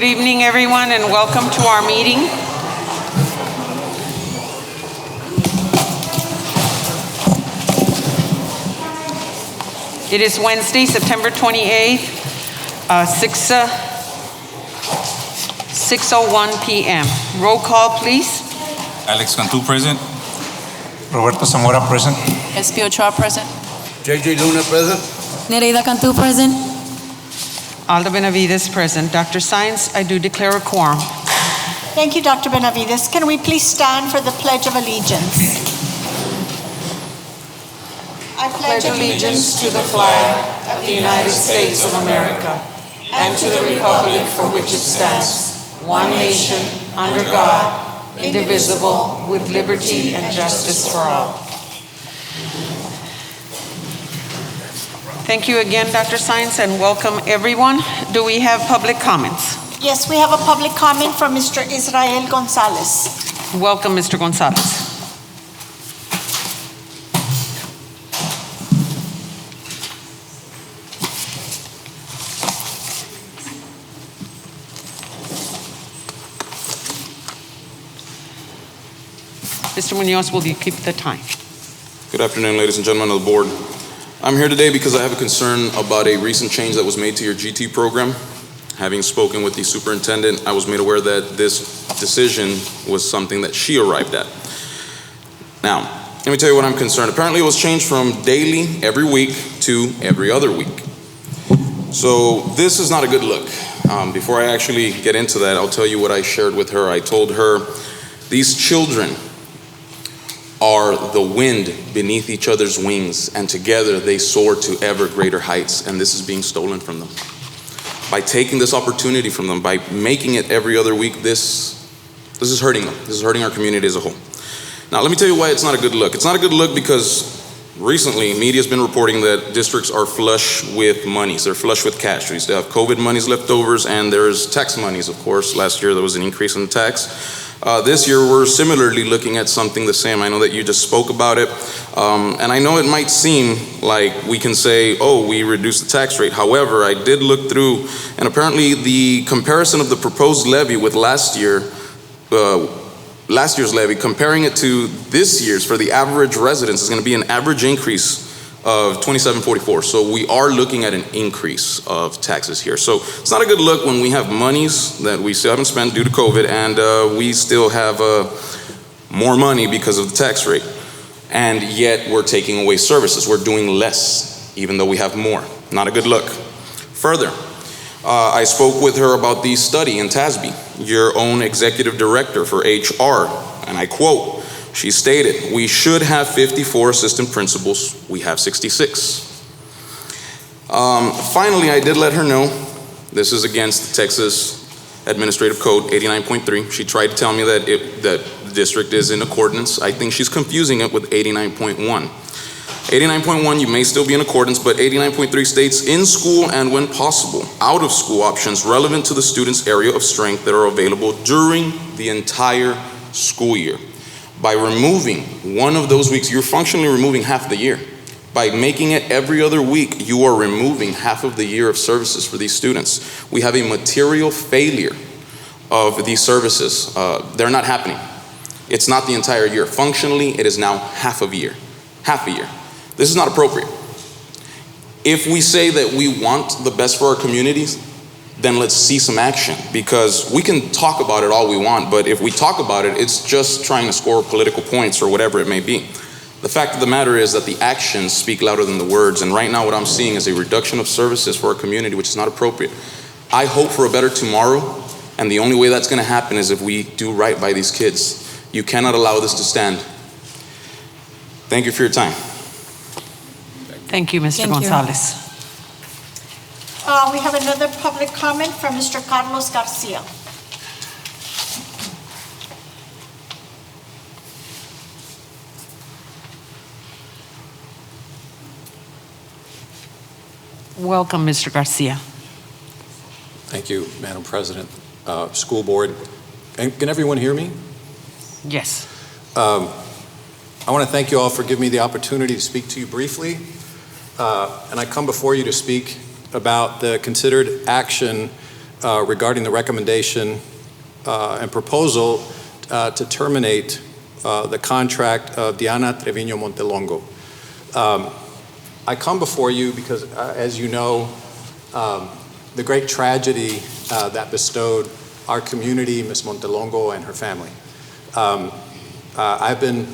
Good evening, everyone, and welcome to our meeting. It is Wednesday, September 28th, 6:01 p.m. Roll call, please. Alex Cantu, present. Roberto Zamora, present. SP Ochoa, present. JJ Luna, present. Nereida Cantu, present. Alda Benavides, present. Dr. Science, I do declare a quorum. Thank you, Dr. Benavides. Can we please stand for the Pledge of Allegiance? I Pledge allegiance to the flag of the United States of America and to the republic for which it stands, one nation, under God, indivisible, with liberty and justice for all. Thank you again, Dr. Science, and welcome everyone. Do we have public comments? Yes, we have a public comment from Mr. Israel Gonzalez. Welcome, Mr. Gonzalez. Mr. Munoz, will you keep the time? Good afternoon, ladies and gentlemen of the board. I'm here today because I have a concern about a recent change that was made to your GT program. Having spoken with the superintendent, I was made aware that this decision was something that she arrived at. Now, let me tell you what I'm concerned. Apparently it was changed from daily, every week, to every other week. So this is not a good look. Before I actually get into that, I'll tell you what I shared with her. I told her, these children are the wind beneath each other's wings, and together they soar to ever greater heights, and this is being stolen from them. By taking this opportunity from them, by making it every other week, this is hurting them. This is hurting our community as a whole. Now, let me tell you why it's not a good look. It's not a good look because recently, media's been reporting that districts are flush with monies. They're flush with cash. We used to have COVID monies leftovers, and there's tax monies, of course. Last year, there was an increase in the tax. This year, we're similarly looking at something the same. I know that you just spoke about it, and I know it might seem like we can say, oh, we reduced the tax rate. However, I did look through, and apparently the comparison of the proposed levy with last year's levy, comparing it to this year's for the average residence is going to be an average increase of $27.44. So we are looking at an increase of taxes here. So it's not a good look when we have monies that we still haven't spent due to COVID, and we still have more money because of the tax rate. And yet we're taking away services. We're doing less, even though we have more. Not a good look. Further, I spoke with her about the study in TASB, your own executive director for HR, and I quote, she stated, we should have 54 assistant principals. We have 66. Finally, I did let her know this is against the Texas Administrative Code 89.3. She tried to tell me that the district is in accordance. I think she's confusing it with 89.1. 89.1, you may still be in accordance, but 89.3 states in school and when possible, out of school options relevant to the student's area of strength that are available during the entire school year. By removing one of those weeks, you're functionally removing half the year. By making it every other week, you are removing half of the year of services for these students. We have a material failure of these services. They're not happening. It's not the entire year. Functionally, it is now half a year. Half a year. This is not appropriate. If we say that we want the best for our communities, then let's see some action, because we can talk about it all we want, but if we talk about it, it's just trying to score political points or whatever it may be. The fact of the matter is that the actions speak louder than the words, and right now what I'm seeing is a reduction of services for our community, which is not appropriate. I hope for a better tomorrow, and the only way that's going to happen is if we do right by these kids. You cannot allow this to stand. Thank you for your time. Thank you, Mr. Gonzalez. We have another public comment from Mr. Carlos Garcia. Welcome, Mr. Garcia. Thank you, Madam President. School Board, can everyone hear me? Yes. I want to thank you all for giving me the opportunity to speak to you briefly. And I come before you to speak about the considered action regarding the recommendation and proposal to terminate the contract of Diana Treviño Montelongo. I come before you because, as you know, the great tragedy that bestowed our community, Ms. Montelongo and her family. I've been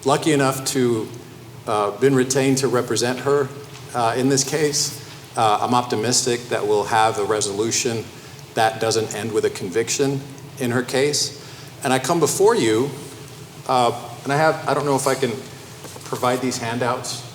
lucky enough to been retained to represent her in this case. I'm optimistic that we'll have a resolution that doesn't end with a conviction in her case. And I come before you, and I don't know if I can provide these handouts.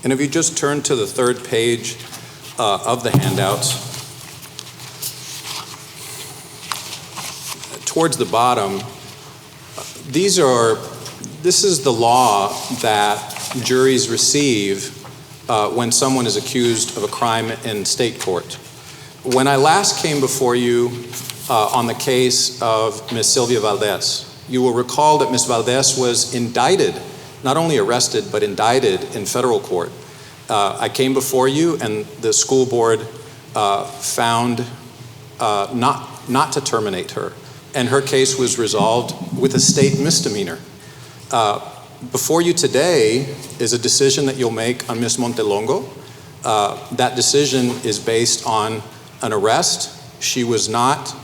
And if you just turn to the third page of the handouts, towards the bottom, this is the law that juries receive when someone is accused of a crime in state court. When I last came before you on the case of Ms. Sylvia Valdez, you will recall that Ms. Valdez was indicted, not only arrested, but indicted in federal court. I came before you and the school board found not to terminate her. And her case was resolved with a state misdemeanor. Before you today is a decision that you'll make on Ms. Montelongo. That decision is based on an arrest. She was not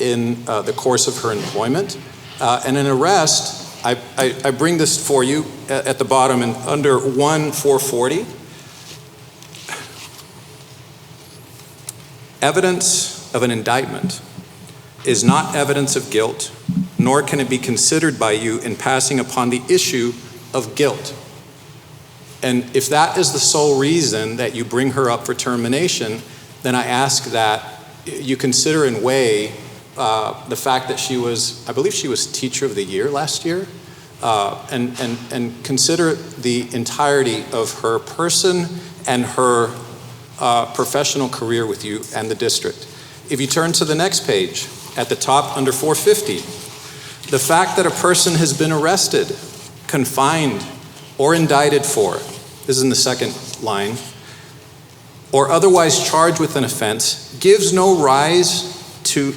in the course of her employment. And an arrest, I bring this for you at the bottom and under 1-440. Evidence of an indictment is not evidence of guilt, nor can it be considered by you in passing upon the issue of guilt. And if that is the sole reason that you bring her up for termination, then I ask that you consider and weigh the fact that she was, I believe she was Teacher of the Year last year, and consider the entirety of her person and her professional career with you and the district. If you turn to the next page, at the top under 450, the fact that a person has been arrested, confined, or indicted for, this is in the second line, or otherwise charged with an offense, gives rise to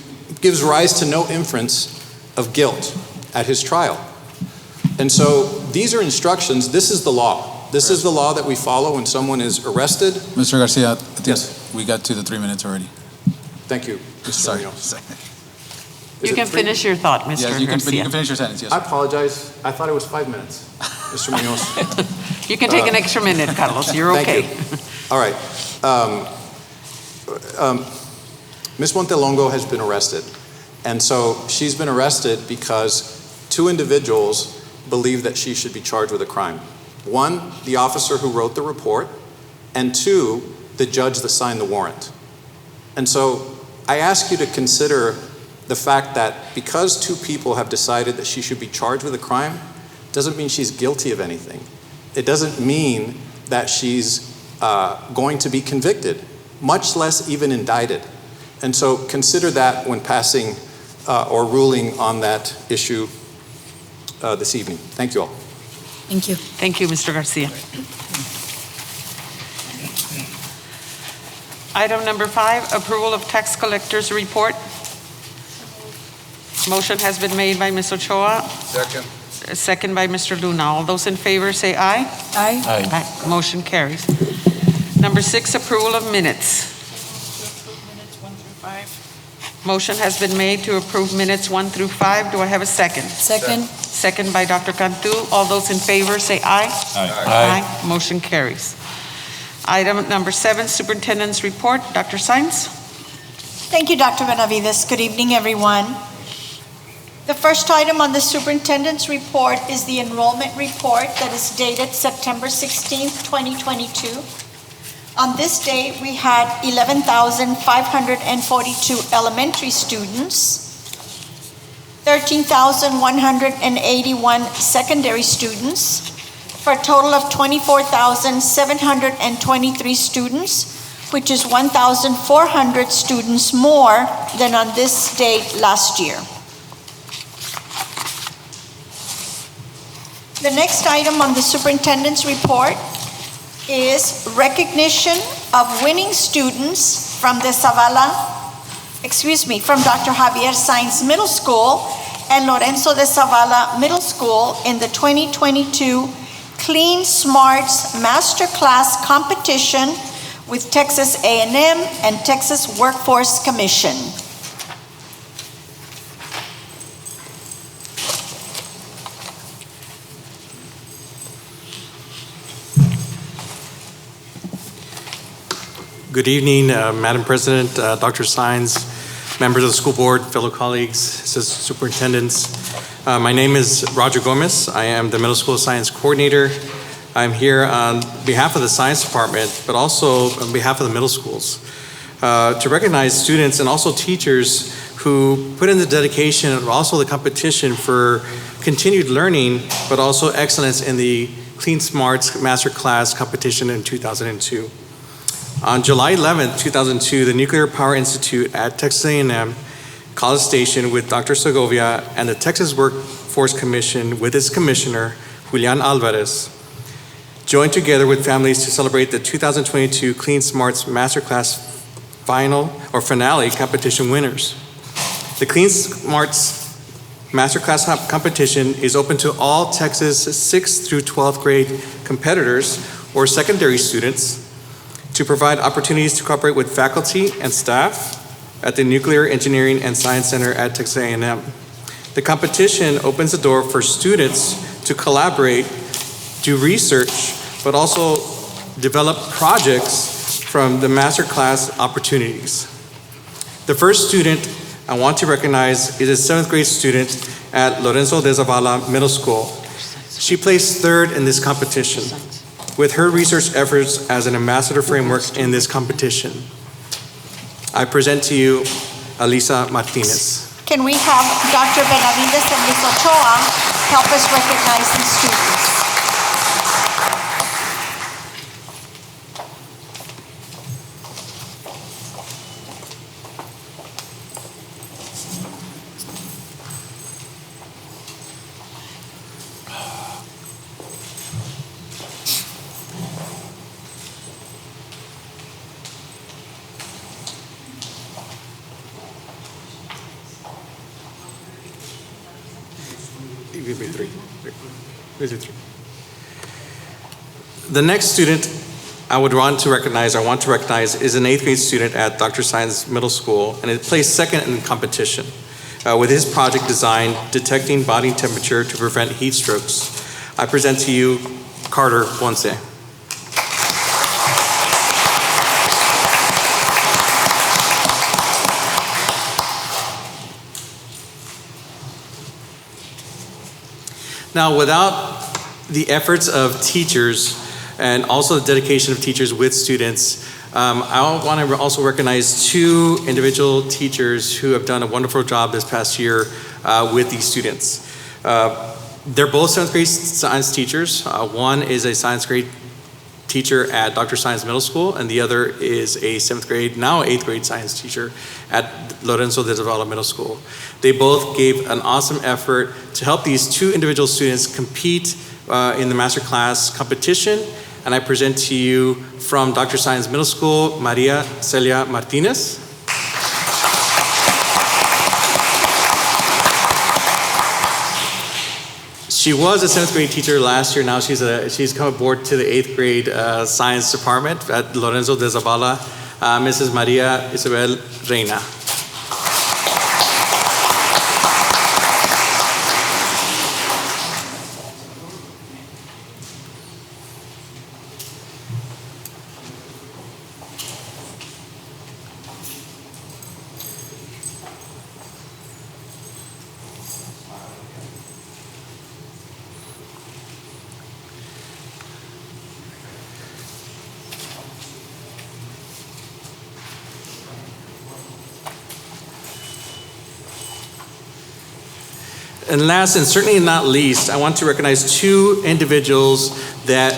no inference of guilt at his trial. And so these are instructions. This is the law. This is the law that we follow when someone is arrested. Mr. Garcia, I think Yes. we got to the 3 minutes already. Thank you, Mr. Sorry. Munoz. You can finish your thought, Mr. Yes, you can Garcia. finish your sentence, yes. I apologize. I thought it was 5 minutes, Mr. Munoz. You can take an extra minute, Carlos. You're okay. Thank you. All right. Ms. Montelongo has been arrested. And so she's been arrested because two individuals believe that she should be charged with a crime. One, the officer who wrote the report, and two, the judge that signed the warrant. And so I ask you to consider the fact that because two people have decided that she should be charged with a crime, doesn't mean she's guilty of anything. It doesn't mean that she's going to be convicted, much less even indicted. And so consider that when passing or ruling on that issue this evening. Thank you all. Thank you. Thank you, Mr. Garcia. Item number 5, approval of tax collector's report. Motion has been made by Ms. Ochoa. Second. Second by Mr. Luna. All those in favor say aye. Aye. Aye. Motion carries. Number 6, approval of minutes. Minutes 1 through 5. Motion has been made to approve minutes 1 through 5. Do I have a second? Second. Second by Dr. Cantu. All those in favor say aye. Aye. Motion carries. Item number 7, superintendent's report. Dr. Sainz. Thank you, Dr. Benavides. Good evening, everyone. The first item on the superintendent's report is the enrollment report that is dated September 16th, 2022. On this date, we had 11,542 elementary students, 13,181 secondary students, for a total of 24,723 students which is 1,400 students more than on this date last year. The next item on the superintendent's report is recognition of winning students from the from Dr. Javier Sainz Middle School and Lorenzo de Zavala Middle School in the 2022 Clean Smarts Masterclass competition with Texas A&M and Texas Workforce Commission. Good evening, Madam President, Dr. Sainz, members of the school board, fellow colleagues, assistant superintendents. My name is Roger Gomez. I am the middle school science coordinator. I'm here on behalf of the science department, but also on behalf of the middle schools, to recognize students and also teachers who put in the dedication and also the competition for continued learning, but also excellence in the Clean Smarts Masterclass competition in 2002. On July 11, 2002, the Nuclear Power Institute at Texas A&M College Station with Dr. Segovia and the Texas Workforce Commission with its commissioner, Julian Alvarez, joined together with families to celebrate the 2022 Clean Smarts Masterclass finale competition winners. The Clean Smarts Masterclass competition is open to all Texas 6th through 12th grade competitors or secondary students to provide opportunities to cooperate with faculty and staff at the Nuclear Engineering and Science Center at Texas A&M. The competition opens the door for students to collaborate, do research, but also develop projects from the masterclass opportunities. The first student I want to recognize is a 7th grade student at Lorenzo de Zavala Middle School. She placed 3rd in this competition with her research efforts as an ambassador framework in this competition. I present to you Alisa Martinez. Can we have Dr. Benavides and Ms. Ochoa help us recognize these students? The next student I want to recognize is an 8th grade student at Dr. Sainz Middle School, and it placed 2nd in the competition with his project design, detecting body temperature to prevent heat strokes. I present to you Carter Ponce. Now, without the efforts of teachers and also the dedication of teachers with students, I want to also recognize 2 individual teachers who have done a wonderful job this past year with these students. They're both 7th grade science teachers. One is a science grade teacher at Dr. Sainz Middle School, and the other is a 7th grade, now 8th grade science teacher at Lorenzo de Zavala Middle School. They both gave an awesome effort to help these 2 individual students compete in the masterclass competition, and I present to you from Dr. Sainz Middle School, Maria Celia Martinez. She was a 7th grade teacher last year. Now she's come aboard to the 8th grade science department at Lorenzo de Zavala, Mrs. Maria Isabel Reina. And last, and certainly not least, I want to recognize 2 individuals that,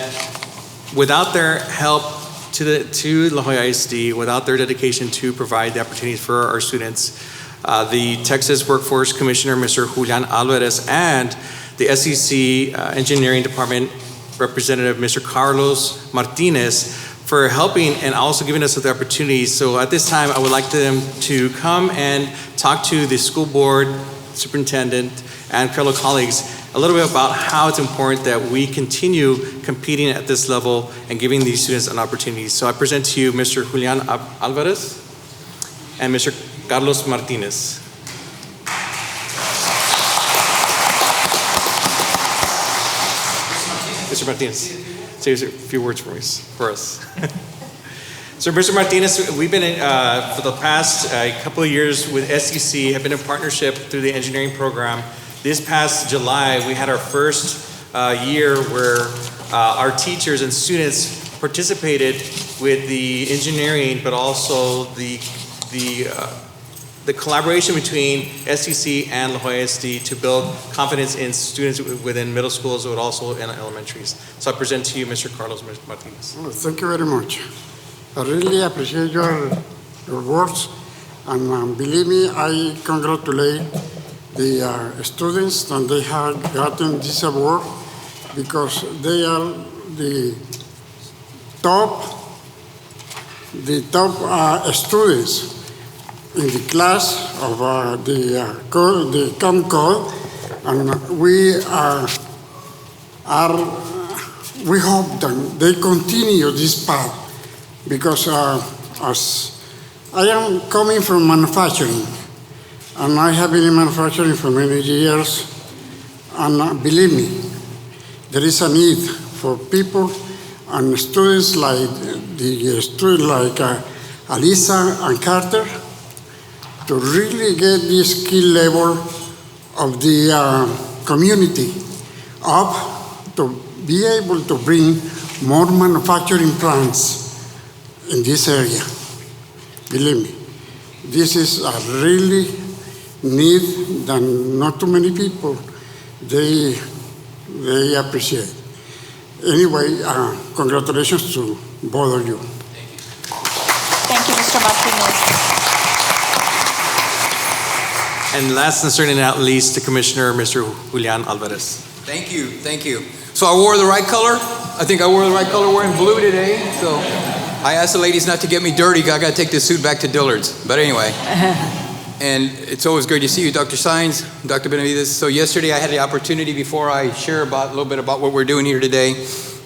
without their help to La Joya ISD without their dedication to provide the opportunities for our students. The Texas Workforce Commissioner, Mr. Julian Alvarez, and the SEC Engineering Department Representative, Mr. Carlos Martinez, for helping and also giving us the opportunities. So at this time, I would like them to come and talk to the school board, superintendent, and fellow colleagues a little bit about how it's important that we continue competing at this level and giving these students an opportunity. So I present to you Mr. Julian Alvarez and Mr. Carlos Martinez. Mr. Martinez, say a few words for us. So, Mr. Martinez, we've been for the past couple of years with SEC, have been in partnership through the engineering program. This past July, we had our first year where our teachers and students participated with the engineering, but also the collaboration between SEC and La Joya ISD to build confidence in students within middle schools, but also in elementaries. So I present to you Mr. Carlos Martinez. Well, thank you very much. I really appreciate your words, and believe me, I congratulate the students that they have gotten this award, because they are the top students in the class of the CAM code, and we hope that they continue this path, because as I am coming from manufacturing, and I have been in manufacturing for many years, and believe me, there is a need for people and students like Alisa and Carter to really get the skill level of the community up, to be able to bring more manufacturing plants in this area. Believe me, this is a really need that not too many people they appreciate. Anyway, congratulations to both of you. Thank you, Mr. Martinez. And last and certainly not least, the Commissioner, Mr. Julian Alvarez. Thank you, thank you. So I wore the right color. I think I wore the right color wearing blue today. So I asked the ladies not to get me dirty. I got to take this suit back to Dillard's. But anyway, and it's always great to see you, Dr. Saenz, Dr. Benavides. So yesterday I had the opportunity, before I share a little bit about what we're doing here today,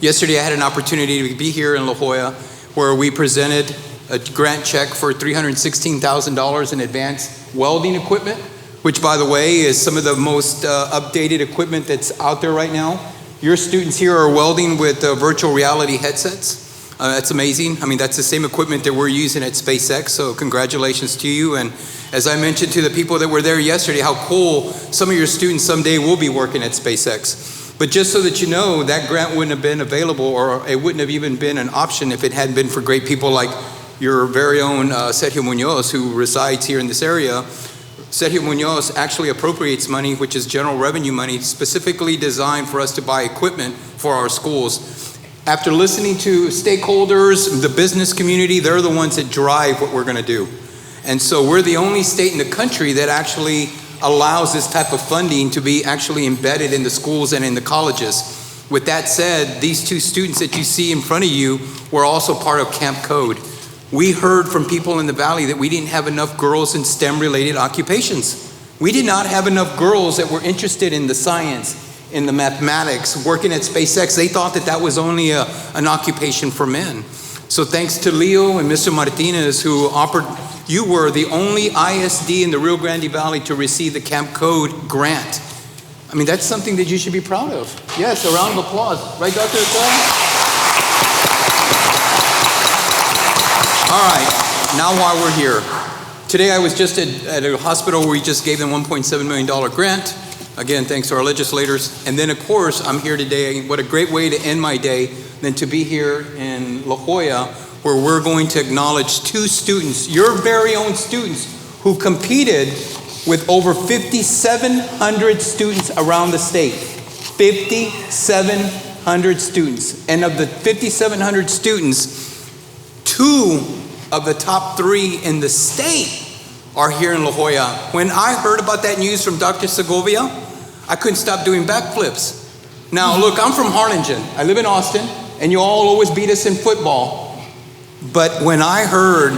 yesterday I had an opportunity to be here in La Joya, where we presented a grant check for $316,000 in advanced welding equipment, which, by the way, is some of the most updated equipment that's out there right now. Your students here are welding with virtual reality headsets. That's amazing. I mean, that's the same equipment that we're using at SpaceX, so congratulations to you. And as I mentioned to the people that were there yesterday, how cool some of your students someday will be working at SpaceX. But just so that you know, that grant wouldn't have been available, or it wouldn't have even been an option if it hadn't been for great people like your very own Sergio Munoz, who resides here in this area. Sergio Munoz actually appropriates money, which is general revenue money, specifically designed for us to buy equipment for our schools. After listening to stakeholders, the business community, they're the ones that drive what we're going to do. And so we're the only state in the country that actually allows this type of funding to be actually embedded in the schools and in the colleges. With that said, these two students that you see in front of you were also part of Camp Code. We heard from people in the Valley that we didn't have enough girls in STEM-related occupations. We did not have enough girls that were interested in the science, in the mathematics, working at SpaceX. They thought that that was only an occupation for men. So thanks to Leo and Mr. Martinez, who offered, you were the only ISD in the Rio Grande Valley to receive the Camp Code grant. I mean, that's something that you should be proud of. Yes, a round of applause. Right, Dr. Estrella? All right, now while we're here, today I was just at a hospital where we just gave them $1.7 million grant. Again, thanks to our legislators. And then, of course, I'm here today. What a great way to end my day than to be here in La Joya, where we're going to acknowledge two students, your very own students, who competed with over 5,700 students around the state. 5,700 students. And of the 5,700 students, 2 of the top 3 in the state are here in La Jolla. When I heard about that news from Dr. Segovia, I couldn't stop doing backflips. Now, look, I'm from Harlingen. I live in Austin, and you all always beat us in football. But when I heard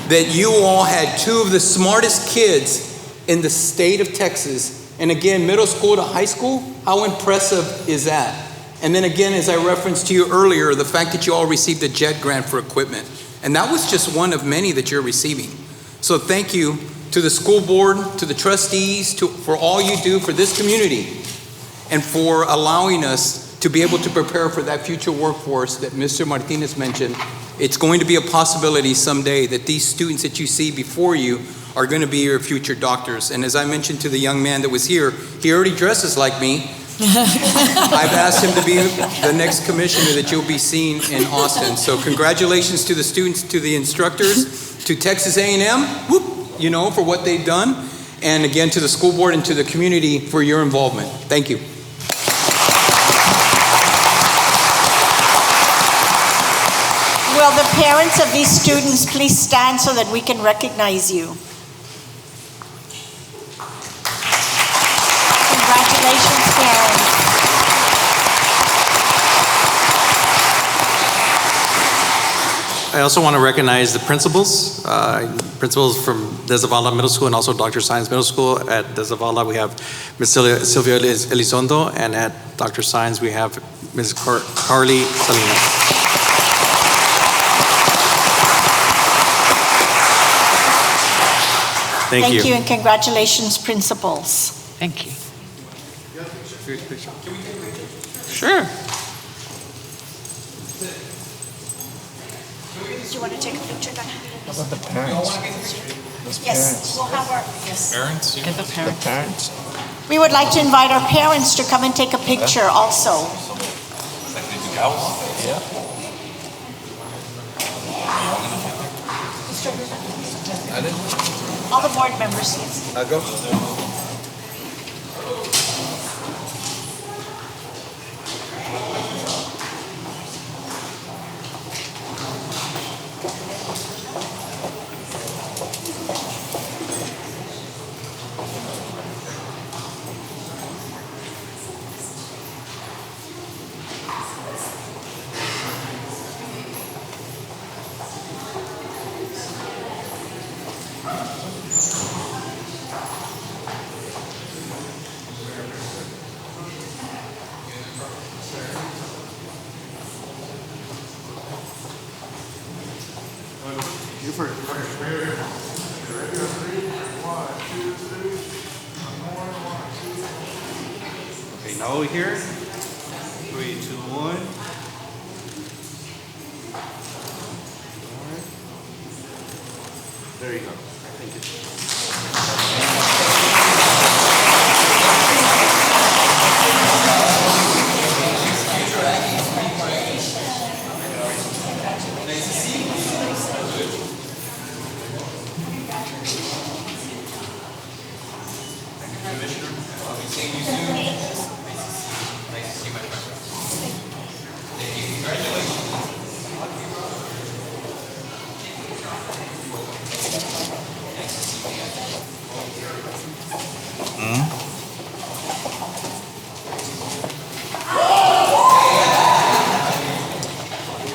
that you all had 2 of the smartest kids in the state of Texas, and again, middle school to high school, how impressive is that? And then again, as I referenced to you earlier, the fact that you all received a JET grant for equipment. And that was just one of many that you're receiving. So thank you to the school board, to the trustees, for all you do for this community, and for allowing us to be able to prepare for that future workforce that Mr. Martinez mentioned. It's going to be a possibility someday that these students that you see before you are going to be your future doctors. And as I mentioned to the young man that was here, he already dresses like me. I've asked him to be the next commissioner that you'll be seeing in Austin. So congratulations to the students, to the instructors, to Texas A&M, for what they've done. And again, to the school board and to the community for your involvement. Thank you. Will the parents of these students please stand so that we can recognize you? Congratulations, parents. I also want to recognize the principals. Principals from Dezavala Middle School and also Dr. Science Middle School. At Dezavala, we have Ms. Silvia Elizondo, and at Dr. Science, we have Ms. Carly Salinas. Thank you, and congratulations, principals. Thank you. Sure. Do you want to take a picture, Dr.? How about the parents? Yes, we'll have our, yes. Parents? And the parents. Parents. We would like to invite our parents to come and take a picture also. Yeah. All the board members, yes. I go. Okay, now here. 3, 2, 1. There you go. Thank you.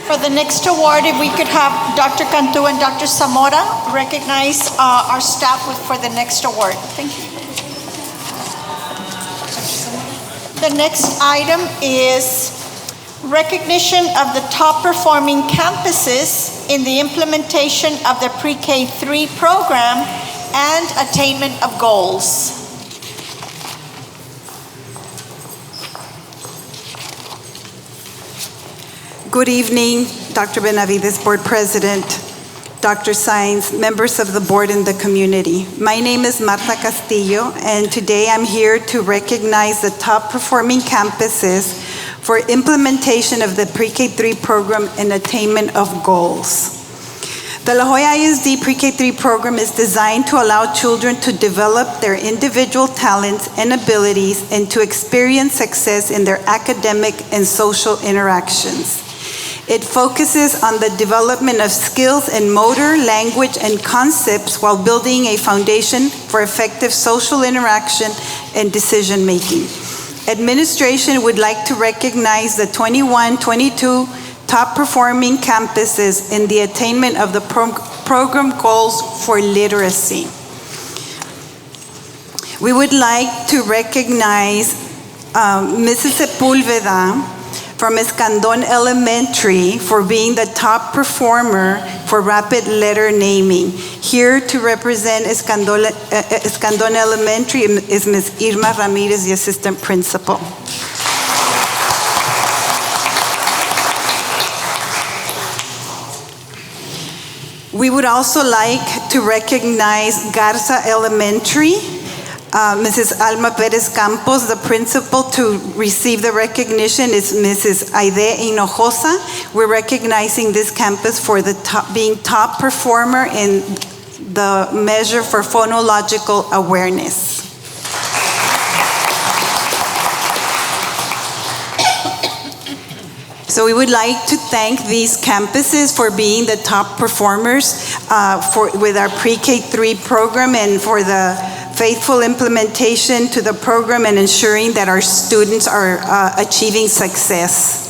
For the next award, if we could have Dr. Cantu and Dr. Zamora recognize our staff for the next award. Thank you. The next item is recognition of the top performing campuses in the implementation of the Pre-K-3 program and attainment of goals. Good evening, Dr. Benavides, Board President, Dr. Sainz, members of the board and the community. My name is Marta Castillo, and today I'm here to recognize the top performing campuses for implementation of the Pre-K-3 program and attainment of goals. The LJISD Pre-K-3 program is designed to allow children to develop their individual talents and abilities and to experience success in their academic and social interactions. It focuses on the development of skills in motor, language, and concepts while building a foundation for effective social interaction and decision-making. Administration would like to recognize the 21-22 top-performing campuses in the attainment of the program goals for literacy. We would like to recognize Mrs. Sepulveda from Escandon Elementary for being the top performer for rapid letter naming. Here to represent Escandon Elementary is Ms. Irma Ramirez, the assistant principal. We would also like to recognize Garza Elementary. Mrs. Alma Perez Campos, the principal, to receive the recognition is Mrs. Aide Hinojosa. We're recognizing this campus for being top performer in the measure for phonological awareness. So we would like to thank these campuses for being the top performers with our pre-K-3 program and for the faithful implementation to the program and ensuring that our students are achieving success.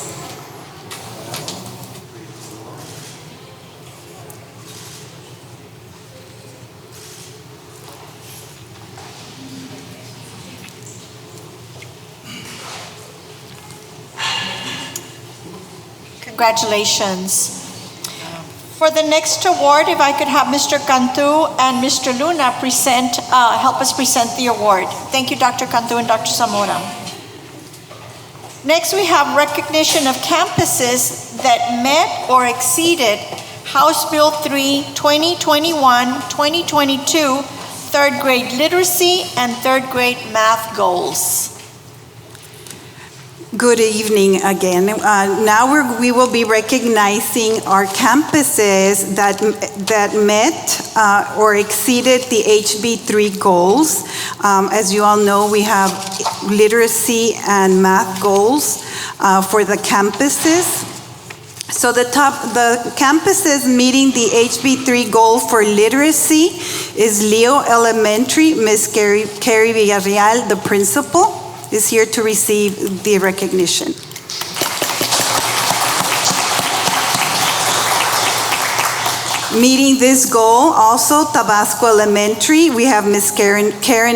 Congratulations. For the next award, if I could have Mr. Cantu and Mr. Luna help us present the award. Thank you, Dr. Cantu and Dr. Zamora. Next, we have recognition of campuses that met or exceeded House Bill 3 2021-2022 third grade literacy and third grade math goals. Good evening again. Now we will be recognizing our campuses that met or exceeded the HB3 goals. As you all know, we have literacy and math goals for the campuses. So the campuses meeting the HB3 goal for literacy is Leo Elementary. Ms. Carrie Villarreal, the principal, is here to receive the recognition. Meeting this goal, also Tabasco Elementary, we have Ms. Karen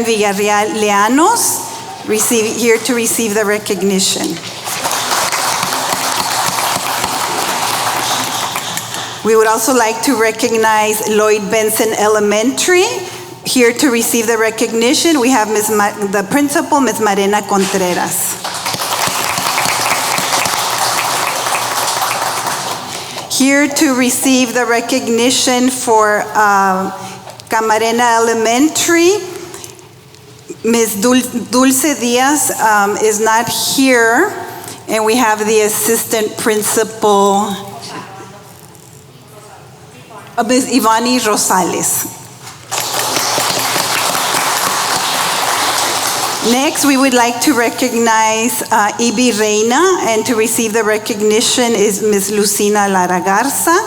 Villarreal Leanos here to receive the recognition. We would also like to recognize Lloyd Benson Elementary. Here to receive the recognition, we have the principal, Ms. Marena Contreras. Here to receive the recognition for Camarena Elementary, Ms. Dulce Diaz is not here, and we have the assistant principal, Ms. Ivani Rosales. Next, we would like to recognize Ibi Reina, and to receive the recognition is Ms. Lucina Lara Garza.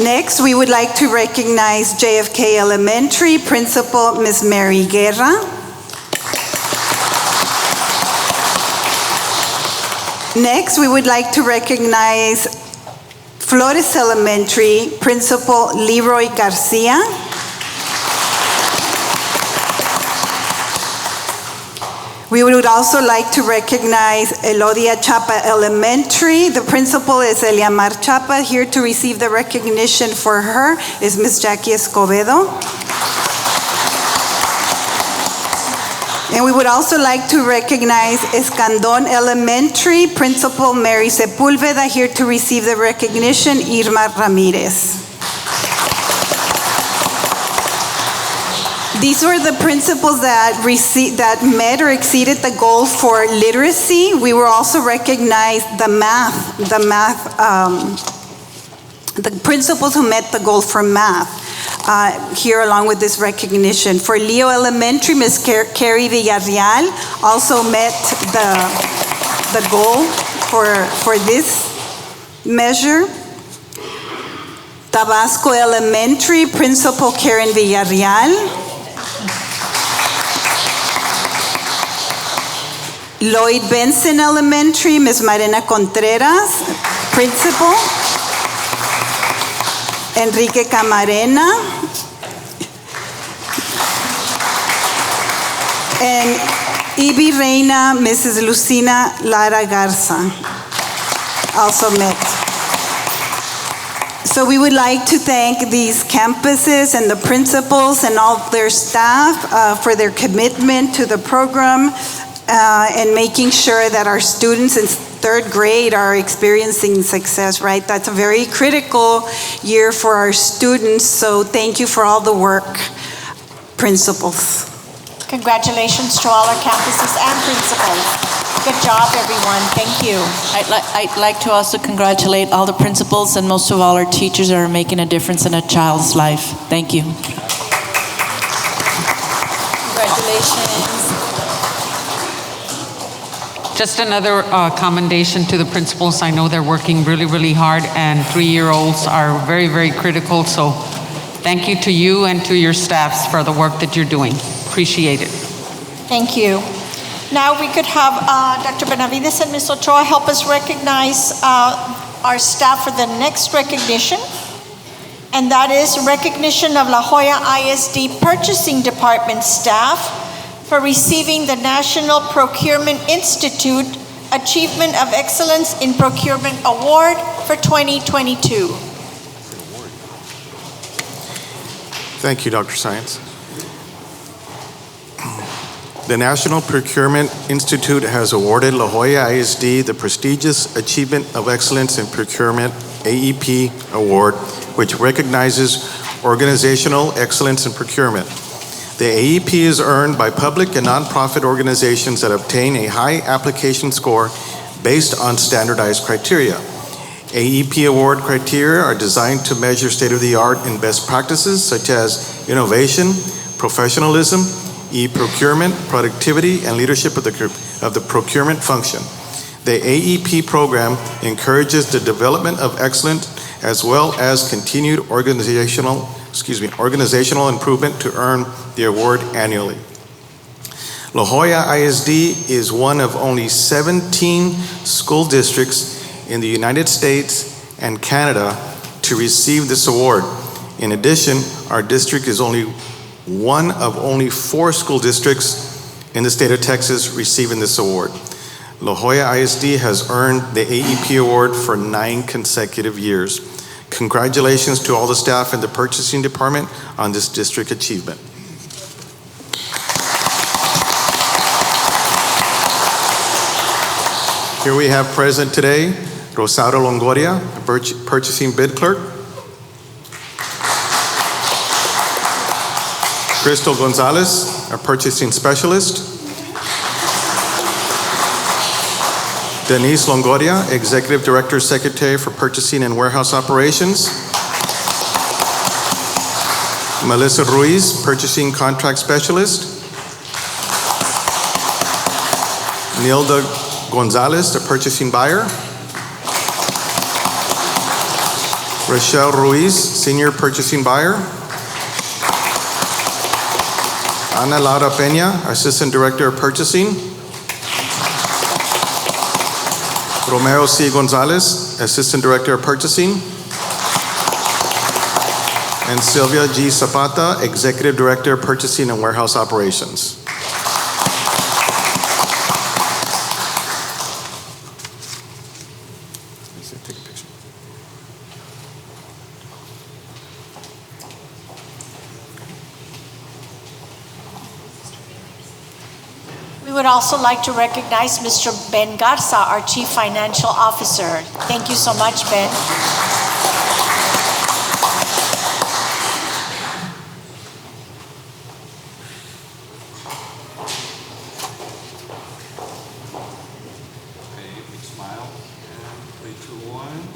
Next, we would like to recognize JFK Elementary, Principal Ms. Mary Guerra. Next, we would like to recognize Flores Elementary, Principal Leroy Garcia. We would also like to recognize Elodia Chapa Elementary. The principal is Eliamar Chapa. Here to receive the recognition for her is Ms. Jackie Escobedo. And we would also like to recognize Escandon Elementary, Principal Mary Sepulveda. Here to receive the recognition, Irma Ramirez. These were the principals that met or exceeded the goal for literacy. We were also recognized the principals who met the goal for math. here along with this recognition. For Leo Elementary, Ms. Carrie Villarreal also met the goal for this measure. Tabasco Elementary, Principal Karen Villarreal. Lloyd Benson Elementary, Ms. Marina Contreras, Principal. Enrique Camarena. And Ibi Reina, Mrs. Lucina Lara Garza, also met. So we would like to thank these campuses and the principals and all their staff for their commitment to the program and making sure that our students in third grade are experiencing success, right? That's a very critical year for our students, so thank you for all the work, principals. Congratulations to all our campuses and principals. Good job, everyone. Thank you. I'd like to also congratulate all the principals and most of all our teachers that are making a difference in a child's life. Thank you. Congratulations. Just another commendation to the principals. I know they're working really, really hard, and 3-year-olds are very, very critical. So thank you to you and to your staffs for the work that you're doing. Appreciate it. Thank you. Now we could have Dr. Benavides and Ms. Ochoa help us recognize our staff for the next recognition. And that is recognition of La Jolla ISD Purchasing Department staff for receiving the National Procurement Institute Achievement of Excellence in Procurement Award for 2022. Thank you, Dr. Science. The National Procurement Institute has awarded La Jolla ISD the prestigious Achievement of Excellence in Procurement AEP Award, which recognizes organizational excellence in procurement. The AEP is earned by public and nonprofit organizations that obtain a high application score based on standardized criteria. AEP award criteria are designed to measure state-of-the-art in best practices such as innovation, professionalism, e-procurement, productivity, and leadership of the procurement function. The AEP program encourages the development of excellence as well as continued organizational improvement to earn the award annually. La Jolla ISD is one of only 17 school districts in the United States and Canada to receive this award. In addition, our district is only one of only 4 school districts in the state of Texas receiving this award. La Jolla ISD has earned the AEP award for 9 consecutive years. Congratulations to all the staff in the purchasing department on this district achievement. Here we have present today Rosario Longoria, a purchasing bid clerk. Crystal Gonzalez, a purchasing specialist. Denise Longoria, Executive Director, Secretary for Purchasing and Warehouse Operations. Melissa Ruiz, Purchasing Contract Specialist. Nilda Gonzalez, a Purchasing Buyer. Rochelle Ruiz, Senior Purchasing Buyer. Ana Laura Peña, Assistant Director of Purchasing. Romero C. Gonzalez, Assistant Director of Purchasing. And Sylvia G. Zapata, Executive Director of Purchasing and Warehouse Operations. We would also like to recognize Mr. Ben Garza, our Chief Financial Officer. Thank you so much, Ben. Okay, big smile. And 3, 2, 1.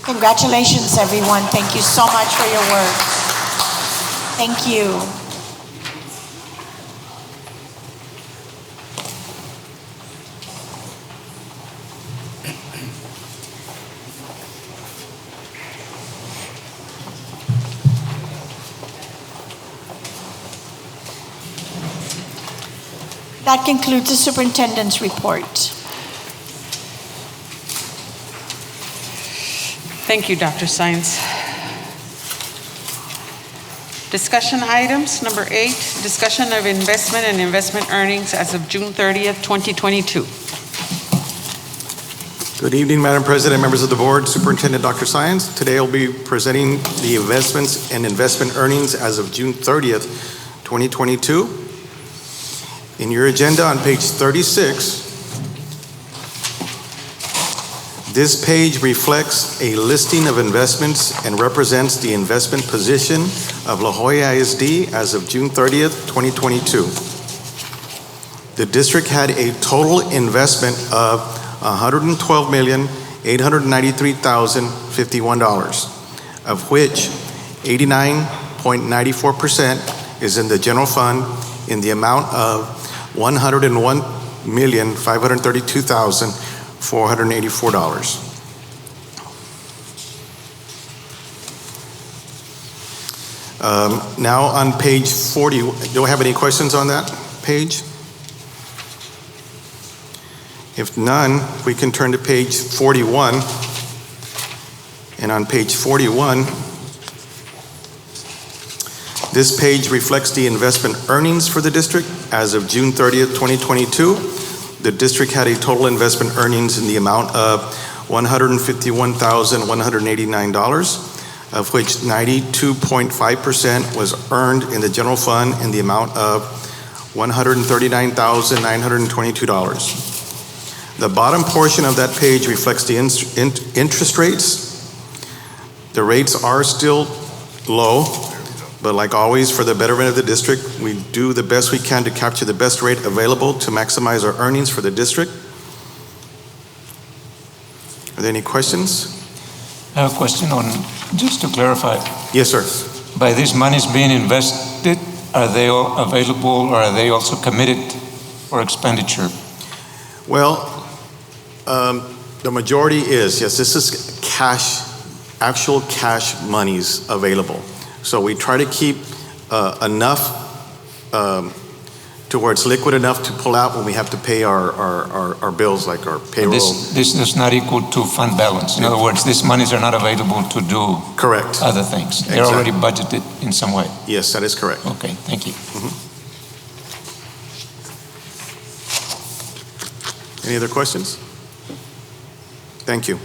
Congratulations, everyone. Thank you so much for your work. Thank you. That concludes the superintendent's report. Thank you, Dr. Sines. Discussion items, number 8, discussion of investment and investment earnings as of June 30th, 2022. Good evening, Madam President, members of the board, Superintendent Dr. Sines. Today I'll be presenting the investments and investment earnings as of June 30th, 2022. In your agenda on page 36, this page reflects a listing of investments and represents the investment position of La Jolla ISD as of June 30th, 2022. The district had a total investment of $112,893,051, of which 89.94% is in the general fund in the amount of $101,532,484. Now on page 40, do I have any questions on that page? If none, we can turn to page 41. And on page 41, this page reflects the investment earnings for the district. As of June 30th, 2022, the district had a total investment earnings in the amount of $151,189, of which 92.5% was earned in the general fund in the amount of $139,922. The bottom portion of that page reflects the interest rates. The rates are still low, but like always, for the betterment of the district, we do the best we can to capture the best rate available to maximize our earnings for the district. Are there any questions? I have a question on, just to clarify. Yes, sir. By these monies being invested, are they all available or are they also committed for expenditure? Well, the majority is, yes, this is cash, actual cash monies available. So we try to keep enough to where it's liquid enough to pull out when we have to pay our bills, like our payroll. This does not equal to fund balance. In other words, these monies are not available to do correct other things. They're already budgeted in some way. Yes, that is correct. Okay, thank you. Mm-hmm. Any other questions? Thank you.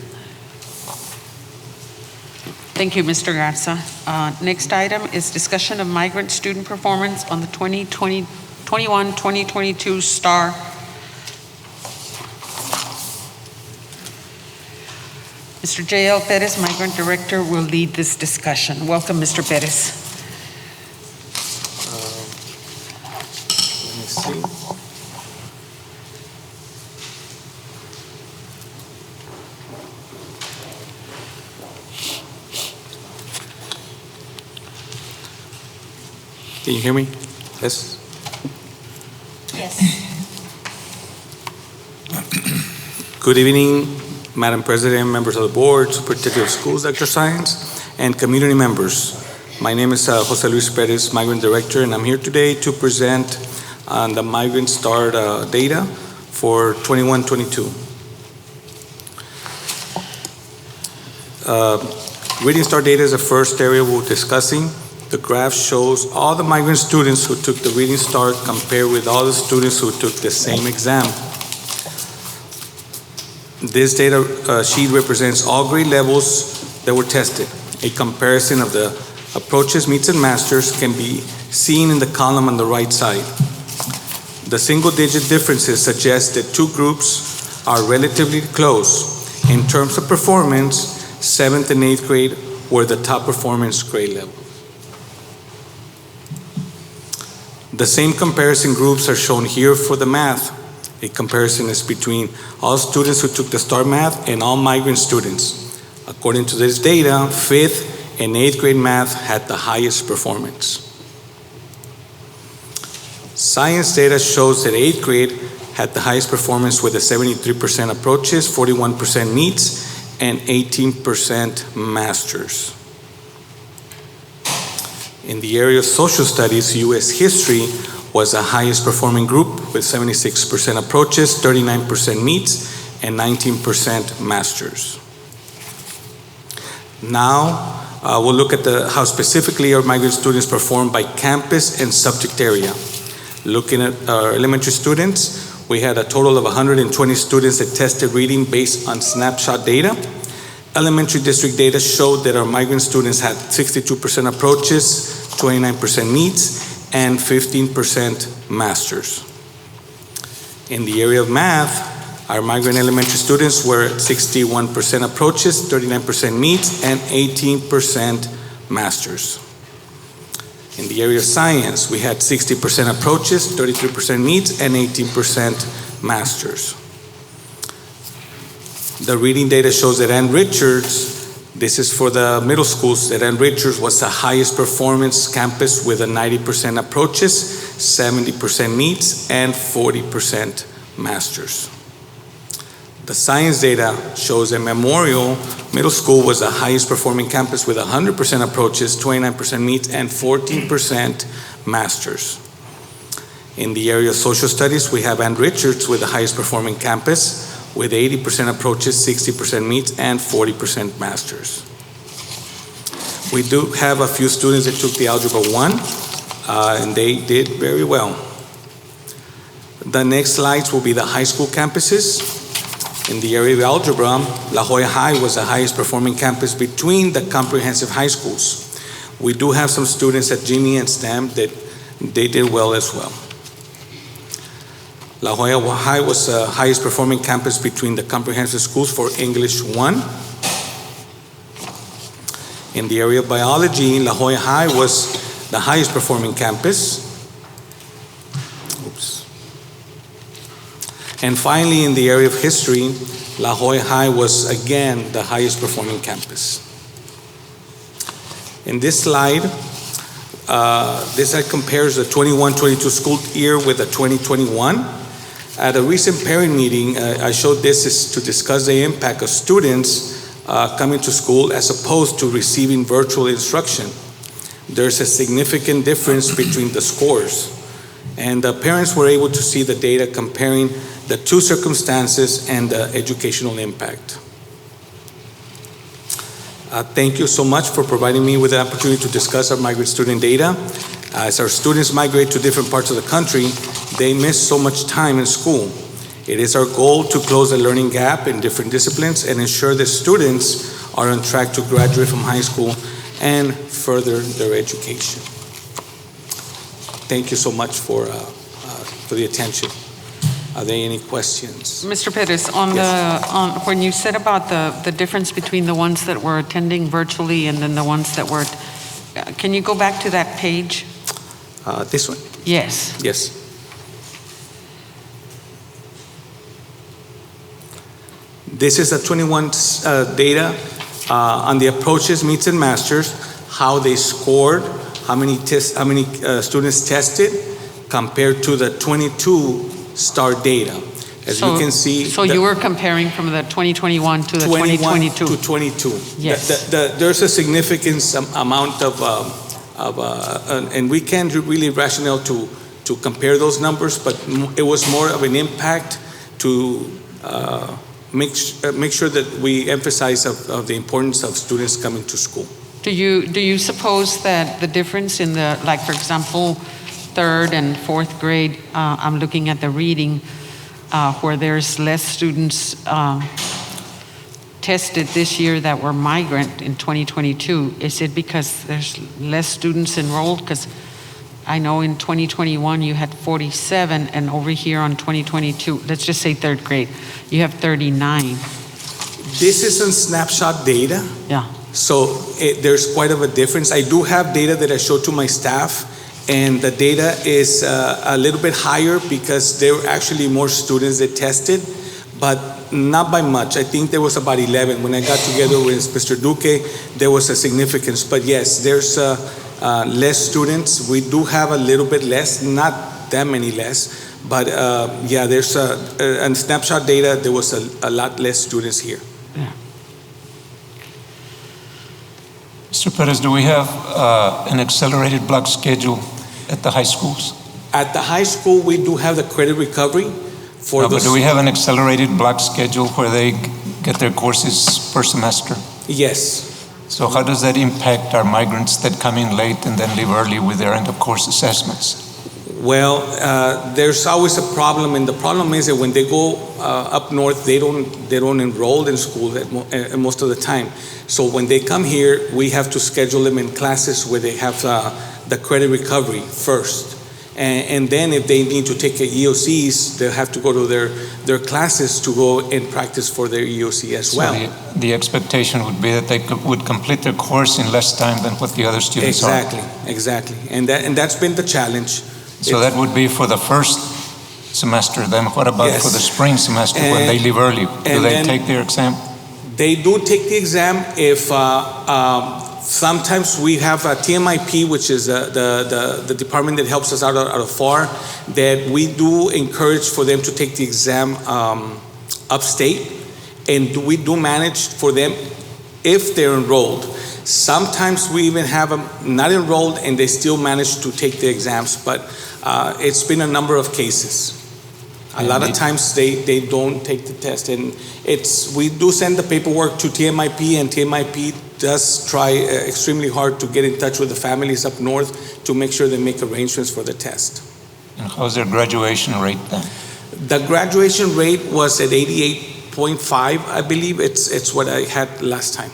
Thank you, Mr. Garza. Next item is discussion of migrant student performance on the 2021-2022 STAR. Mr. J.L. Perez, Migrant Director, will lead this discussion. Welcome, Mr. Perez. Let me see. Can you hear me? Yes? Yes. Good evening, Madam President, members of the board, Superintendent of Schools, Dr. Sines, and community members. My name is Jose Luis Perez, Migrant Director, and I'm here today to present on the Migrant STAR data for 21-22. Reading STAR data is the first area we're discussing. The graph shows all the migrant students who took the Reading STAR compared with all the students who took the same exam. This data sheet represents all grade levels that were tested. A comparison of the approaches, meets, and masters can be seen in the column on the right side. The single-digit differences suggest that two groups are relatively close. In terms of performance, 7th and 8th grade were the top performance grade level. The same comparison groups are shown here for the math. A comparison is between all students who took the STAR math and all migrant students. According to this data, 5th and 8th grade math had the highest performance. Science data shows that 8th grade had the highest performance with a 73% approaches, 41% meets, and 18% masters. In the area of social studies, U.S. history was the highest performing group with 76% approaches, 39% meets, and 19% masters. Now, we'll look at how specifically our migrant students perform by campus and subject area. Looking at our elementary students, we had a total of 120 students that tested reading based on snapshot data. Elementary district data showed that our migrant students had 62% approaches, 29% meets, and 15% masters. In the area of math, our migrant elementary students were at 61% approaches, 39% meets, and 18% masters. In the area of science, we had 60% approaches, 33% meets, and 18% masters. The reading data shows that Ann Richards, this is for the middle schools, that Ann Richards was the highest performance campus with a 90% approaches, 70% meets, and 40% masters. The science data shows that Memorial Middle School was the highest performing campus with 100% approaches, 29% meets, and 14% masters. In the area of social studies, we have Ann Richards with the highest performing campus with 80% approaches, 60% meets, and 40% masters. We do have a few students that took the Algebra 1, and they did very well. The next slides will be the high school campuses. In the area of algebra, La Jolla High was the highest performing campus between the comprehensive high schools. We do have some students at Jimmy and STEM that they did well as well. La Jolla High was the highest performing campus between the comprehensive schools for English 1. In the area of biology, La Jolla High was the highest performing campus. And finally, in the area of history, La Jolla High was again the highest performing campus. In this slide compares the 21-22 school year with the 2021. At a recent parent meeting, I showed this is to discuss the impact of students coming to school as opposed to receiving virtual instruction. There's a significant difference between the scores. And the parents were able to see the data comparing the two circumstances and the educational impact. Thank you so much for providing me with the opportunity to discuss our migrant student data. As our students migrate to different parts of the country, they miss so much time in school. It is our goal to close the learning gap in different disciplines and ensure that students are on track to graduate from high school and further their education. Thank you so much for the attention. Are there any questions? Mr. Perez, on when you said about the difference between the ones that were attending virtually and then the ones that were, can you go back to that page? This one? Yes. Yes. This is the 21 data on the approaches, meets, and masters, how they scored, how many students tested compared to the 22 STAR data. As you can see. So you were comparing from the 2021 to the 2022. To 22. Yes. There's a significant amount of and we can't really rationale to compare those numbers, but it was more of an impact to make sure that we emphasize of the importance of students coming to school. Do you suppose that the difference in the, like for example, third and fourth grade, I'm looking at the reading where there's less students tested this year that were migrant in 2022. Is it because there's less students enrolled? Because I know in 2021 you had 47, and over here on 2022, let's just say third grade, you have 39. This is in snapshot data. Yeah. So there's quite of a difference. I do have data that I showed to my staff, and the data is a little bit higher because there were actually more students that tested, but not by much. I think there was about 11. When I got together with Mr. Duque, there was a significance. But yes, there's less students. We do have a little bit less, not that many less. But yeah, there's on snapshot data, there was a lot less students here. Mr. Perez, do we have an accelerated block schedule at the high schools? At the high school, we do have the credit recovery for But do we have an accelerated block schedule where they get their courses per semester? Yes. So how does that impact our migrants that come in late and then leave early with their end of course assessments? Well, there's always a problem, and the problem is that when they go up north, they don't enroll in school most of the time. So when they come here, we have to schedule them in classes where they have the credit recovery first. And then if they need to take EOCs, they'll have to go to their classes to go and practice for their EOC as well. So the expectation would be that they would complete their course in less time than what the other students are. Exactly. And that's been the challenge. So that would be for the first semester. Then what about for the spring semester when they leave early? Do they take their exam? They do take the exam if sometimes we have a TMIP, which is the department that helps us out of FAR, that we do encourage for them to take the exam upstate, and we do manage for them if they're enrolled. Sometimes we even have them not enrolled and they still manage to take the exams, but it's been a number of cases. A lot of times they don't take the test, and we do send the paperwork to TMIP, and TMIP does try extremely hard to get in touch with the families up north to make sure they make arrangements for the test. And how's their graduation rate then? The graduation rate was at 88.5, I believe. It's what I had last time.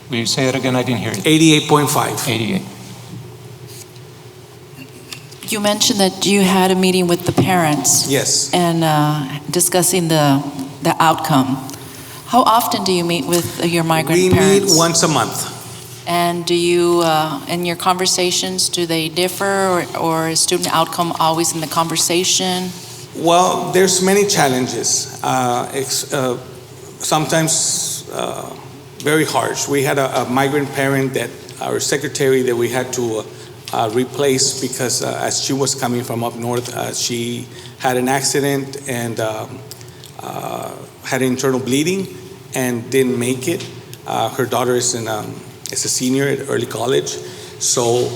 Will you say it again? I didn't hear it. 88.5. 88. You mentioned that you had a meeting with the parents. Yes. And discussing the outcome. How often do you meet with your migrant parents? We meet once a month. And do you, in your conversations, do they differ, or is student outcome always in the conversation? Well, there's many challenges. Sometimes very harsh. We had a migrant parent that our secretary that we had to replace because as she was coming from up north, she had an accident and had internal bleeding and didn't make it. Her daughter is a senior at early college. So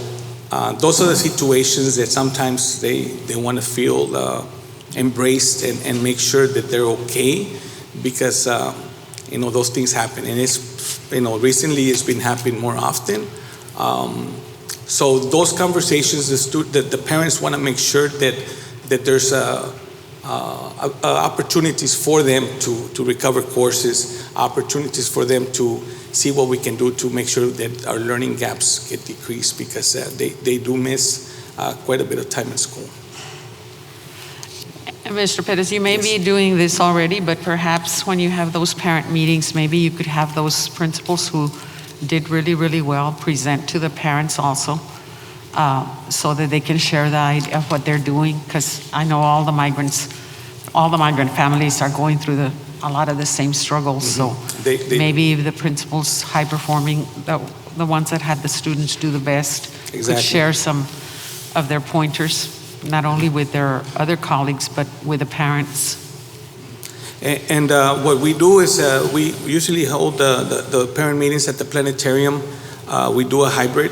those are the situations that sometimes they want to feel embraced and make sure that they're okay, because those things happen, and it's recently it's been happening more often. So those conversations, the parents want to make sure that there's opportunities for them to recover courses, opportunities for them to see what we can do to make sure that our learning gaps get decreased, because they do miss quite a bit of time in school. Mr. Perez, you may be doing this already, but perhaps when you have those parent meetings, maybe you could have those principals who did really, really well present to the parents also, so that they can share the idea of what they're doing, because I know all the migrant families are going through a lot of the same struggles. So maybe the principals high performing, the ones that had the students do the best, could share some of their pointers, not only with their other colleagues, but with the parents. And what we do is we usually hold the parent meetings at the planetarium. We do a hybrid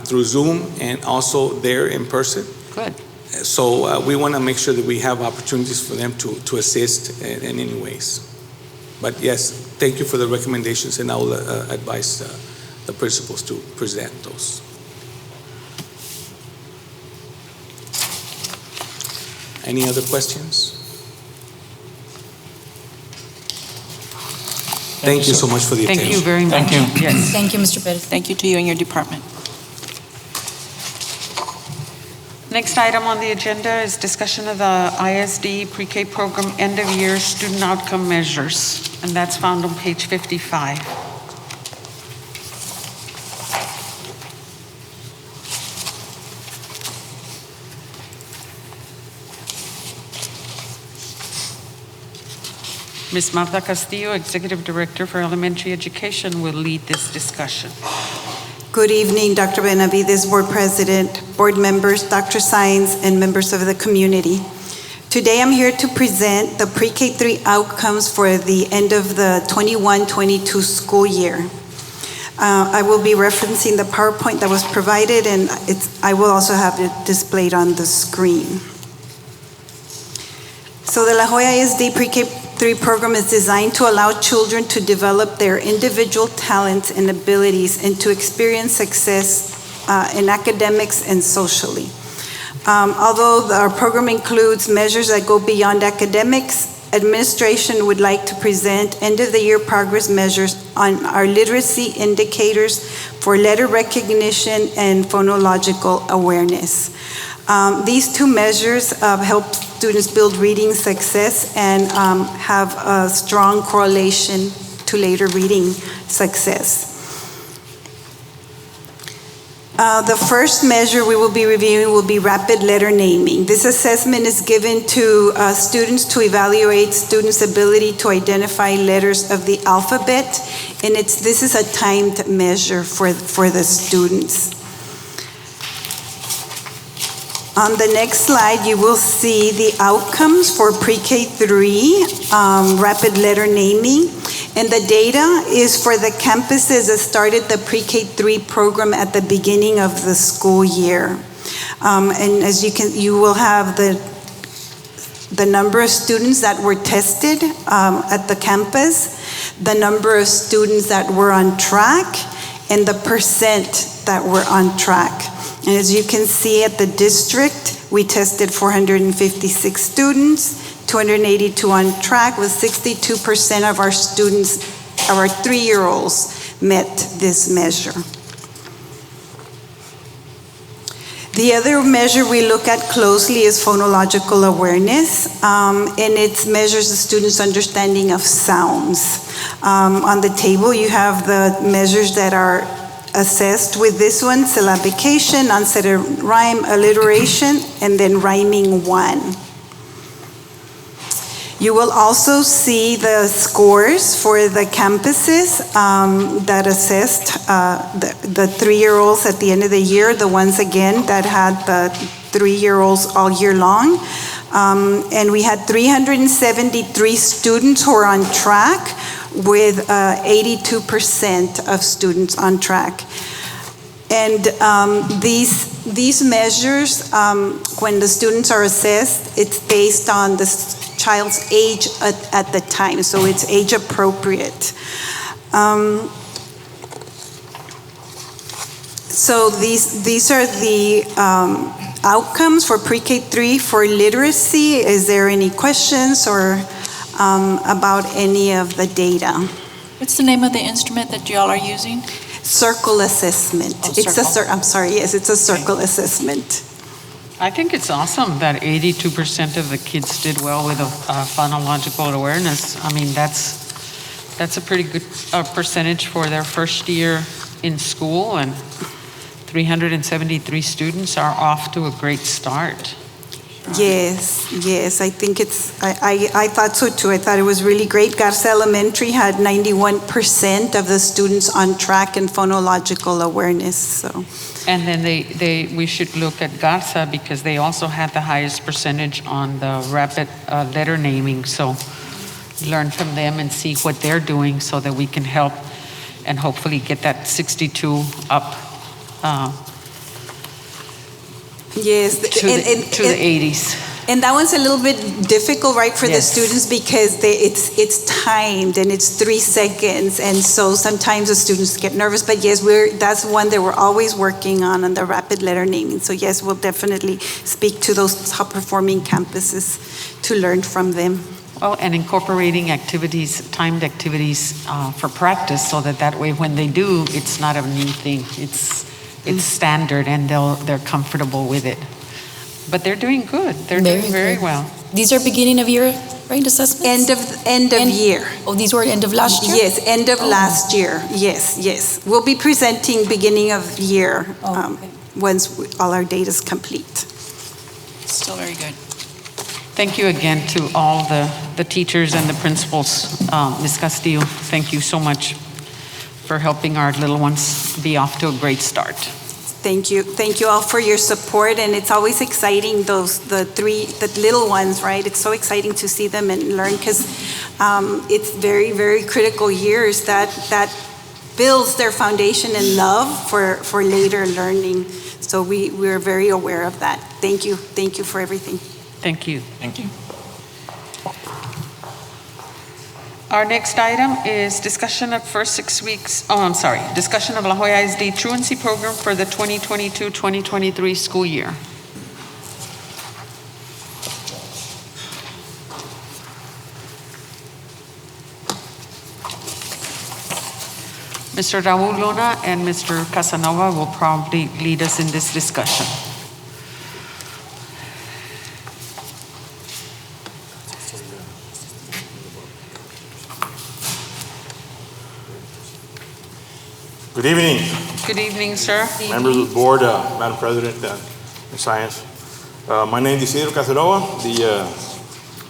through Zoom and also there in person. Good. So we want to make sure that we have opportunities for them to assist in any ways. But yes, thank you for the recommendations, and I will advise the principals to present those. Any other questions? Thank you so much for the attention. Thank you very much. Thank you. Yes. Thank you, Mr. Perez. Thank you to you and your department. Next item on the agenda is discussion of the ISD pre-K program end-of-year student outcome measures, and that's found on page 55. Ms. Martha Castillo, Executive Director for Elementary Education, will lead this discussion. Good evening, Dr. Benavides, Board President, board members, Dr. Sines, and members of the community. Today I'm here to present the pre-K3 outcomes for the end of the 21-22 school year. I will be referencing the PowerPoint that was provided, and I will also have it displayed on the screen. So the La Jolla ISD Pre-K3 program is designed to allow children to develop their individual talents and abilities and to experience success in academics and socially. Although our program includes measures that go beyond academics, administration would like to present end-of-the-year progress measures on our literacy indicators for letter recognition and phonological awareness. These two measures help students build reading success and have a strong correlation to later reading success. The first measure we will be reviewing will be rapid letter naming. This assessment is given to students to evaluate students' ability to identify letters of the alphabet, and this is a timed measure for the students. On the next slide, you will see the outcomes for pre-K3 rapid letter naming. And the data is for the campuses that started the pre-K3 program at the beginning of the school year. And as you will have the number of students that were tested at the campus, the number of students that were on track, and the percent that were on track. And as you can see at the district, we tested 456 students, 282 on track, with 62% of our students, our 3-year-olds, met this measure. The other measure we look at closely is phonological awareness, and it measures the students' understanding of sounds. On the table, you have the measures that are assessed with this one: syllabication, onset of rhyme, alliteration, and then rhyming 1. You will also see the scores for the campuses that assessed the 3-year-olds at the end of the year, the ones again that had the 3-year-olds all year long. And we had 373 students who are on track, with 82% of students on track. And these measures, when the students are assessed, it's based on the child's age at the time, so it's age appropriate. So these are the outcomes for pre-K3 for literacy. Is there any questions or about any of the data? What's the name of the instrument that y'all are using? Circle assessment. Oh, I'm sorry, yes, it's a circle assessment. I think it's awesome that 82% of the kids did well with phonological awareness. I mean, that's a pretty good percentage for their first year in school, and 373 students are off to a great start. Yes, I think I thought so too. I thought it was really great. Garza Elementary had 91% of the students on track in phonological awareness. So. And then we should look at Garza because they also had the highest percentage on the rapid letter naming. So learn from them and see what they're doing so that we can help and hopefully get that 62 up. Yes, to the 80s. And that one's a little bit difficult, right, for the students because it's timed and it's 3 seconds, and so sometimes the students get nervous. But yes, that's one that we're always working on the rapid letter naming. So yes, we'll definitely speak to those top performing campuses to learn from them. Oh, and incorporating activities, timed activities for practice, so that way when they do, it's not a new thing. It's standard, and they're comfortable with it. But they're doing good. They're doing very well. These are beginning of year, right, assessments? End of year. Oh, these were end of last year? Yes, end of last year. Yes. We'll be presenting beginning of year once all our data is complete. Still very good. Thank you again to all the teachers and the principals. Ms. Castillo, thank you so much for helping our little ones be off to a great start. Thank you. Thank you all for your support, and it's always exciting, the little ones, right? It's so exciting to see them and learn, because it's very, very critical years that builds their foundation and love for later learning. So we're very aware of that. Thank you. Thank you for everything. Thank you. Thank you. Our next item is discussion of discussion of La Joya ISD truancy program for the 2022-2023 school year. Mr. Raul Luna and Mr. Casanova will probably lead us in this discussion. Good evening. Good evening, sir. Members of the board, Madam President, Ms. Science. My name is Isidro Casanova, the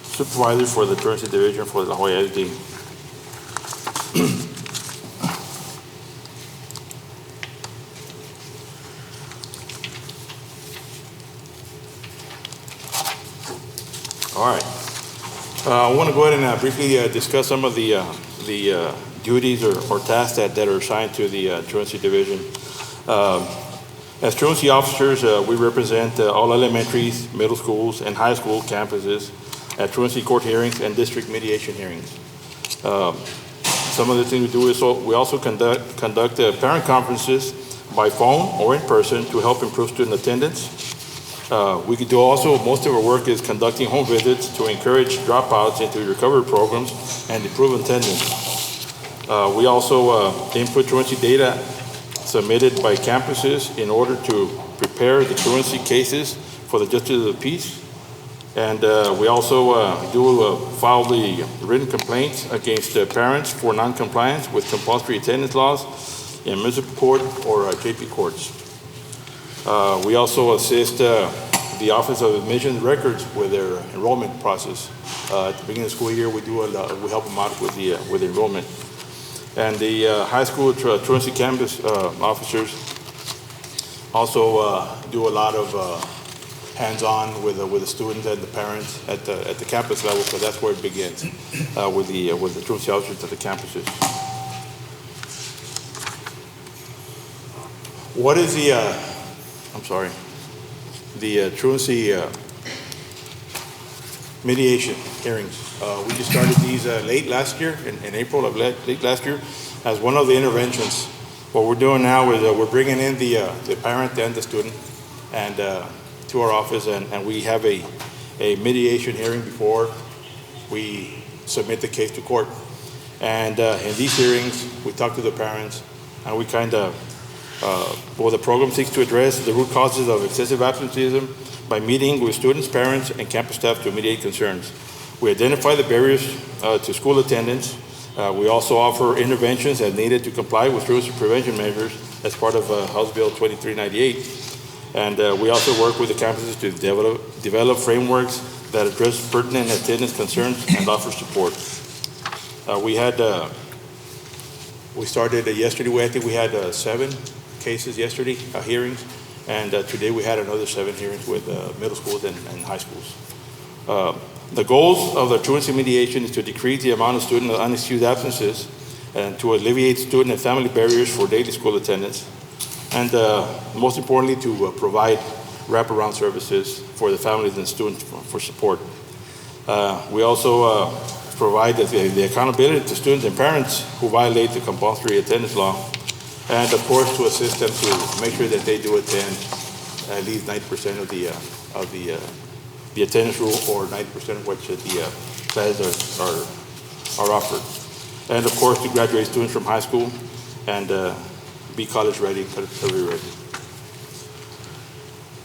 supervisor for the truancy division for the La Joya ISD. All right. I want to go ahead and briefly discuss some of the duties or tasks that are assigned to the truancy division. As truancy officers, we represent all elementaries, middle schools, and high school campuses at truancy court hearings and district mediation hearings. Some of the things we do is we also conduct parent conferences by phone or in person to help improve student attendance. We could do also, most of our work is conducting home visits to encourage dropouts into recovery programs and improve attendance. We also input truancy data submitted by campuses in order to prepare the truancy cases for the Justice of the Peace. And we also file the written complaints against parents for non-compliance with compulsory attendance laws in municipal court or JP courts. We also assist the Office of Admissions Records with their enrollment process. At the beginning of the school year, we help them out with enrollment. And the high school truancy campus officers also do a lot of hands-on with the students and the parents at the campus level, so that's where it begins with the truancy officers at the campuses. What is the truancy mediation hearings? We just started these late last year, in April of late last year, as one of the interventions. What we're doing now is we're bringing in the parent and the student and to our office, and we have a mediation hearing before we submit the case to court. And in these hearings, we talk to the parents, and we the program seeks to address the root causes of excessive absenteeism by meeting with students, parents, and campus staff to mediate concerns. We identify the barriers to school attendance. We also offer interventions as needed to comply with truancy prevention measures as part of House Bill 2398. And we also work with the campuses to develop frameworks that address pertinent attendance concerns and offer support. We started yesterday. I think we had 7 cases yesterday, hearings, and today we had another 7 hearings with middle schools and high schools. The goals of the truancy mediation is to decrease the amount of student unexcused absences and to alleviate student and family barriers for daily school attendance, and most importantly, to provide wraparound services for the families and students for support. We also provide the accountability to students and parents who violate the compulsory attendance law, and of course to assist them to make sure that they do attend at least 90% of the attendance rule, or 90% of which the classes are offered. And of course to graduate students from high school and be college ready, career ready.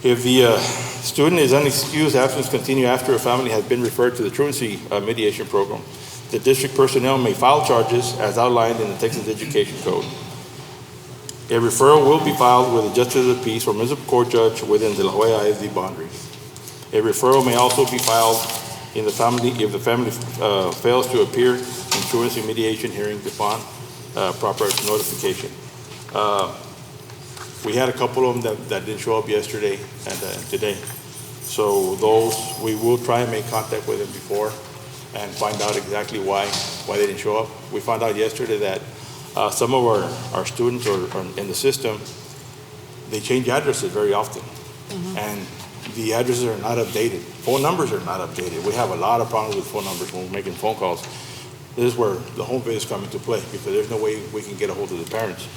If the student is unexcused absence continue after a family has been referred to the truancy mediation program, the district personnel may file charges as outlined in the Texas Education Code. A referral will be filed with the Justice of the Peace or municipal court judge within the La Joya ISD boundaries. A referral may also be filed if the family fails to appear in truancy mediation hearings upon proper notification. We had a couple of them that didn't show up yesterday and today. So those, we will try and make contact with them before and find out exactly why they didn't show up. We found out yesterday that some of our students or in the system, they change addresses very often. And the addresses are not updated. Phone numbers are not updated. We have a lot of problems with phone numbers when we're making phone calls. This is where the home visits come into play because there's no way we can get a hold of the parents.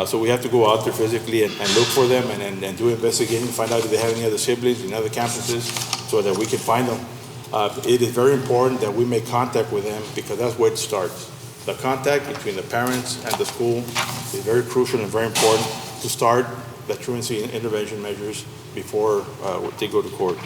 So we have to go out there physically and look for them and do investigating, find out if they have any other siblings in other campuses so that we can find them. It is very important that we make contact with them because that's where it starts. The contact between the parents and the school is very crucial and very important to start the truancy intervention measures before they go to court.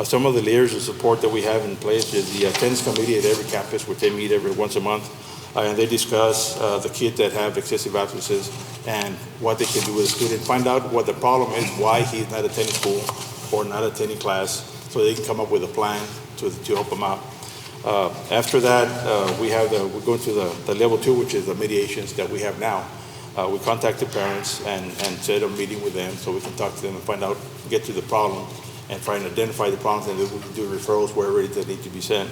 Some of the layers of support that we have in place is the attendance committee at every campus, which they meet every once a month, and they discuss the kids that have excessive absences and what they can do with the student, find out what the problem is, why he's not attending school or not attending class, so they can come up with a plan to help them out. After that, we're going to the level 2, which is the mediations that we have now. We contact the parents and set a meeting with them so we can talk to them and find out, get to the problem and try and identify the problems, and then we can do referrals wherever they need to be sent.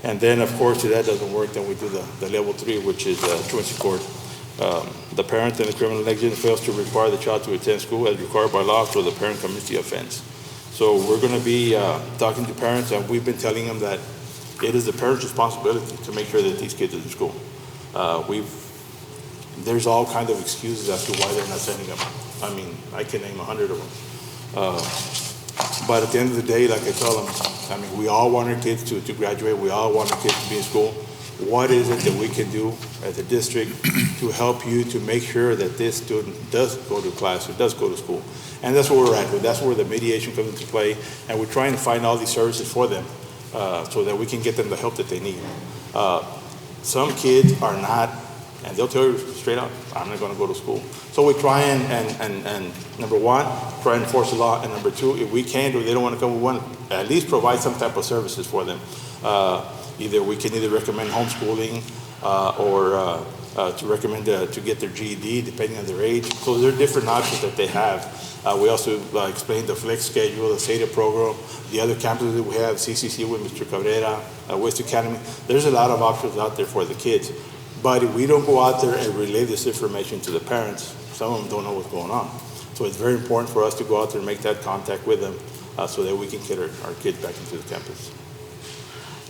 And then, of course, if that doesn't work, then we do the level 3, which is truancy court. The parent in the criminal negligence fails to require the child to attend school as required by law, so the parent commits the offense. So we're going to be talking to parents, and we've been telling them that it is the parent's responsibility to make sure that these kids are in school. There's all kinds of excuses as to why they're not sending them. I mean, I can name 100 of them. But at the end of the day, like I tell them, I mean, we all want our kids to graduate. We all want our kids to be in school. What is it that we can do as a district to help you to make sure that this student does go to class or does go to school? And that's where we're at. That's where the mediation comes into play. And we're trying to find all these services for them so that we can get them the help that they need. Some kids are not, and they'll tell you straight out, I'm not going to go to school. So we try and number one, try and enforce the law, and number two, if we can't or they don't want to come, we want to at least provide some type of services for them. Either we can recommend homeschooling or to recommend to get their GED depending on their age. So there are different options that they have. We also explained the flex schedule, the SATA program, the other campuses that we have, CCC with Mr. Cabrera, West Academy. There's a lot of options out there for the kids. But if we don't go out there and relay this information to the parents, some of them don't know what's going on. So it's very important for us to go out there and make that contact with them so that we can get our kids back into the campus.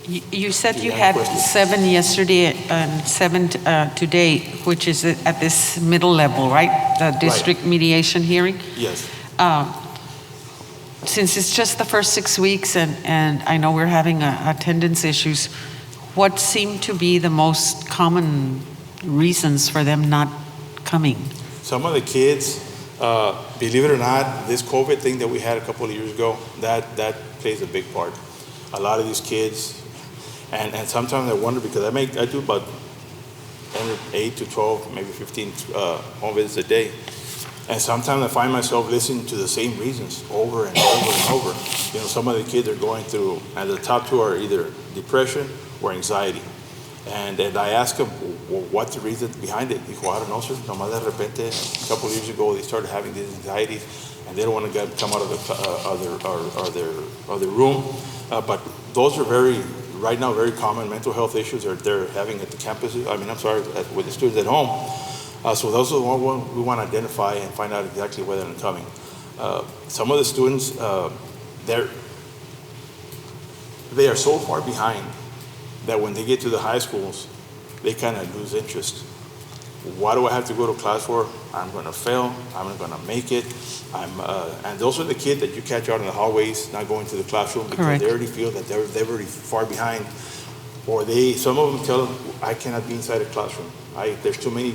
You said you had 7 yesterday and 7 today, which is at this middle level, right? The district mediation hearing? Yes. Since it's just the first 6 weeks and I know we're having attendance issues, what seem to be the most common reasons for them not coming? Some of the kids, believe it or not, this COVID thing that we had a couple of years ago, that plays a big part. A lot of these kids, and sometimes I wonder because I do about 8 to 12, maybe 15 home visits a day. And sometimes I find myself listening to the same reasons over and over and over. You know, some of the kids are going through, and the top two are either depression or anxiety. And I ask them, well, what's the reason behind it? Dijo, I don't know, sir. Nomás de repente, a couple of years ago, they started having these anxieties, and they don't want to come out of their room. But those are right now, very common mental health issues that they're having at the campuses. With the students at home. So those are the ones we want to identify and find out exactly where they're coming. Some of the students, they are so far behind that when they get to the high schools, they kind of lose interest. Why do I have to go to class for? I'm going to fail. I'm not going to make it. And those are the kids that you catch out in the hallways, not going to the classroom because Correct. they already feel that they're already far behind. Or some of them tell them, I cannot be inside a classroom. There's too many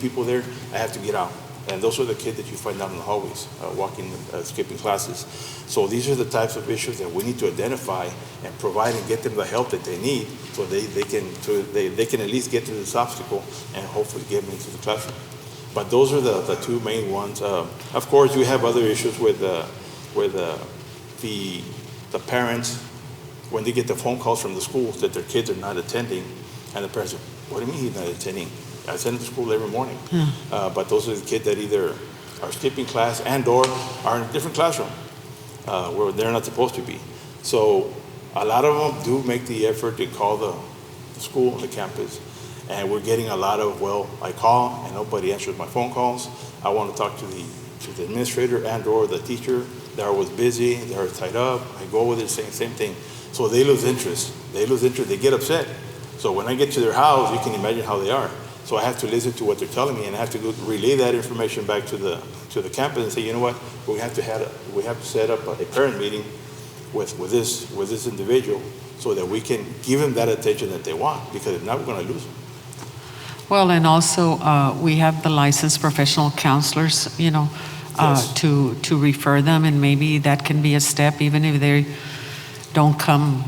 people there. I have to get out. And those are the kids that you find out in the hallways, walking, skipping classes. So these are the types of issues that we need to identify and provide and get them the help that they need, so they can at least get to this obstacle and hopefully get them into the classroom. But those are the two main ones. Of course, you have other issues with the parents when they get the phone calls from the schools that their kids are not attending, and the parents say, what do you mean he's not attending? I send him to school every morning. But those are the kids that either are skipping class and or are in a different classroom where they're not supposed to be. So a lot of them do make the effort to call the school, the campus, and we're getting a lot of, well, I call and nobody answers my phone calls. I want to talk to the administrator and or the teacher. They're always busy, they're tied up. I go with it, same thing. So they lose interest. They get upset. So when I get to their house, you can imagine how they are. So I have to listen to what they're telling me, and I have to go relay that information back to the campus and say, you know what, we have to set up a parent meeting with this individual so that we can give them that attention that they want, because if not, we're going to lose them. Well, and also we have the licensed professional counselors, Yes. to refer them, and maybe that can be a step, even if they don't come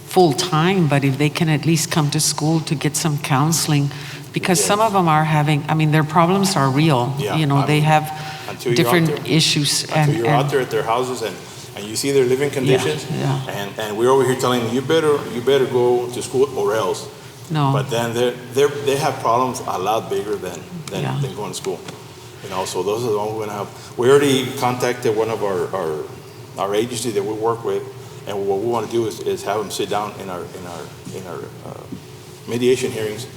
full time, but if they can at least come to school to get some counseling, because some of them are having, their problems are real. Yeah, they have different there, issues. Until you're out there at their houses and you see their living conditions, and we're over here telling them, you better go to school or else. No. But then they have problems a lot bigger than going to school. So those are the ones we're going to have. We already contacted one of our agency that we work with, and what we want to do is have them sit down in our mediation hearings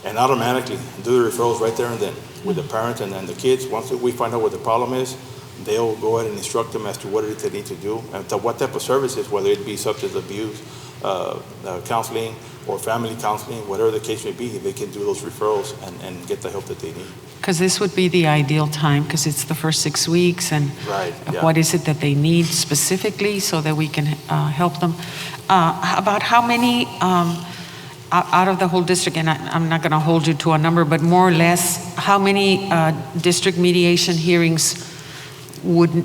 and automatically do the referrals right there and then with the parents and then the kids. Once we find out what the problem is, they'll go ahead and instruct them as to what it is they need to do and to what type of services, whether it be substance abuse, counseling, or family counseling, whatever the case may be. They can do those referrals and get the help that they need. Because this would be the ideal time, because it's the first 6 weeks, and what is it that they need specifically so that we can help them. About how many out of the whole district, and I'm not going to hold you to a number, but more or less, how many district mediation hearings would,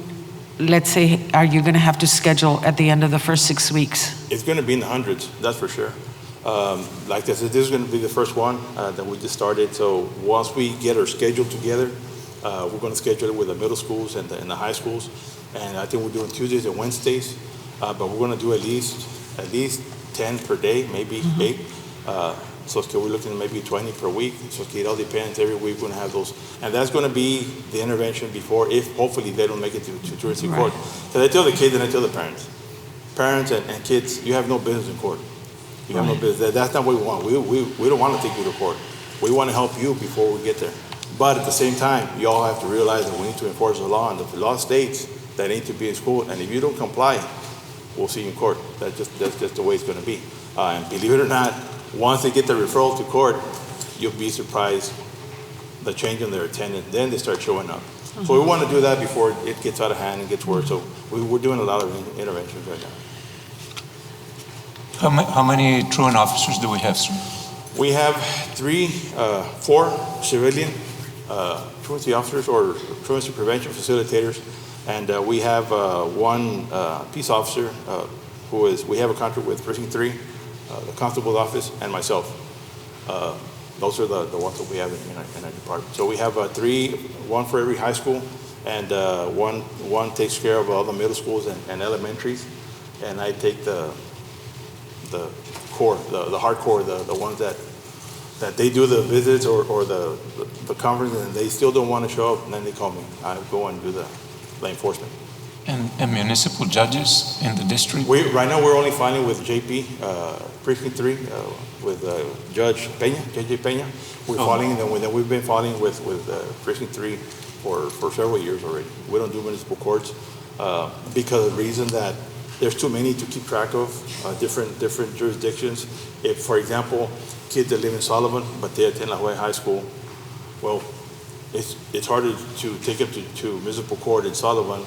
let's say, are you going to have to schedule at the end of the first 6 weeks? It's going to be in the hundreds, that's for sure. Like I said, this is going to be the first one that we just started. So once we get our schedule together, we're going to schedule it with the middle schools and the high schools. And I think we're doing Tuesdays and Wednesdays, but we're going to do at least 10 per day, maybe 8. So we're looking at maybe 20 per week. So it all depends. Every week we're going to have those. And that's going to be the intervention before, if hopefully they don't make it to truancy court. Because I tell the kids and I tell the parents and kids, you have no business in court. You have no business. That's not what we want. We don't want to take you to court. We want to help you before we get there. But at the same time, you all have to realize that we need to enforce the law, and the law states that they need to be in school. And if you don't comply, we'll see you in court. That's just the way it's going to be. And believe it or not, once they get the referral to court, you'll be surprised the change in their attendance. Then they start showing up. So we want to do that before it gets out of hand and gets worse. So we're doing a lot of interventions right now. How many truant officers do we have, sir? We have 4 civilian truancy officers or truancy prevention facilitators, and we have 1 peace officer we have a contract with Precinct 3, the constable's office, and myself. Those are the ones that we have in our department. So we have 3, 1 for every high school, and one takes care of all the middle schools and elementaries, and I take the core, the hardcore, the ones that they do the visits or the conference and they still don't want to show up, and then they call me. I go and do the enforcement. And municipal judges in the district? Right now we're only filing with JP, Precinct 3, with Judge Peña, JJ Peña. We're filing, and then we've been filing with Precinct 3 for several years already. We don't do municipal courts because of the reason that there's too many to keep track of, different jurisdictions. If, for example, kids that live in Sullivan, but they attend La Jolla High School, well, it's harder to take them to municipal court in Sullivan,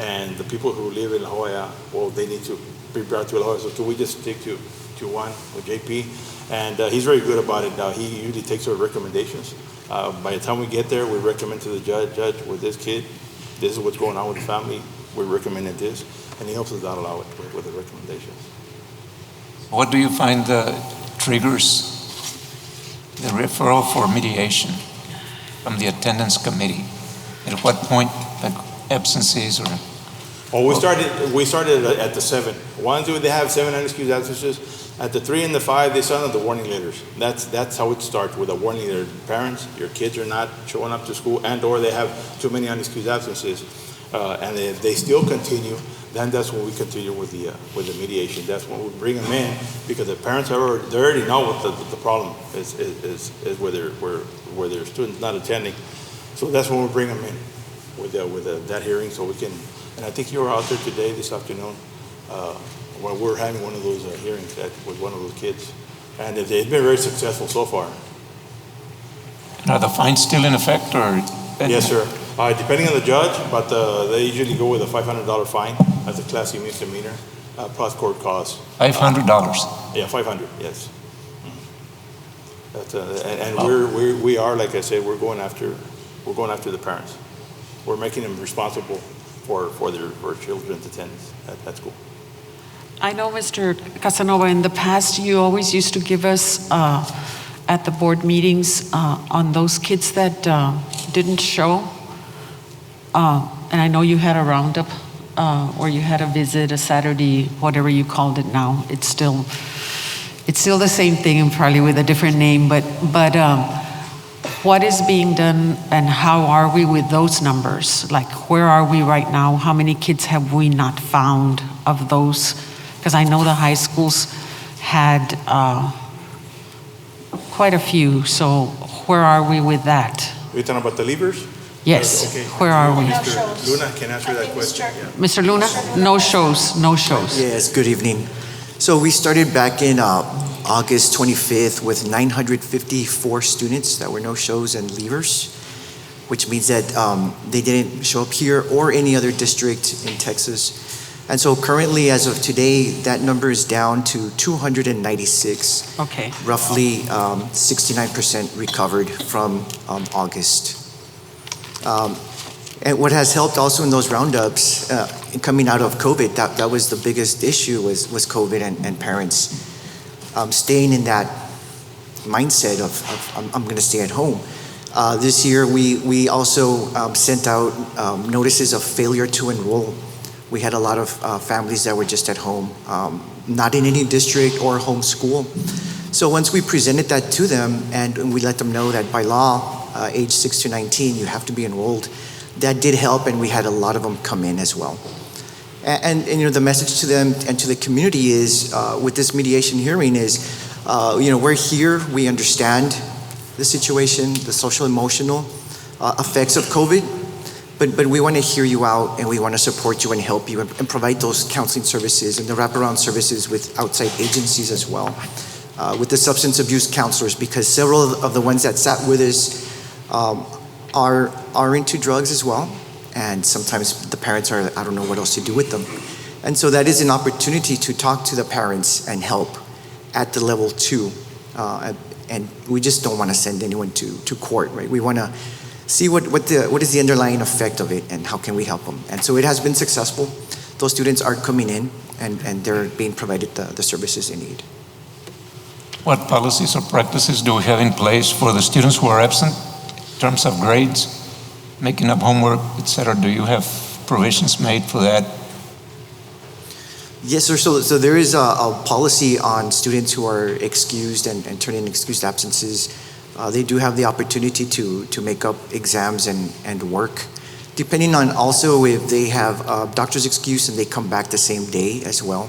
and the people who live in La Jolla, well, they need to be brought to La Jolla. So we just stick to one with JP, and he's very good about it. He usually takes our recommendations. By the time we get there, we recommend to the judge, with this kid, this is what's going on with the family, we recommended this. And he helps us out a lot with the recommendations. What do you find triggers the referral for mediation from the attendance committee? At what point, like absences or Oh, we started at the 7. Once they have 7 unexcused absences, at the 3 and the 5, they send out the warning letters. That's how it starts, with a warning letter. Parents, your kids are not showing up to school, and/or they have too many unexcused absences, and if they still continue, then that's when we continue with the mediation. That's when we bring them in, because the parents they already know what the problem is where their students not attending. So that's when we bring them in with that hearing, so we can. And I think you were out there today, this afternoon. Well, we're having one of those hearings with one of those kids, and they've been very successful so far. Are the fines still in effect, or? Yes, sir. Depending on the judge, but they usually go with a $500 fine as a Class C misdemeanor, plus court costs. $500? Yeah, 500. Yes. And we are, like I said, we're going after the parents. We're making them responsible for their children's attendance at school. I know, Mr. Casanova, in the past, you always used to give us at the board meetings on those kids that didn't show. And I know you had a roundup or you had a visit, a Saturday, whatever you called it now. It's still the same thing, and probably with a different name, but what is being done and how are we with those numbers? Like, where are we right now? How many kids have we not found of those? Because I know the high schools had quite a few, so where are we with that? Are you talking about the leavers? Yes, okay. Where are we? Mr. Luna can answer that question. Yeah. Mr. Luna, no shows. Yes, good evening. So we started back in August 25th with 954 students that were no-shows and leavers, which means that they didn't show up here or any other district in Texas. And so currently, as of today, that number is down to 296. Okay. Roughly 69% recovered from August. And what has helped also in those roundups, coming out of COVID, that was the biggest issue was COVID and parents staying in that mindset of I'm going to stay at home. This year, we also sent out notices of failure to enroll. We had a lot of families that were just at home, not in any district or home school. So once we presented that to them and we let them know that by law, age 6 to 19, you have to be enrolled, that did help, and we had a lot of them come in as well. And the message to them and to the community is, with this mediation hearing is, we're here, we understand the situation, the social emotional effects of COVID, but we want to hear you out, and we want to support you and help you and provide those counseling services and the wraparound services with outside agencies as well, with the substance abuse counselors, because several of the ones that sat with us are into drugs as well, and sometimes the parents I don't know what else to do with them. And so that is an opportunity to talk to the parents and help at the level 2, and we just don't want to send anyone to court, right? We want to see what is the underlying effect of it and how can we help them. And so it has been successful. Those students are coming in and they're being provided the services they need. What policies or practices do we have in place for the students who are absent in terms of grades, making up homework, etc.? Do you have provisions made for that? Yes, sir. So there is a policy on students who are excused and turn in excused absences. They do have the opportunity to make up exams and work, depending on also if they have doctor's excuse and they come back the same day as well.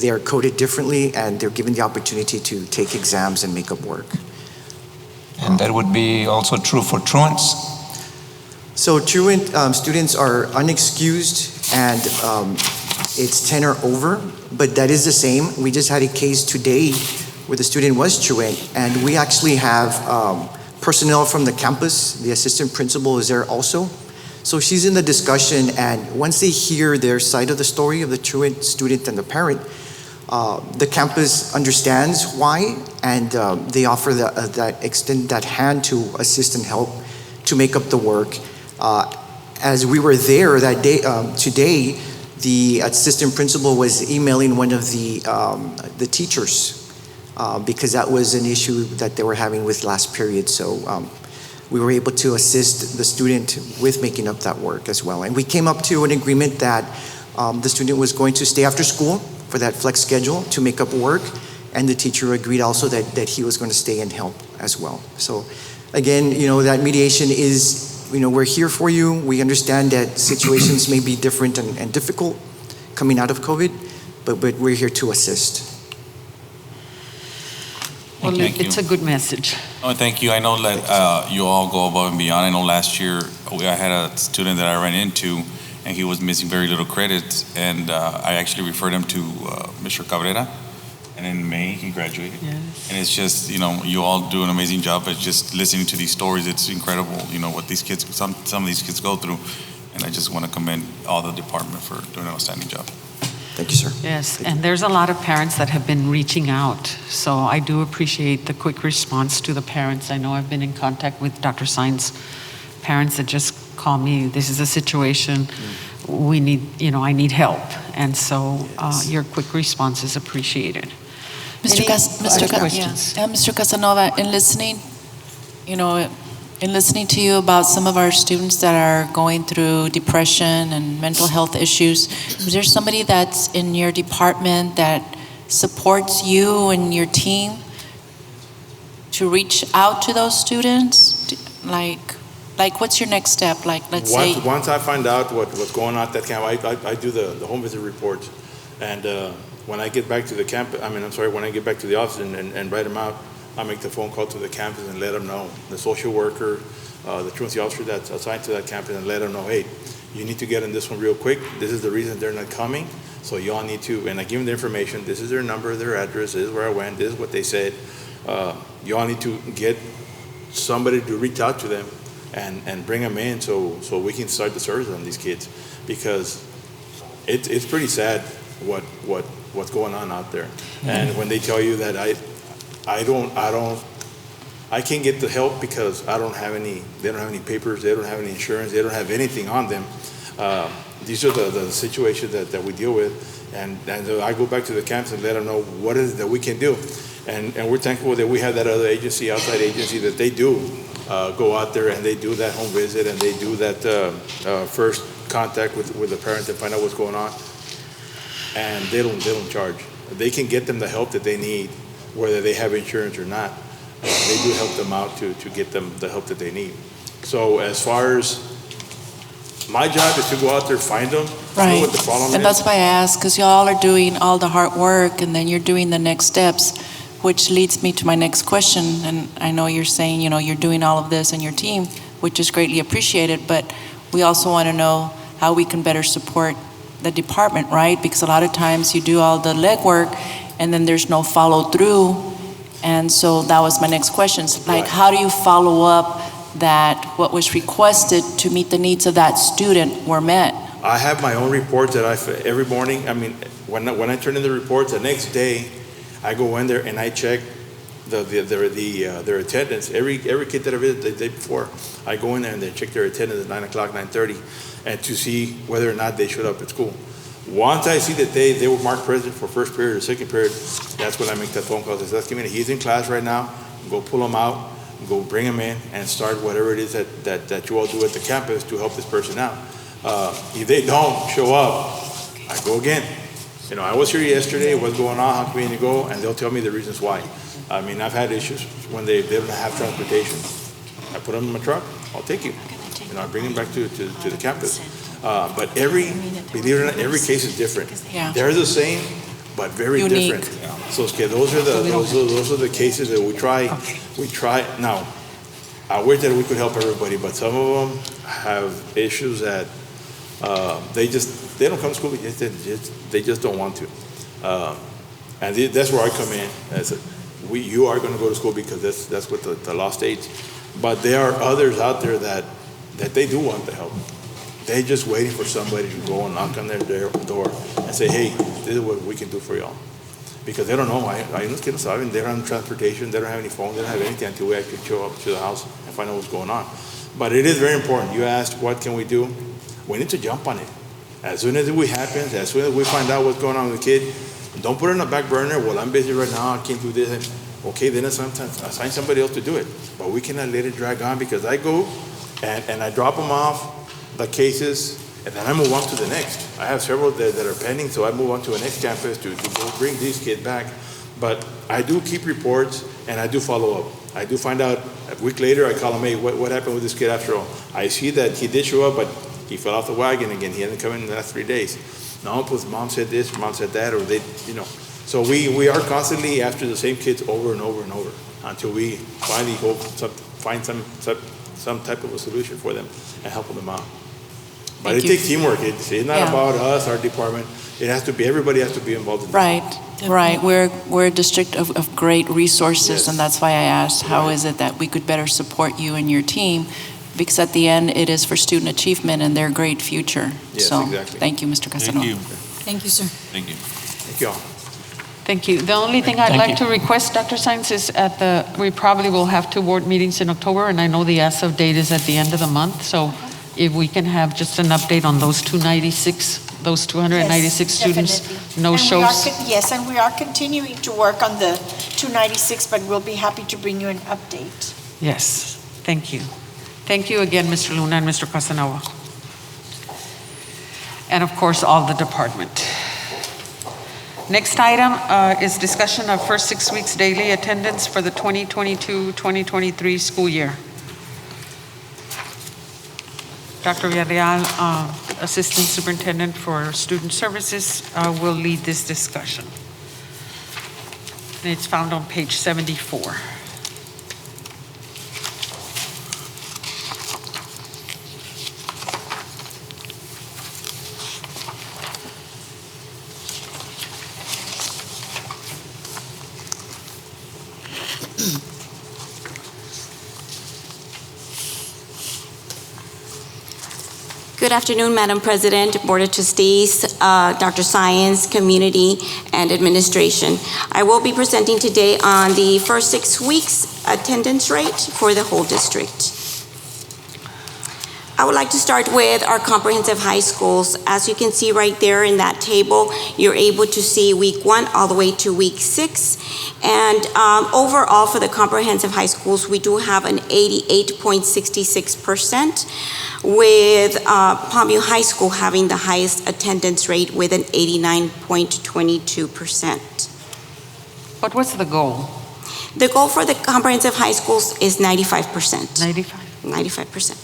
They are coded differently, and they're given the opportunity to take exams and make up work. And that would be also true for truants? So truant students are unexcused, and it's 10 or over, but that is the same. We just had a case today where the student was truant, and we actually have personnel from the campus. The assistant principal is there also. So she's in the discussion, and once they hear their side of the story of the truant student and the parent, the campus understands why, and they offer that extend that hand to assist and help to make up the work. As we were there that day, today, the assistant principal was emailing one of the teachers because that was an issue that they were having with last period. So we were able to assist the student with making up that work as well. And we came up to an agreement that the student was going to stay after school for that flex schedule to make up work, and the teacher agreed also that he was going to stay and help as well. So again, that mediation is, we're here for you. We understand that situations may be different and difficult coming out of COVID, but we're here to assist. Well, it's a good message. Oh, thank you. I know that you all go above and beyond. I know last year I had a student that I ran into, and he was missing very little credits, and I actually referred him to Mr. Cabrera, and in May he graduated. Yes. And it's just, you all do an amazing job, but just listening to these stories, it's incredible, what these kids, some of these kids go through, and I just want to commend all the department for doing an outstanding job. Thank you, sir. Yes, and there's a lot of parents that have been reaching out. So I do appreciate the quick response to the parents. I know I've been in contact with Dr. Sainz, parents that just call me, this is a situation, we need, I need help. And so your quick response is appreciated. Mr. Casanova, in listening, in listening to you about some of our students that are going through depression and mental health issues, is there somebody that's in your department that supports you and your team to reach out to those students? Like what's your next step? Like, let's say... Once I find out what's going on at that camp, I do the home visit reports. And when I get back to the camp, when I get back to the office and write them out, I make the phone call to the campus and let them know. The social worker, the truancy officer that's assigned to that campus, and let them know, hey, you need to get in this one real quick. This is the reason they're not coming. So y'all need to, and I give them the information. This is their number, their address, this is where I went, this is what they said. Y'all need to get somebody to reach out to them and bring them in so we can start the service on these kids, because it's pretty sad what's going on out there. And when they tell you that I can't get the help because they don't have any papers, they don't have any insurance, they don't have anything on them. These are the situations that we deal with, and so I go back to the camps and let them know what is it that we can do. And we're thankful that we have that other agency, outside agency, that they do go out there and they do that home visit and they do that first contact with the parents and find out what's going on. And they don't charge. They can get them the help that they need, whether they have insurance or not. They do help them out to get them the help that they need. So as far as my job is to go out there, find them, right. See what the problem is. And that's why I ask, because y'all are doing all the hard work and then you're doing the next steps, which leads me to my next question. And I know you're saying, you're doing all of this and your team, which is greatly appreciated, but we also want to know how we can better support the department, right? Because a lot of times you do all the legwork and then there's no follow through. And so that was my next question. Like, how do you follow up that what was requested to meet the needs of that student were met? I have my own reports that every morning, when I turn in the reports, the next day, I go in there and I check their attendance. Every kid that I visit the day before, I go in there and they check their attendance at 9 o'clock, 9:30, and to see whether or not they showed up at school. Once I see that they were marked present for first period or second period, that's when I make that phone call. I say, let's give me, he's in class right now, go pull him out, go bring him in, and start whatever it is that you all do at the campus to help this person out. If they don't show up, I go again. I was here yesterday, what's going on, how can we go? And they'll tell me the reasons why. I've had issues when they don't have transportation. I put them in my truck, I'll take you. I bring them back to the campus. But believe it or not, every case is different. Yeah. They're the same, but very unique. different. So those are the cases that we try. Now, I wish that we could help everybody, but some of them have issues that they don't come to school. They just don't want to. And that's where I come in. You are going to go to school because that's what the law states. But there are others out there that they do want the help. They're just waiting for somebody to go and knock on their door and say, hey, this is what we can do for y'all. Because they don't know. They don't have transportation, they don't have any phone, they don't have anything until we actually show up to the house and find out what's going on. But it is very important. You asked, what can we do? We need to jump on it. As soon as it happens, as soon as we find out what's going on with the kid, don't put it on the back burner. Well, I'm busy right now, I can't do this. okay, then assign somebody else to do it. But we cannot let it drag on, because I go and I drop them off, the cases, and then I move on to the next. I have several that are pending, so I move on to a next campus to go bring these kids back. But I do keep reports, and I do follow up. I do find out a week later, I call him, hey, what happened with this kid after all? I see that he did show up, but he fell off the wagon again. He hasn't come in the last 3 days. No, because mom said this, mom said that, or they, you know. So we are constantly after the same kids over and over and over until we finally find some type of a solution for them and helping them out. But it takes teamwork. It's not about us, our department. It has to be, everybody has to be involved in this. Right. We're a district of great resources, and that's why I asked, how is it that we could better support you and your team? Because at the end, it is for student achievement and their great future. Yes, so, exactly. Thank you, Mr. Casanova. Thank you. Thank you, sir. Thank you. Thank you all. Thank you. The only thing I'd like to request, Dr. Sainz, is we probably will have 2 board meetings in October, and I know the as-of date is at the end of the month, so if we can have just an update on those 296 students, no shows. Yes, and we are continuing to work on the 296, but we'll be happy to bring you an update. Yes, thank you. Thank you again, Mr. Luna and Mr. Casanova. And of course, all the department. Next item is discussion of first 6 weeks daily attendance for the 2022-2023 school year. Dr. Villarreal, Assistant Superintendent for Student Services, will lead this discussion. And it's found on page 74. Good afternoon, Madam President, Board of Trustees, Dr. Science, Community, and Administration. I will be presenting today on the first 6 weeks attendance rate for the whole district. I would like to start with our comprehensive high schools. As you can see right there in that table, you're able to see week 1 all the way to week 6. And overall for the comprehensive high schools, we do have an 88.66%, with Palmview High School having the highest attendance rate with an 89.22%. What was the goal? The goal for the comprehensive high schools is 95%. 95%.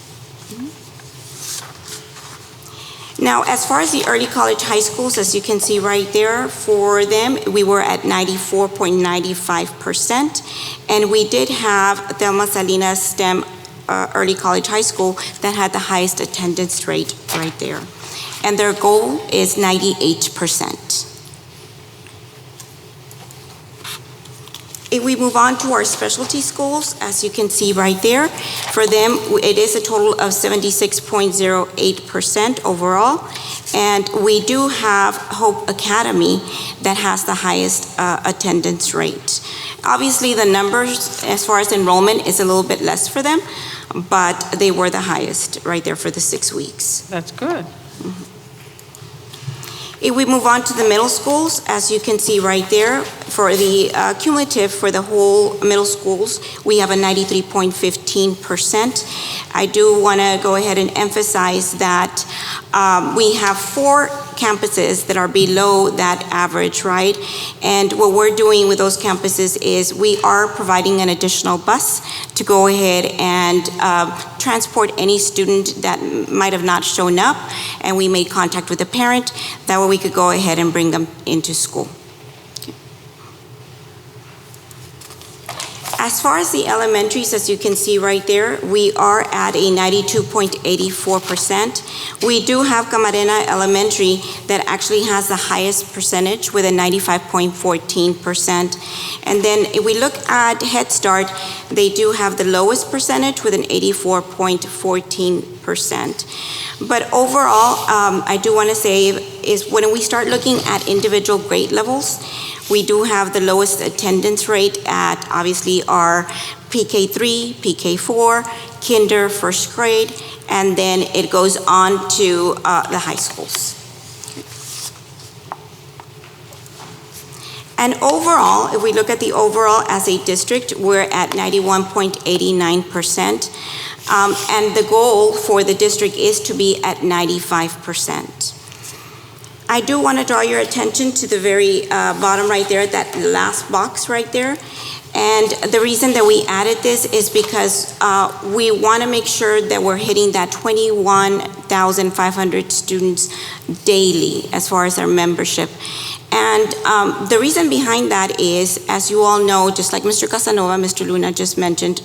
Now, as far as the early college high schools, as you can see right there, for them, we were at 94.95%. And we did have Thelma Salinas STEM Early College High School that had the highest attendance rate right there. And their goal is 98%. If we move on to our specialty schools, as you can see right there, for them, it is a total of 76.08% overall. And we do have Hope Academy that has the highest attendance rate. Obviously, the numbers as far as enrollment is a little bit less for them, but they were the highest right there for the 6 weeks. That's good. If we move on to the middle schools, as you can see right there, for the cumulative for the whole middle schools, we have a 93.15%. I do want to go ahead and emphasize that we have 4 campuses that are below that average, right? And what we're doing with those campuses is we are providing an additional bus to go ahead and transport any student that might have not shown up, and we made contact with the parent. That way we could go ahead and bring them into school. As far as the elementaries, as you can see right there, we are at a 92.84%. We do have Camarena Elementary that actually has the highest percentage with a 95.14%. And then if we look at Head Start, they do have the lowest percentage with an 84.14%. But overall, I do want to say is when we start looking at individual grade levels, we do have the lowest attendance rate at obviously our PK3, PK4, kinder, first grade, and then it goes on to the high schools. And overall, if we look at the overall as a district, we're at 91.89%. And the goal for the district is to be at 95%. I do want to draw your attention to the very bottom right there, that last box right there. And the reason that we added this is because we want to make sure that we're hitting that 21,500 students daily as far as our membership. And the reason behind that is, as you all know, just like Mr. Casanova, Mr. Luna just mentioned,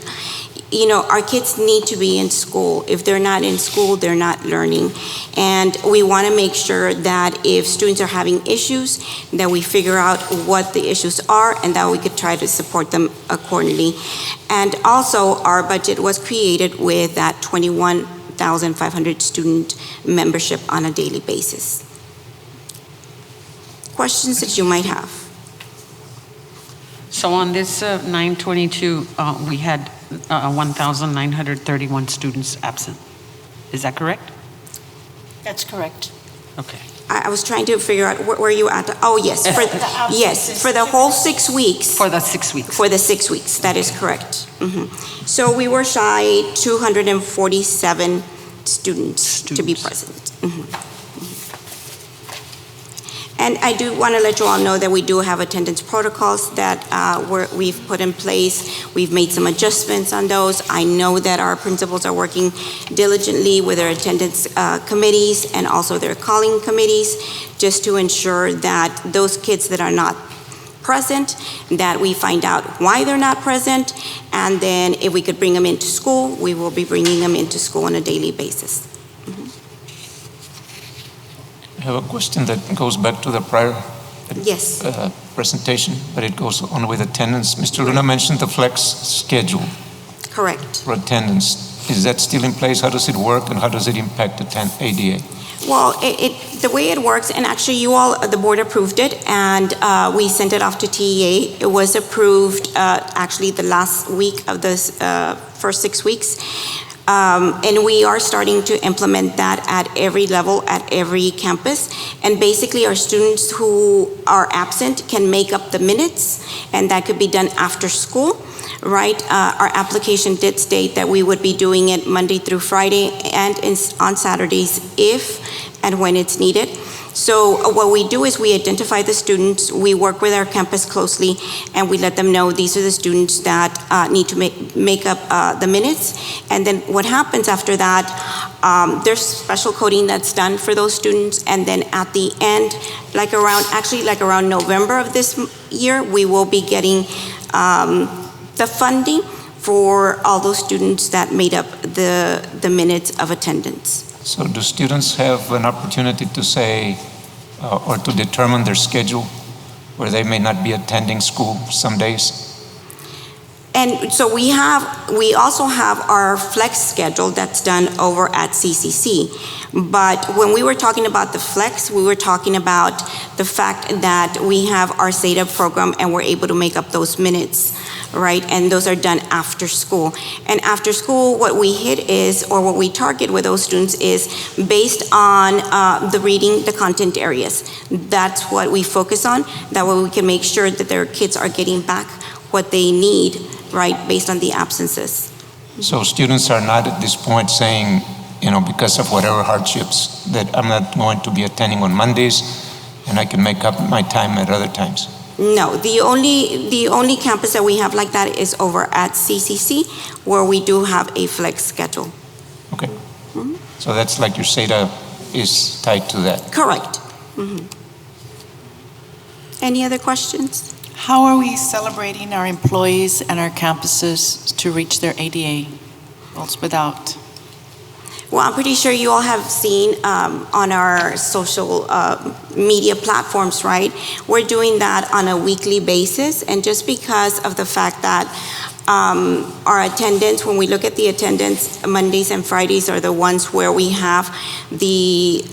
you know, our kids need to be in school. If they're not in school, they're not learning. And we want to make sure that if students are having issues, that we figure out what the issues are and that we could try to support them accordingly. And also, our budget was created with that 21,500 student membership on a daily basis. Questions that you might have? So on this 922, we had 1,931 students absent. Is that correct? That's correct. Okay. I was trying to figure out where you at. Oh, yes. Yes, for the whole 6 weeks. For the 6 weeks. For the 6 weeks, that is correct. So we were shy 247 students to be present. And I do want to let you all know that we do have attendance protocols that we've put in place. We've made some adjustments on those. I know that our principals are working diligently with their attendance committees and also their calling committees, just to ensure that those kids that are not present, that we find out why they're not present, and then if we could bring them into school, we will be bringing them into school on a daily basis. I have a question that goes back to the prior presentation, but it goes on with attendance. Mr. Luna mentioned the flex schedule. Correct. For attendance. Is that still in place? How does it work and how does it impact ADA? Well, the way it works, and actually you all, the board approved it, and we sent it off to TEA. It was approved actually the last week of the first 6 weeks. And we are starting to implement that at every level, at every campus. And basically our students who are absent can make up the minutes, and that could be done after school, right? Our application did state that we would be doing it Monday through Friday and on Saturdays if and when it's needed. So what we do is we identify the students, we work with our campus closely, and we let them know these are the students that need to make up the minutes. And then what happens after that, there's special coding that's done for those students. And then at the end, like around November of this year, we will be getting the funding for all those students that made up the minutes of attendance. So do students have an opportunity to say or to determine their schedule where they may not be attending school some days? And so we also have our flex schedule that's done over at CCC. But when we were talking about the flex, we were talking about the fact that we have our SATA program and we're able to make up those minutes, right? And those are done after school. And after school, what we hit is, or what we target with those students is based on the reading, the content areas. That's what we focus on. That way we can make sure that their kids are getting back what they need, right, based on the absences. So students are not at this point saying, you know, because of whatever hardships, that I'm not going to be attending on Mondays and I can make up my time at other times? No, the only campus that we have like that is over at CCC, where we do have a flex schedule. Okay. So that's like your SATA is tied to that? Correct. Any other questions? How are we celebrating our employees and our campuses to reach their ADA goals without? Well, I'm pretty sure you all have seen on our social media platforms, right? We're doing that on a weekly basis, and just because of the fact that our attendance, when we look at the attendance, Mondays and Fridays are the ones where we have the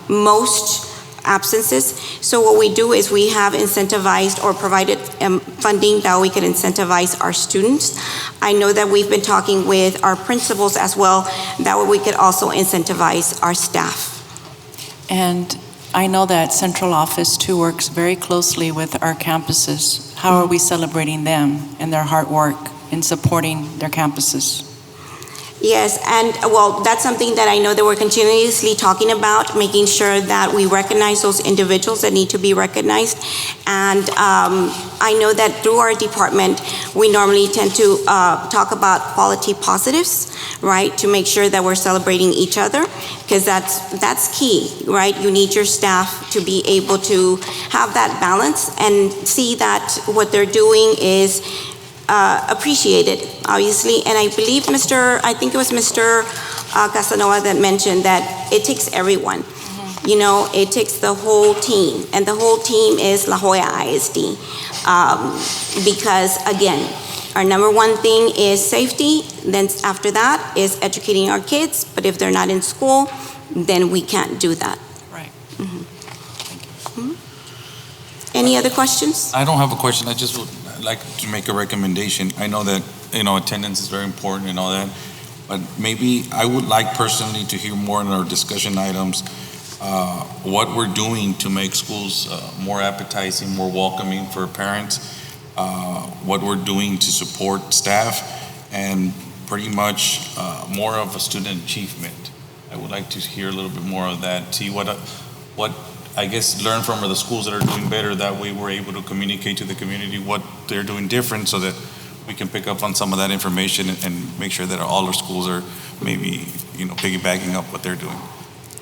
most absences. So what we do is we have incentivized or provided funding that we can incentivize our students. I know that we've been talking with our principals as well, that way we could also incentivize our staff. And I know that central office too works very closely with our campuses. How are we celebrating them and their hard work in supporting their campuses? Yes, and well, that's something that I know that we're continuously talking about, making sure that we recognize those individuals that need to be recognized. And I know that through our department, we normally tend to talk about quality positives, right? To make sure that we're celebrating each other, because that's key, right? You need your staff to be able to have that balance and see that what they're doing is appreciated, obviously. And I believe I think it was Mr. Casanova that mentioned that it takes everyone. You know, it takes the whole team, and the whole team is La Joya ISD. Because again, our number one thing is safety, then after that is educating our kids, but if they're not in school, then we can't do that. Right. Any other questions? I don't have a question. I just would like to make a recommendation. I know that, attendance is very important and all that, but maybe I would like personally to hear more in our discussion items, what we're doing to make schools more appetizing, more welcoming for parents, what we're doing to support staff, and pretty much more of a student achievement. I would like to hear a little bit more of that, see what I guess learn from the schools that are doing better. That way we're able to communicate to the community what they're doing different, so that we can pick up on some of that information and make sure that all our schools are maybe, piggybacking up what they're doing.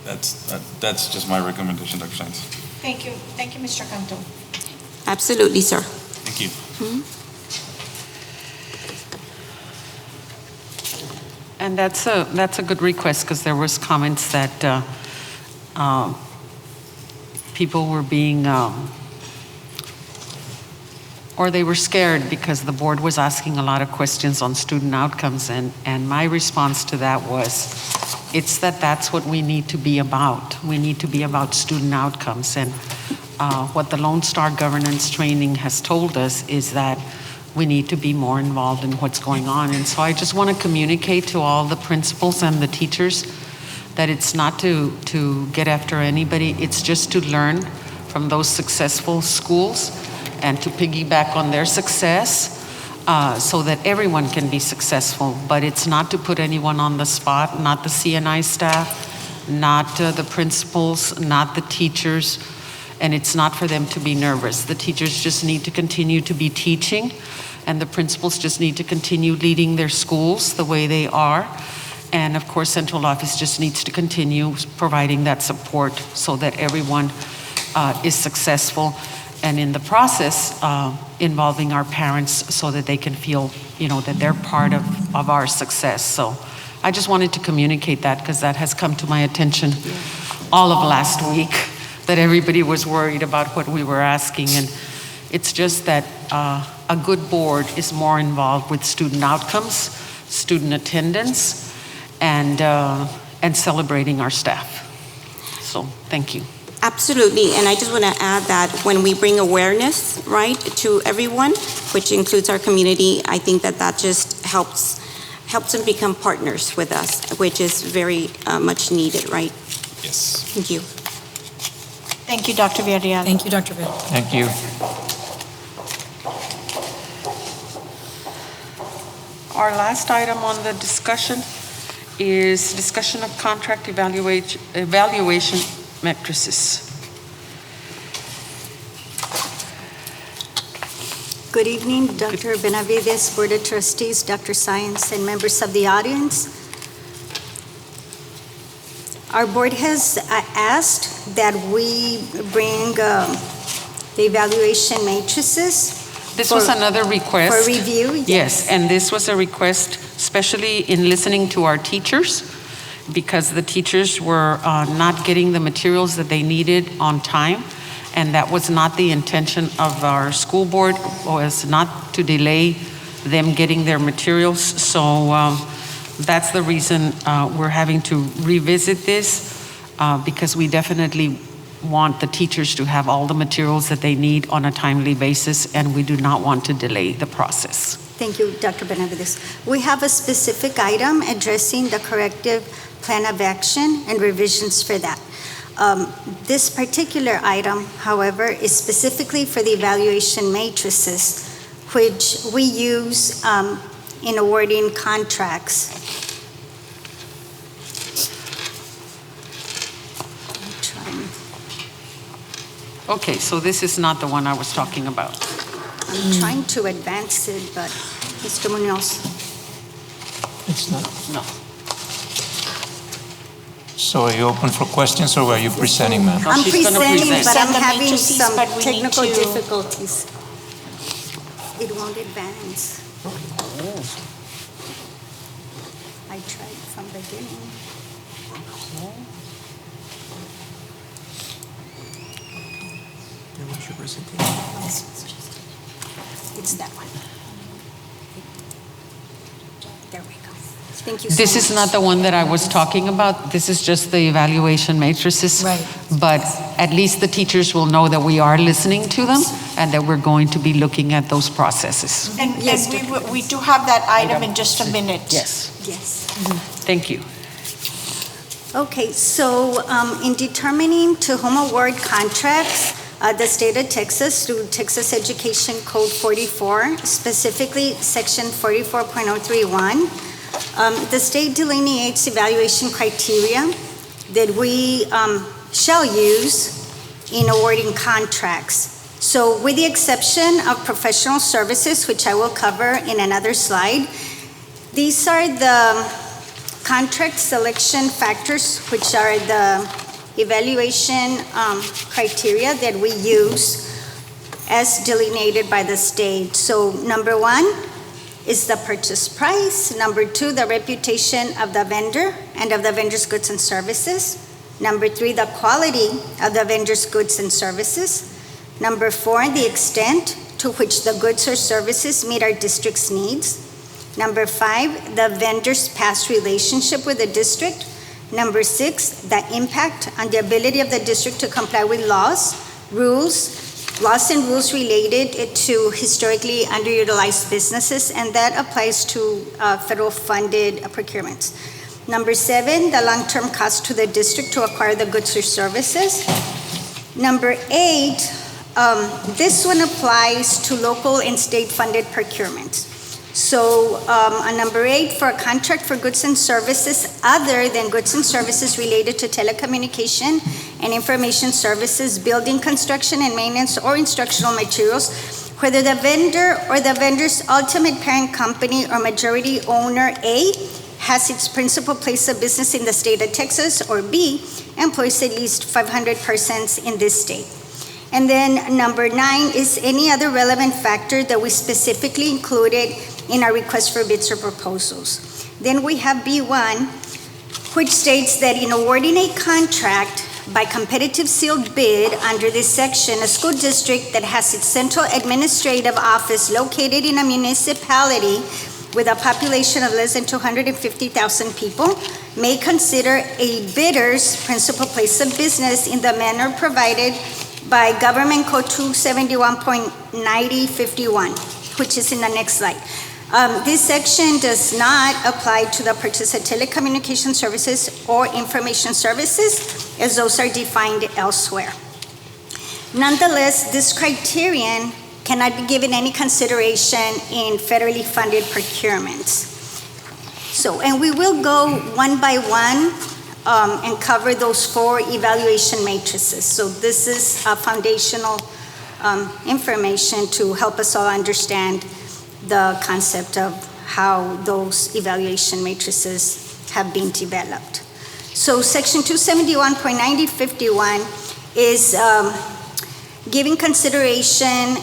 That's just my recommendation, Dr. Sainz. Thank you, Mr. Canto. Absolutely, sir. Thank you. And that's a good request, because there was comments that people were being, or they were scared because the board was asking a lot of questions on student outcomes, and my response to that was, that's what we need to be about. We need to be about student outcomes, and what the Lone Star Governance Training has told us is that we need to be more involved in what's going on. And so I just want to communicate to all the principals and the teachers that it's not to get after anybody, it's just to learn from those successful schools and to piggyback on their success, so that everyone can be successful. But it's not to put anyone on the spot, not the CNI staff, not the principals, not the teachers, and it's not for them to be nervous. The teachers just need to continue to be teaching, and the principals just need to continue leading their schools the way they are. And of course, central office just needs to continue providing that support so that everyone is successful, and in the process, involving our parents so that they can feel, that they're part of our success. So I just wanted to communicate that, because that has come to my attention all of last week, that everybody was worried about what we were asking. And it's just that a good board is more involved with student outcomes, student attendance, and celebrating our staff. So thank you. Absolutely, and I just want to add that when we bring awareness, right, to everyone, which includes our community, I think that just helps them become partners with us, which is very much needed, right? Yes. Thank you. Thank you, Dr. Villarreal. Thank you, Dr. Villarreal. Thank you. Our last item on the discussion is discussion of contract evaluation matrices. Good evening, Dr. Benavides, Board of Trustees, Dr. Sainz, and members of the audience. Our board has asked that we bring the evaluation matrices. This was another request. For review, yes. And this was a request, especially in listening to our teachers, because the teachers were not getting the materials that they needed on time, and that was not the intention of our school board, was not to delay them getting their materials. So that's the reason we're having to revisit this, because we definitely want the teachers to have all the materials that they need on a timely basis, and we do not want to delay the process. Thank you, Dr. Benavides. We have a specific item addressing the corrective plan of action and revisions for that. This particular item, however, is specifically for the evaluation matrices, which we use in awarding contracts. Okay, so this is not the one I was talking about. I'm trying to advance it, but Mr. Munoz. It's not. No. So are you open for questions or are you presenting, ma'am? I'm presenting, but I'm The having matrices, some but we need technical to- difficulties. It won't advance. I tried from the beginning. It's that one. There we go. Thank you so much. This is not the one that I was talking about. This is just the evaluation matrices. Right. But at least the teachers will know that we are listening to them and that we're going to be looking at those processes. And we do have that item in just a minute. Yes. Yes. Thank you. Okay, so in determining to whom award contracts, the state of Texas, through Texas Education Code 44, specifically Section 44.031, the state delineates evaluation criteria that we shall use in awarding contracts. So with the exception of professional services, which I will cover in another slide, these are the contract selection factors, which are the evaluation criteria that we use as delineated by the state. So number one is the purchase price. Number two, the reputation of the vendor and of the vendor's goods and services. Number three, the quality of the vendor's goods and services. Number four, the extent to which the goods or services meet our district's needs. Number five, the vendor's past relationship with the district. Number six, the impact on the ability of the district to comply with laws and rules related to historically underutilized businesses, and that applies to federal funded procurements. Number seven, the long-term cost to the district to acquire the goods or services. Number eight, this one applies to local and state funded procurements. So on number eight, for a contract for goods and services other than goods and services related to telecommunication and information services, building construction and maintenance, or instructional materials, whether the vendor or the vendor's ultimate parent company or majority owner, A, has its principal place of business in the state of Texas, or B, employs at least 500 persons in this state. And then number nine is any other relevant factor that we specifically included in our request for bids or proposals. Then we have B1, which states that in awarding a contract by competitive sealed bid under this section, a school district that has its central administrative office located in a municipality with a population of less than 250,000 people may consider a bidder's principal place of business in the manner provided by Government Code 271.9051, which is in the next slide. This section does not apply to the purchase of telecommunication services or information services, as those are defined elsewhere. Nonetheless, this criterion cannot be given any consideration in federally funded procurements. So, and we will go one by one and cover those four evaluation matrices. So this is foundational information to help us all understand the concept of how those evaluation matrices have been developed. So section 271.9051 is giving consideration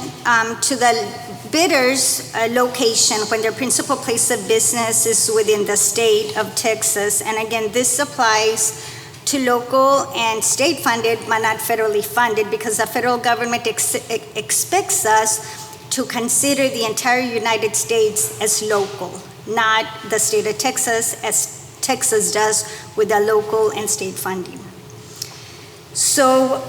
to the bidder's location when their principal place of business is within the state of Texas. And again, this applies to local and state funded, but not federally funded, because the federal government expects us to consider the entire United States as local, not the state of Texas as Texas does with the local and state funding. So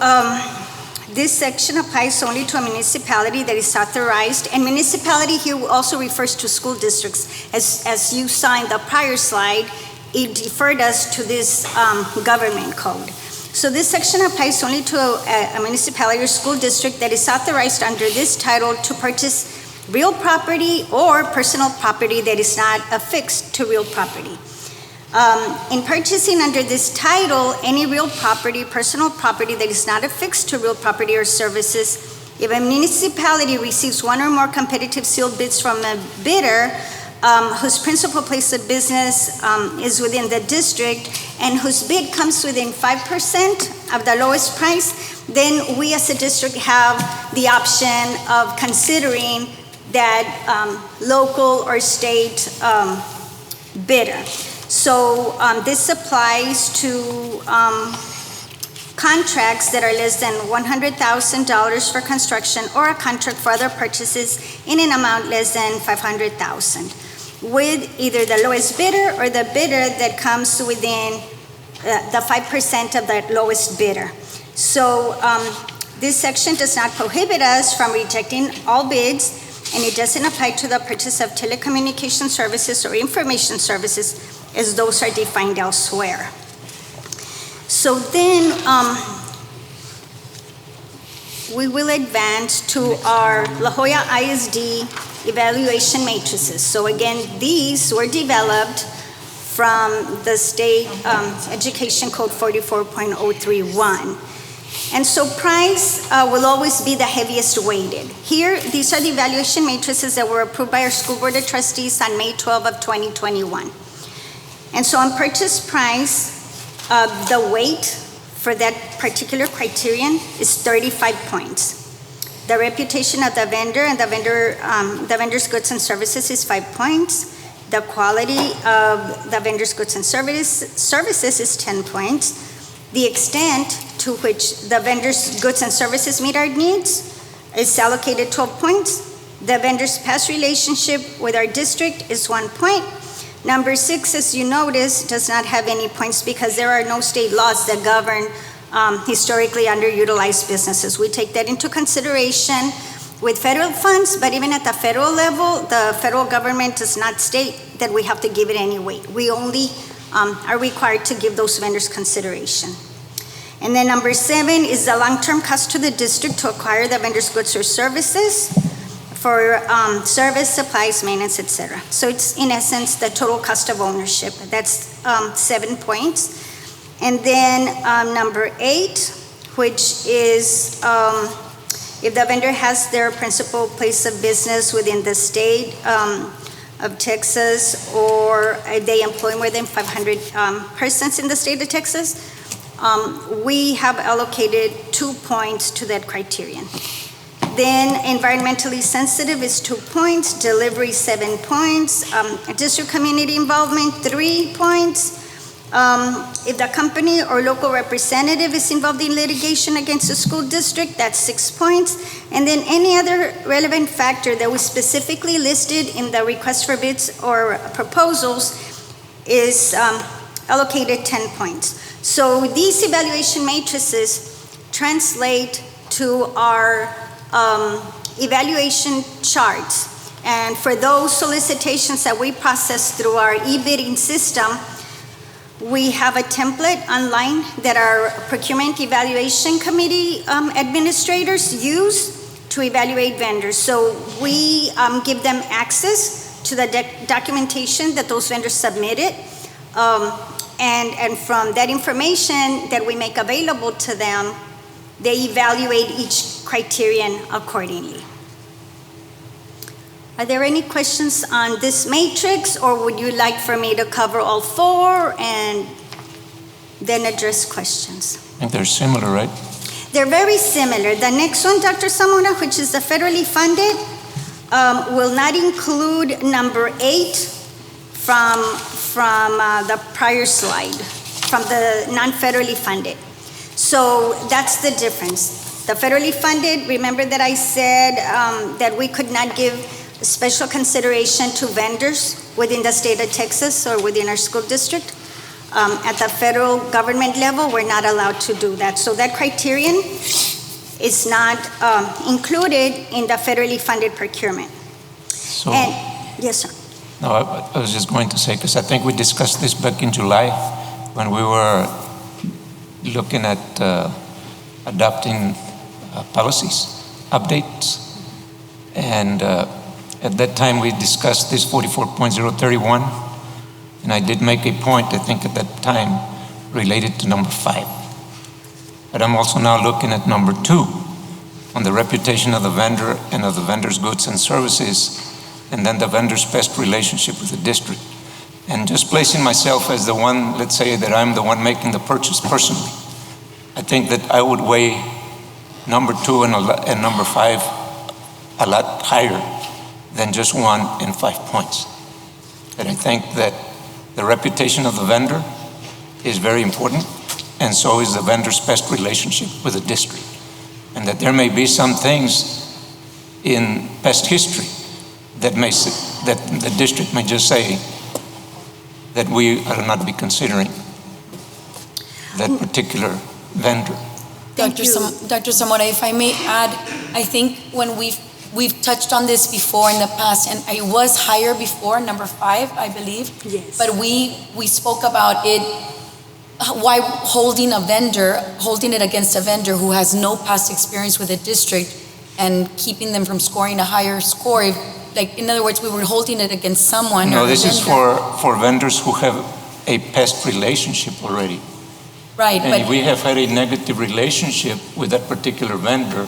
this section applies only to a municipality that is authorized, and municipality here also refers to school districts. As you saw in the prior slide, it referred us to this government code. So this section applies only to a municipality or school district that is authorized under this title to purchase real property or personal property that is not affixed to real property. In purchasing under this title, any real property, personal property that is not affixed to real property or services, if a municipality receives one or more competitive sealed bids from a bidder whose principal place of business is within the district and whose bid comes within 5% of the lowest price, then we as a district have the option of considering that local or state bidder. So this applies to contracts that are less than $100,000 for construction or a contract for other purchases in an amount less than $500,000 with either the lowest bidder or the bidder that comes within the 5% of the lowest bidder. So this section does not prohibit us from rejecting all bids, and it doesn't apply to the purchase of telecommunication services or information services as those are defined elsewhere. So then we will advance to our La Jolla ISD evaluation matrices. So again, these were developed from the state education code 44.031. And so price will always be the heaviest weighted. Here, these are the evaluation matrices that were approved by our school board of trustees on May 12 of 2021. And so on purchase price, the weight for that particular criterion is 35 points. The reputation of the vendor and the vendor's goods and services is 5 points. The quality of the vendor's goods and services is 10 points. The extent to which the vendor's goods and services meet our needs is allocated 12 points. The vendor's past relationship with our district is 1 point. Number 6, as you notice, does not have any points because there are no state laws that govern historically underutilized businesses. We take that into consideration with federal funds, but even at the federal level, the federal government does not state that we have to give it any weight. We only are required to give those vendors consideration. And then number 7 is the long-term cost to the district to acquire the vendor's goods or services for service, supplies, maintenance, etc. So it's in essence the total cost of ownership. That's 7 points. And then number 8, which is if the vendor has their principal place of business within the state of Texas, or they employ more than 500 persons in the state of Texas, we have allocated 2 points to that criterion. Then environmentally sensitive is 2 points, delivery 7 points, district community involvement 3 points. If the company or local representative is involved in litigation against the school district, that's 6 points. And then any other relevant factor that was specifically listed in the request for bids or proposals is allocated 10 points. So these evaluation matrices translate to our evaluation charts. And for those solicitations that we process through our e-bidding system, we have a template online that our procurement evaluation committee administrators use to evaluate vendors. So we give them access to the documentation that those vendors submitted. And from that information that we make available to them, they evaluate each criterion accordingly. Are there any questions on this matrix, or would you like for me to cover all 4 and then address questions? I think they're similar, right? They're very similar. The next one, Dr. Zamora, which is the federally funded, will not include number 8 from the prior slide, from the non-federally funded. So that's the difference. The federally funded, remember that I said that we could not give special consideration to vendors within the state of Texas or within our school district. At the federal government level, we're not allowed to do that. So that criterion is not included in the federally funded procurement. So, yes, sir. No, I was just going to say, because I think we discussed this back in July when we were looking at adopting policies, updates. And at that time, we discussed this 44.031, and I did make a point, I think at that time, related to number 5. But I'm also now looking at number 2, on the reputation of the vendor and of the vendor's goods and services, and then the vendor's best relationship with the district. And just placing myself as the one, let's say that I'm the one making the purchase personally, I think that I would weigh number 2 and number 5 a lot higher than just 1 and 5 points. And I think that the reputation of the vendor is very important, and so is the vendor's best relationship with the district. And that there may be some things in past history that the district may just say that we ought not be considering that particular vendor. Dr. Zamora, if I may add, I think when we've touched on this before in the past, and it was higher before, number 5, I believe. Yes. But we spoke about it, why holding it against a vendor who has no past experience with a district and keeping them from scoring a higher score. Like, in other words, we were holding it against someone. No, this is for vendors who have a past relationship already. Right, and if we have had a negative relationship with that particular vendor,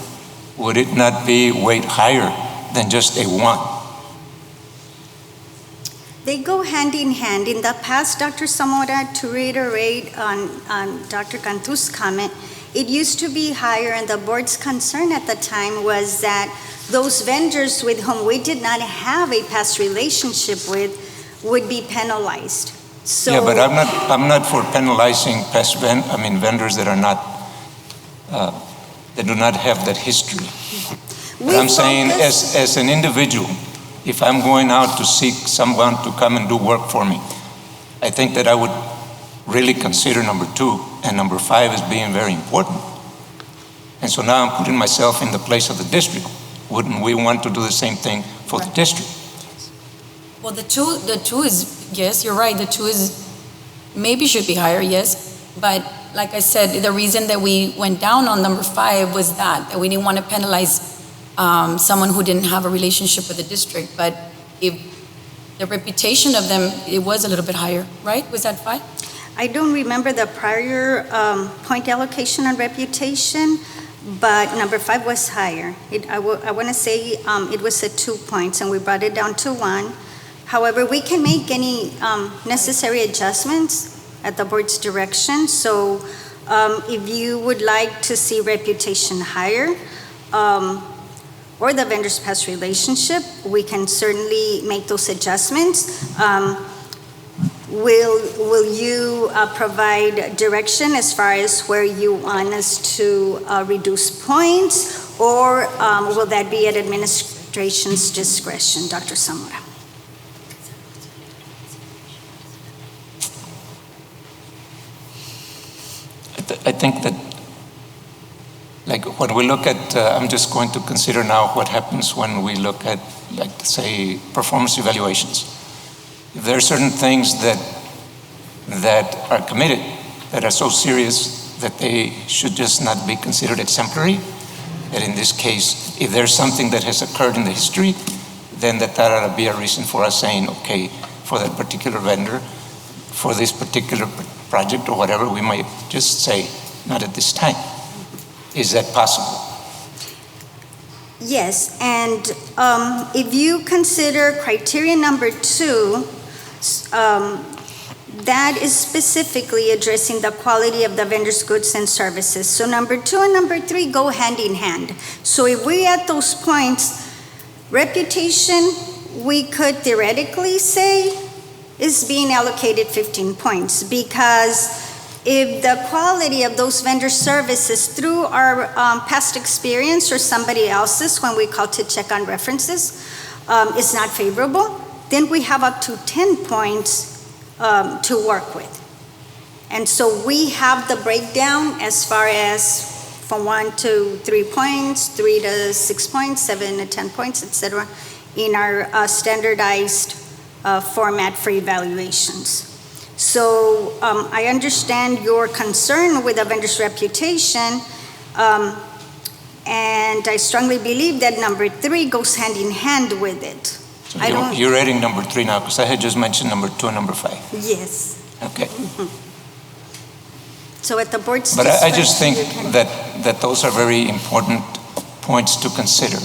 would it not be weighed higher than just a 1? They go hand in hand. In the past, Dr. Zamora, to reiterate on Dr. Cantu's comment, it used to be higher, and the board's concern at the time was that those vendors with whom we did not have a past relationship with would be penalized. So, yeah, but I'm not for penalizing vendors that are not that do not have that history. But I'm saying as an individual, if I'm going out to seek someone to come and do work for me, I think that I would really consider number 2 and number 5 as being very important. And so now I'm putting myself in the place of the district. Wouldn't we want to do the same thing for the district? Well, the two is, yes, you're right, the 2 is, maybe should be higher, yes. But like I said, the reason that we went down on number 5 was that we didn't want to penalize someone who didn't have a relationship with the district. But if the reputation of them, it was a little bit higher, right? Was that 5? I don't remember the prior point allocation on reputation, but number 5 was higher. I want to say it was at 2 points, and we brought it down to 1. However, we can make any necessary adjustments at the board's direction. So if you would like to see reputation higher, or the vendor's past relationship, we can certainly make those adjustments. Will you provide direction as far as where you want us to reduce points, or will that be at administration's discretion, Dr. Zamora? I think that, like, when we look at, I'm just going to consider now what happens when we look at, like, say, performance evaluations. If there are certain things that are committed, that are so serious that they should just not be considered exemplary, that in this case, if there's something that has occurred in the history, then that ought to be a reason for us saying, okay, for that particular vendor, for this particular project or whatever, we might just say, not at this time. Is that possible? Yes, and if you consider criteria number 2, that is specifically addressing the quality of the vendor's goods and services. So number 2 and number 3 go hand in hand. So if we add those points, reputation, we could theoretically say is being allocated 15 points, because if the quality of those vendor services through our past experience or somebody else's when we call to check on references is not favorable, then we have up to 10 points to work with. And so we have the breakdown as far as from 1 to 3 points, 3 to 6 points, 7 to 10 points, etc., in our standardized format for evaluations. So I understand your concern with a vendor's reputation, and I strongly believe that number 3 goes hand in hand with it. So you're adding number 3 now, because I had just mentioned number 2 and number 5. Yes. Okay. So at the board's But I just think discretion, you can- that those are very important points to consider.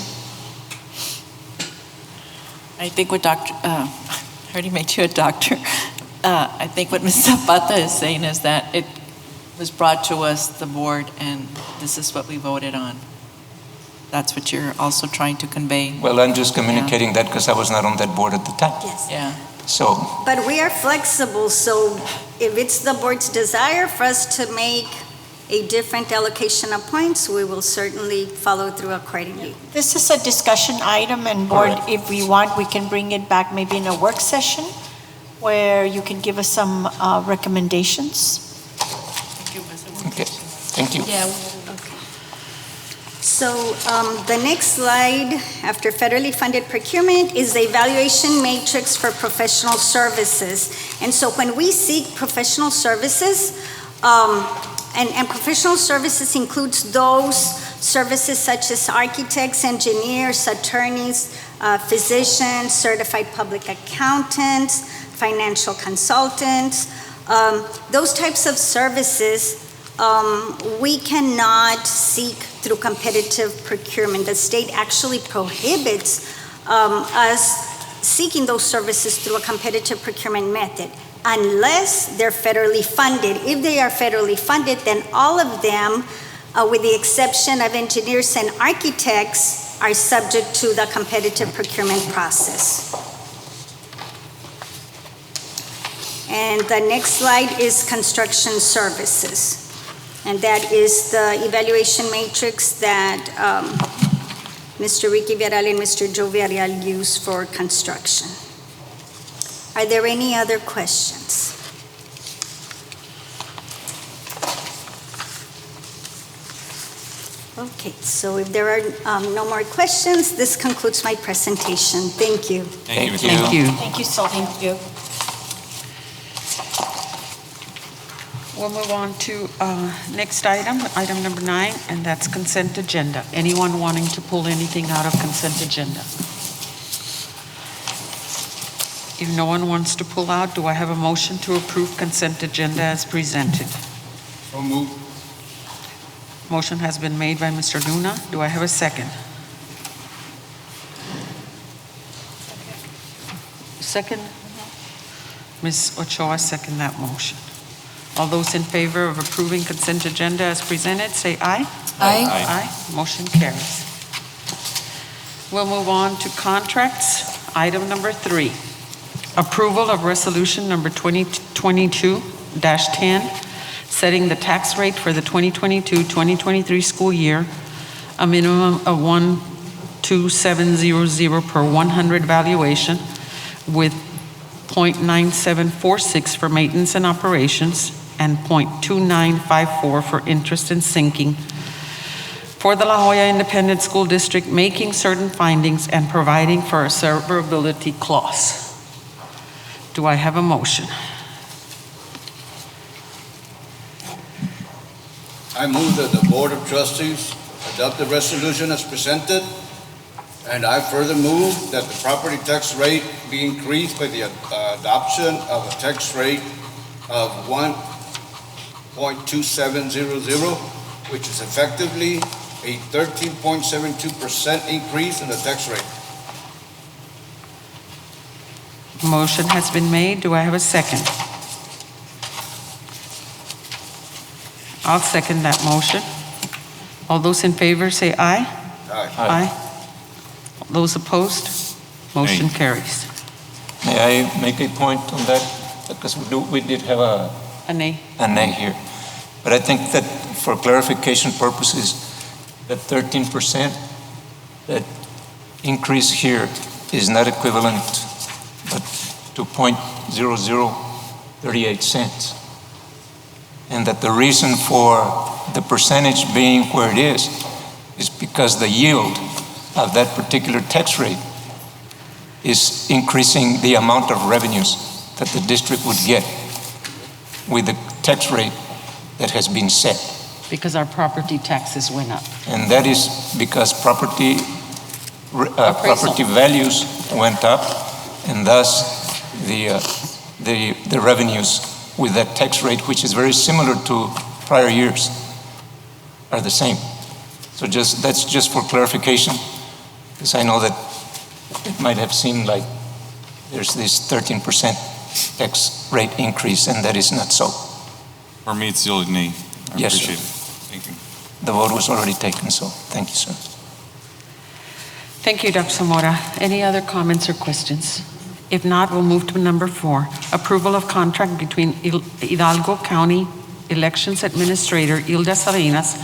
I think what Dr., I already made you a doctor. I think what Ms. Zapata is saying is that it was brought to us, the board, and this is what we voted on. That's what you're also trying to convey. Well, I'm just communicating that because I was not on that board at the time. Yes. Yeah. So, But we are flexible, so if it's the board's desire for us to make a different allocation of points, we will certainly follow through accordingly. This is a discussion item, and board, if we want, we can bring it back maybe in a work session where you can give us some recommendations. okay, thank you. Yeah. So the next slide, after federally funded procurement, is the evaluation matrix for professional services. And so when we seek professional services, and professional services includes those services such as architects, engineers, attorneys, physicians, certified public accountants, financial consultants. Those types of services we cannot seek through competitive procurement. The state actually prohibits us seeking those services through a competitive procurement method unless they're federally funded. If they are federally funded, then all of them, with the exception of engineers and architects, are subject to the competitive procurement process. And the next slide is construction services. And that is the evaluation matrix that Mr. Ricky Villarreal and Mr. Joe Villarreal use for construction. Are there any other questions? Okay, so if there are no more questions, this concludes my presentation. Thank you. Thank you. Thank you. Thank you so much. Thank you. We'll move on to next item, item number 9, and that's consent agenda. Anyone wanting to pull anything out of consent agenda? If no one wants to pull out, do I have a motion to approve consent agenda as presented? So moved. Motion has been made by Mr. Luna. Do I have a second? Second? Ms. Ochoa, second that motion. All those in favor of approving consent agenda as presented, say aye. Aye. Aye. Motion carries. We'll move on to contracts. Item number 3, approval of resolution number 2022-10, setting the tax rate for the 2022-2023 school year, a minimum of 12700 per 100 valuation, with 0.9746 for maintenance and operations, and 0.2954 for interest and sinking for the La Joya Independent School District, making certain findings and providing for a severability clause. Do I have a motion? I move that the Board of Trustees adopt the resolution as presented, and I further move that the property tax rate be increased by the adoption of a tax rate of 1.2700, which is effectively a 13.72% increase in the tax rate. Motion has been made. Do I have a second? I'll second that motion. All those in favor say aye. Aye. Aye. Those opposed? Motion Aye. carries. May I make a point on that? Because we did have a Nay. nay here. But I think that for clarification purposes, that 13%, that increase here is not equivalent but to 0.0038 cents. And that the reason for the percentage being where it is because the yield of that particular tax rate is increasing the amount of revenues that the district would get. with the tax rate that has been set. Because our property taxes went up. And that is because property values went up, and thus the revenues with that tax rate, which is very similar to prior years, are the same. So that's just for clarification, because I know that it might have seemed like there's this 13% tax rate increase, and that is not so. For me, it's still a nay. I Yes, appreciate sir. it. Thank you. The vote was already taken, so thank you, sir. Thank you, Dr. Zamora. Any other comments or questions? If not, we'll move to number 4, approval of contract between Hidalgo County Elections Administrator Hilda Salinas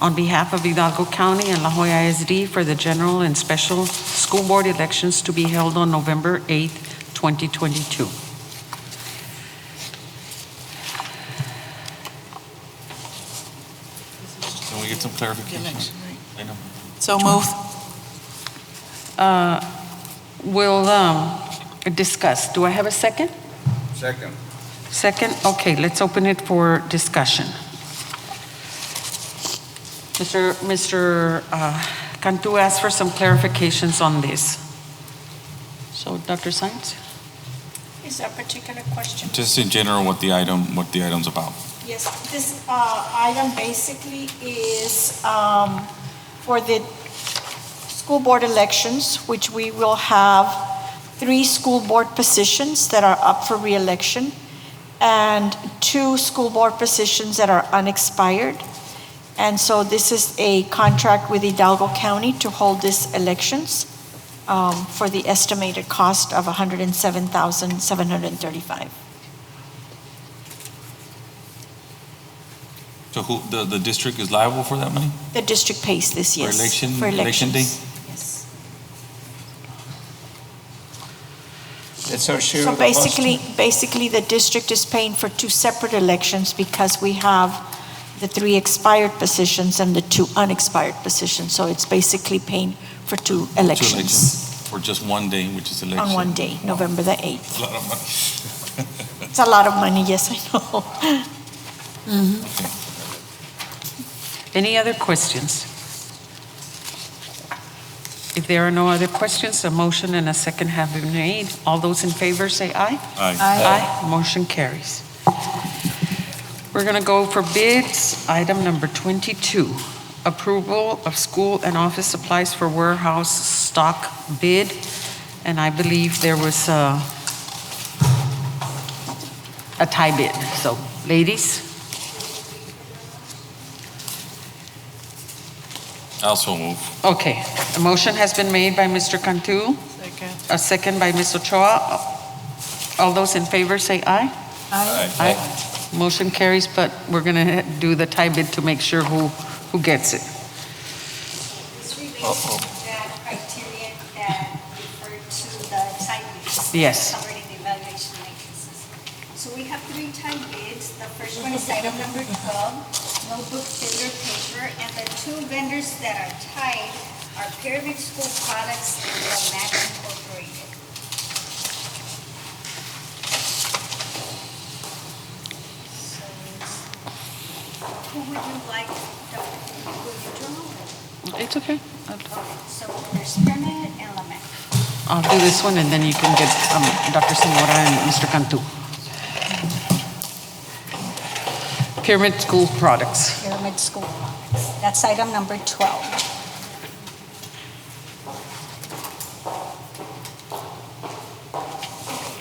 on behalf of Hidalgo County and La Joya ISD for the general and special school board elections to be held on November 8th, 2022. Can we get some clarification? I know. So move. We'll discuss. Do I have a second? Second. Second? Okay, let's open it for discussion. Mr. Cantu asked for some clarifications on this. So, Dr. Saenz? Is there a particular question? Just in general, what the item's about. Yes, this item basically is for the school board elections, which we will have 3 school board positions that are up for re-election and 2 school board positions that are unexpired. And so this is a contract with Hidalgo County to hold these elections for the estimated cost of $107,735. So who, the district is liable for that money? The district pays this, yes. For election day? Yes. That's our share So of the cost. basically, the district is paying for 2 separate elections because we have the 3 expired positions and the 2 unexpired positions. So it's basically paying for 2 elections. For just one day, which is election. On one day, November the 8th. A lot of money. It's a lot of money, yes, I know. Okay. Any other questions? If there are no other questions, a motion and a second have been made. All those in favor say aye. Aye. Aye. Motion carries. We're going to go for bids. Item number 22, approval of school and office supplies for warehouse stock bid. And I believe there was a tie bid. So, ladies? Also move. Okay, a motion has been made by Mr. Cantu. Second. A second by Ms. Ochoa. All those in favor say aye. Aye. Motion carries, but we're gonna do the tie bid to make sure who gets it. This relates to that criterion that referred to the tie bids. Yes. Covered in the evaluation matrices. So we have 3 tie bids. The first one is item number 12, notebook, filler, paper, and the 2 vendors that are tied are Pyramid School Products and LMAC Incorporated. So, who would you like, will you draw? It's okay. So there's Pyramid and LMAC. I'll do this one and then you can get Dr. Zamora and Mr. Cantu. Pyramid School Products. Pyramid School Products. That's item number 12.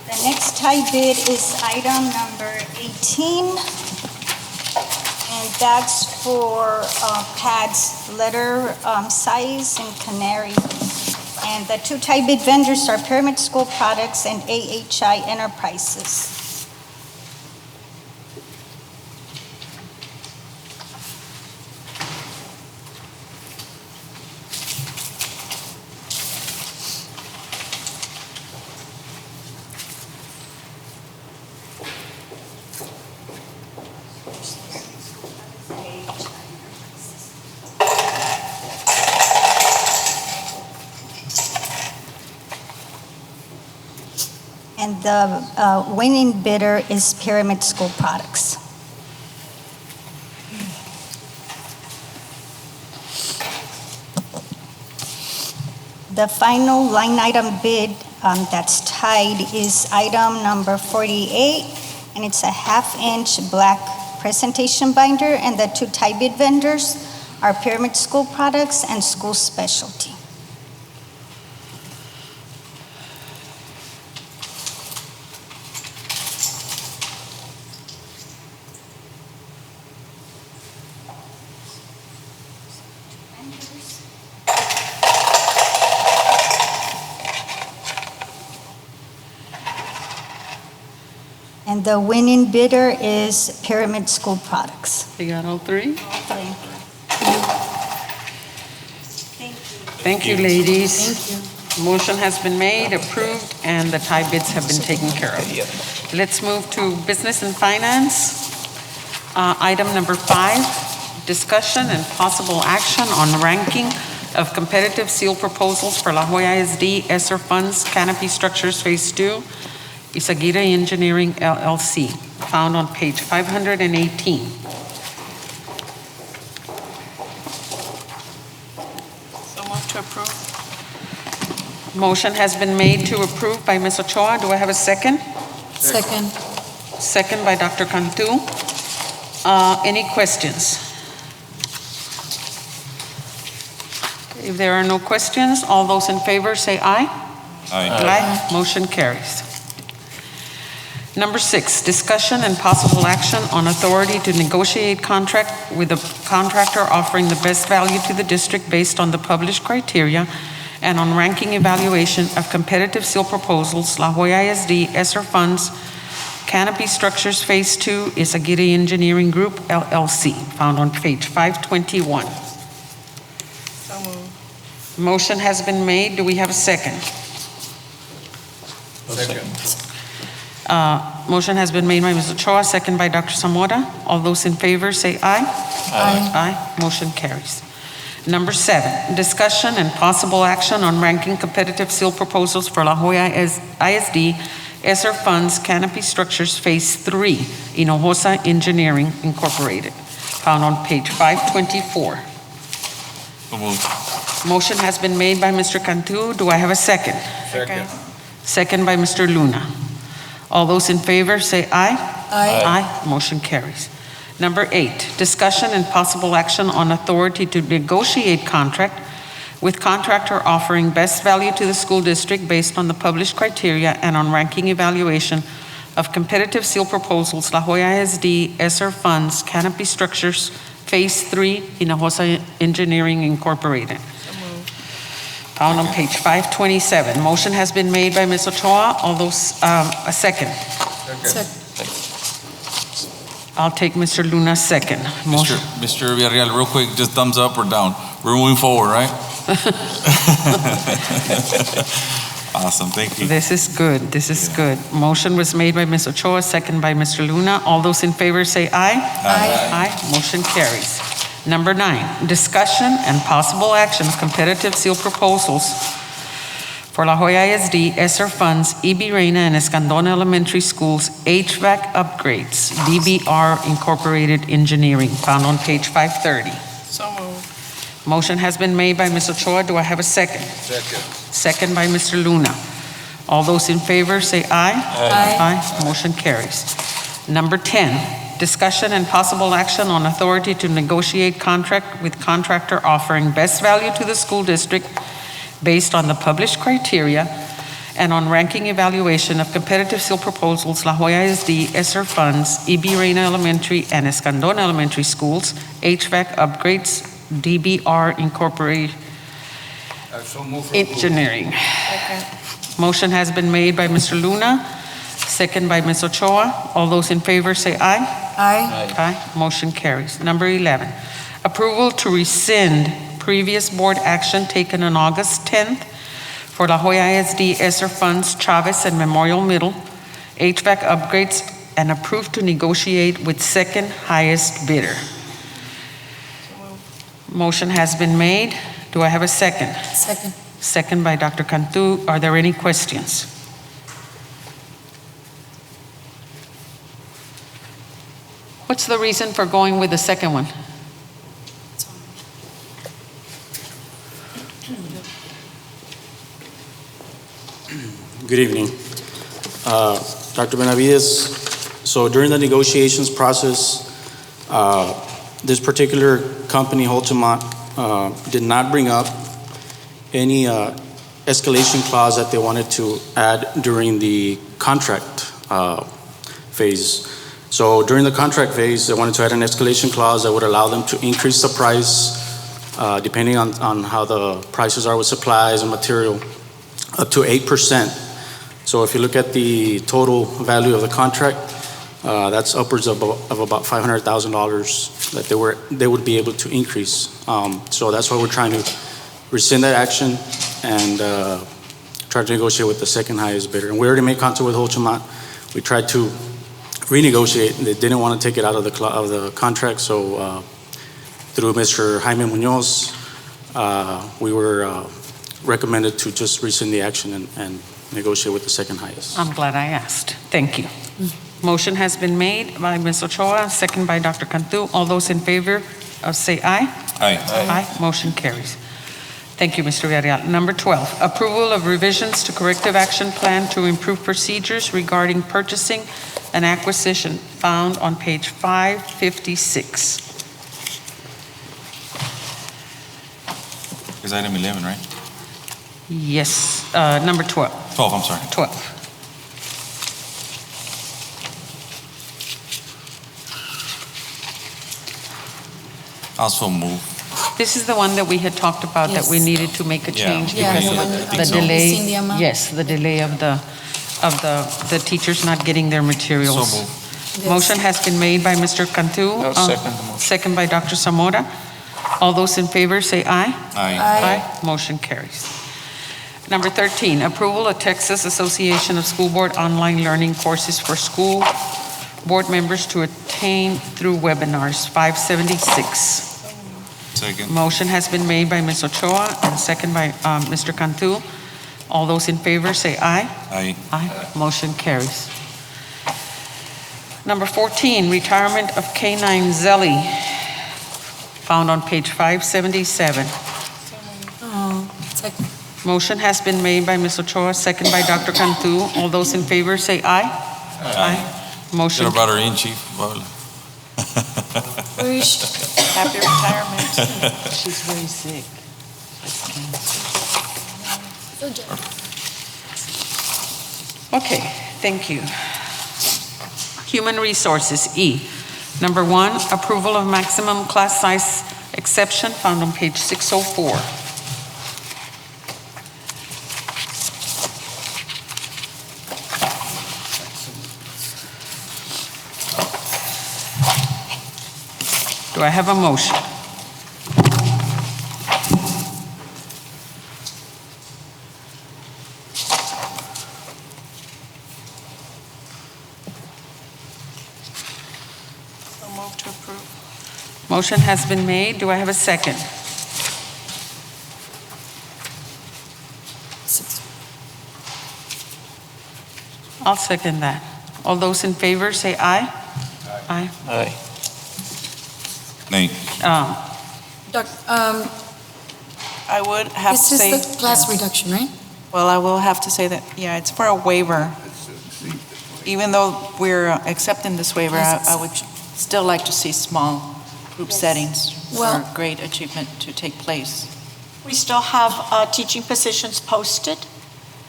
The next tie bid is item number 18. And that's for pads, letter size and canary. And the 2 tie bid vendors are Pyramid School Products and AHI Enterprises. and the winning bidder is Pyramid School Products. The final line item bid that's tied is item number 48, and it's a half-inch black presentation binder, and the two tie bid vendors are Pyramid School Products and School Specialty. And the winning bidder is Pyramid School Products. You got all three? Three. Thank you, ladies. Thank you. Motion has been made, approved, and the tie bids have been taken care of. Let's move to business and finance. Item number 5, discussion and possible action on ranking of competitive seal proposals for La Jolla ISD ESSER funds, Canopy Structures Phase 2, Isaguirre Engineering LLC, found on page 518. So move to approve. Motion has been made to approve by Ms. Ochoa. Do I have a second? Second. Second by Dr. Cantu. Any questions? If there are no questions, all those in favor say aye. Aye. Aye. Motion carries. Number 6, discussion and possible action on authority to negotiate contract with a contractor offering the best value to the district based on the published criteria and on ranking evaluation of competitive seal proposals, La Jolla ISD, ESSER funds, Canopy Structures Phase 2, Isaguirre Engineering Group, LLC, found on page 521. So moved. Motion has been made. Do we have a second? Second. Motion has been made by Ms. Ochoa, second by Dr. Zamora. All those in favor say aye. Aye. Aye. Motion carries. Number 7, discussion and possible action on ranking competitive seal proposals for La Jolla ISD, ESSER funds, Canopy Structures Phase 3, Hinojosa Engineering Incorporated, found on page 524. So moved. Motion has been made by Mr. Cantu. Do I have a second? Second. Second by Mr. Luna. All those in favor say aye. Aye. Aye. Motion carries. Number 8, discussion and possible action on authority to negotiate contract with contractor offering best value to the school district based on the published criteria and on ranking evaluation of competitive seal proposals, La Jolla ISD, ESSER funds, Canopy Structures, Phase 3, Hinojosa Engineering Incorporated. Found on page 527. Motion has been made by Ms. Ochoa. All those, a second. I'll take Mr. Luna's second. Motion. Mr. Villarreal, real quick, just thumbs up or down. We're moving forward, right? Awesome, thank you. This is good. This is good. Motion was made by Ms. Ochoa, second by Mr. Luna. All those in favor say aye. Aye. Aye. Motion carries. Number 9, discussion and possible action of competitive seal proposals for La Jolla ISD, ESSER funds, EB Reina and Escandón Elementary Schools, HVAC upgrades, DBR Incorporated Engineering, found on page 530. So moved. Motion has been made by Ms. Ochoa. Do I have a second? Second. Second by Mr. Luna. All those in favor say aye. Aye. Aye. Motion carries. Number 10, discussion and possible action on authority to negotiate contract with contractor offering best value to the school district based on the published criteria and on ranking evaluation of competitive seal proposals, La Jolla ISD, ESSER funds, EB Reina Elementary and Escandón Elementary Schools, HVAC upgrades, DBR Incorporated So move for Engineering. Motion has been made by Mr. Luna, second by Ms. Ochoa. All those in favor say aye. Aye. Aye. Motion carries. Number 11, approval to rescind previous board action taken on August 10th for La Jolla ISD, ESSER funds, Chavez and Memorial Middle, HVAC upgrades, and approved to negotiate with second highest bidder. Motion has been made. Do I have a second? Second. Second by Dr. Cantu. Are there any questions? What's the reason for going with the second one? Good evening. Dr. Benavides, so during the negotiations process, this particular company, Holtamont, did not bring up any escalation clause that they wanted to add during the contract phase. So during the contract phase, they wanted to add an escalation clause that would allow them to increase the price depending on how the prices are with supplies and material, up to 8%. So if you look at the total value of the contract, that's upwards of about $500,000 that they would be able to increase. So that's why we're trying to rescind that action and try to negotiate with the second highest bidder. And we already made contact with Holtamont. We tried to renegotiate. They didn't want to take it out of the contract. So through Mr. Jaime Munoz, we were recommended to just rescind the action and negotiate with the second highest. I'm glad I asked. Thank you. Motion has been made by Ms. Ochoa, second by Dr. Cantu. All those in favor, say aye. Aye. Aye. Motion carries. Thank you, Mr. Villarreal. Number 12, approval of revisions to corrective action plan to improve procedures regarding purchasing and acquisition, found on page 556. Is item 11, right? Yes, number 12. 12, I'm sorry. 12. Also move. This is the one that we had talked about, that we Yes. needed to make a Yeah. change Yeah, because the of one- the so. delay. Missing the amount. Yes, the delay of the teachers not getting their materials. So move. Yes. Motion has been made by Mr. Cantu. I'll second the motion. Second by Dr. Zamora. All those in favor say aye. Aye. Aye. Motion carries. Number 13, approval of Texas Association of School Board online learning courses for school board members to attain through webinars, 576. Second. Motion has been made by Ms. Ochoa and second by Mr. Cantu. All those in favor say aye. Aye. Aye. Motion carries. Number 14, retirement of K-9 Zelly, found on page 577. Oh, second. Motion has been made by Ms. Ochoa, second by Dr. Cantu. All those in favor say aye. Aye. Should Motion. have brought her in, Chief. Well, Happy retirement. She's very sick. Okay, thank you. Human Resources, E. Number 1, approval of maximum class size exception, found on page 604. Do I have a motion? Move to approve. Motion has been made. Do I have a second? I'll second that. All those in favor say aye. Aye. Aye. nay. I would have to This say. is the class reduction, right? Well, I will have to say that, yeah, it's for a waiver. Even though we're accepting this waiver, I would still like to see small group settings for Well- great achievement to take place. We still have teaching positions posted,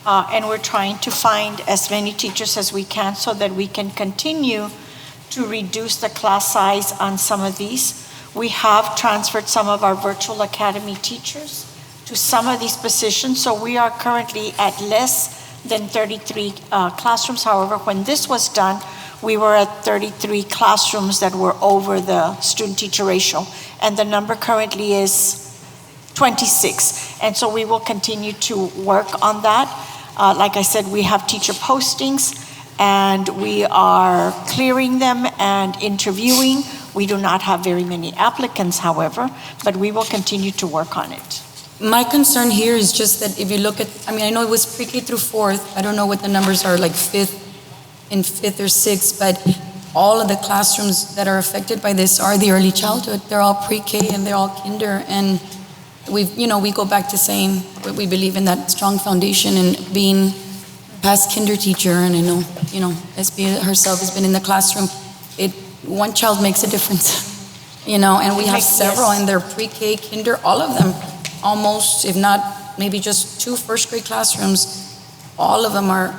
and we're trying to find as many teachers as we can so that we can continue to reduce the class size on some of these. We have transferred some of our virtual academy teachers to some of these positions, so we are currently at less than 33 classrooms. However, when this was done, we were at 33 classrooms that were over the student-teacher ratio, and the number currently is 26. And so we will continue to work on that. Like I said, we have teacher postings, and we are clearing them and interviewing. We do not have very many applicants, however, but we will continue to work on it. My concern here is just that if you look at, I mean, I know it was pre-K through fourth. I don't know what the numbers are, like fifth or sixth, but all of the classrooms that are affected by this are the early childhood. They're all pre-K and they're all kinder. And we go back to saying we believe in that strong foundation and being past kinder teacher. And I know, SB herself has been in the classroom. One child makes a difference, and we have several in their pre-K, kinder, all of them, almost, if not maybe just 2 first grade classrooms, all of them are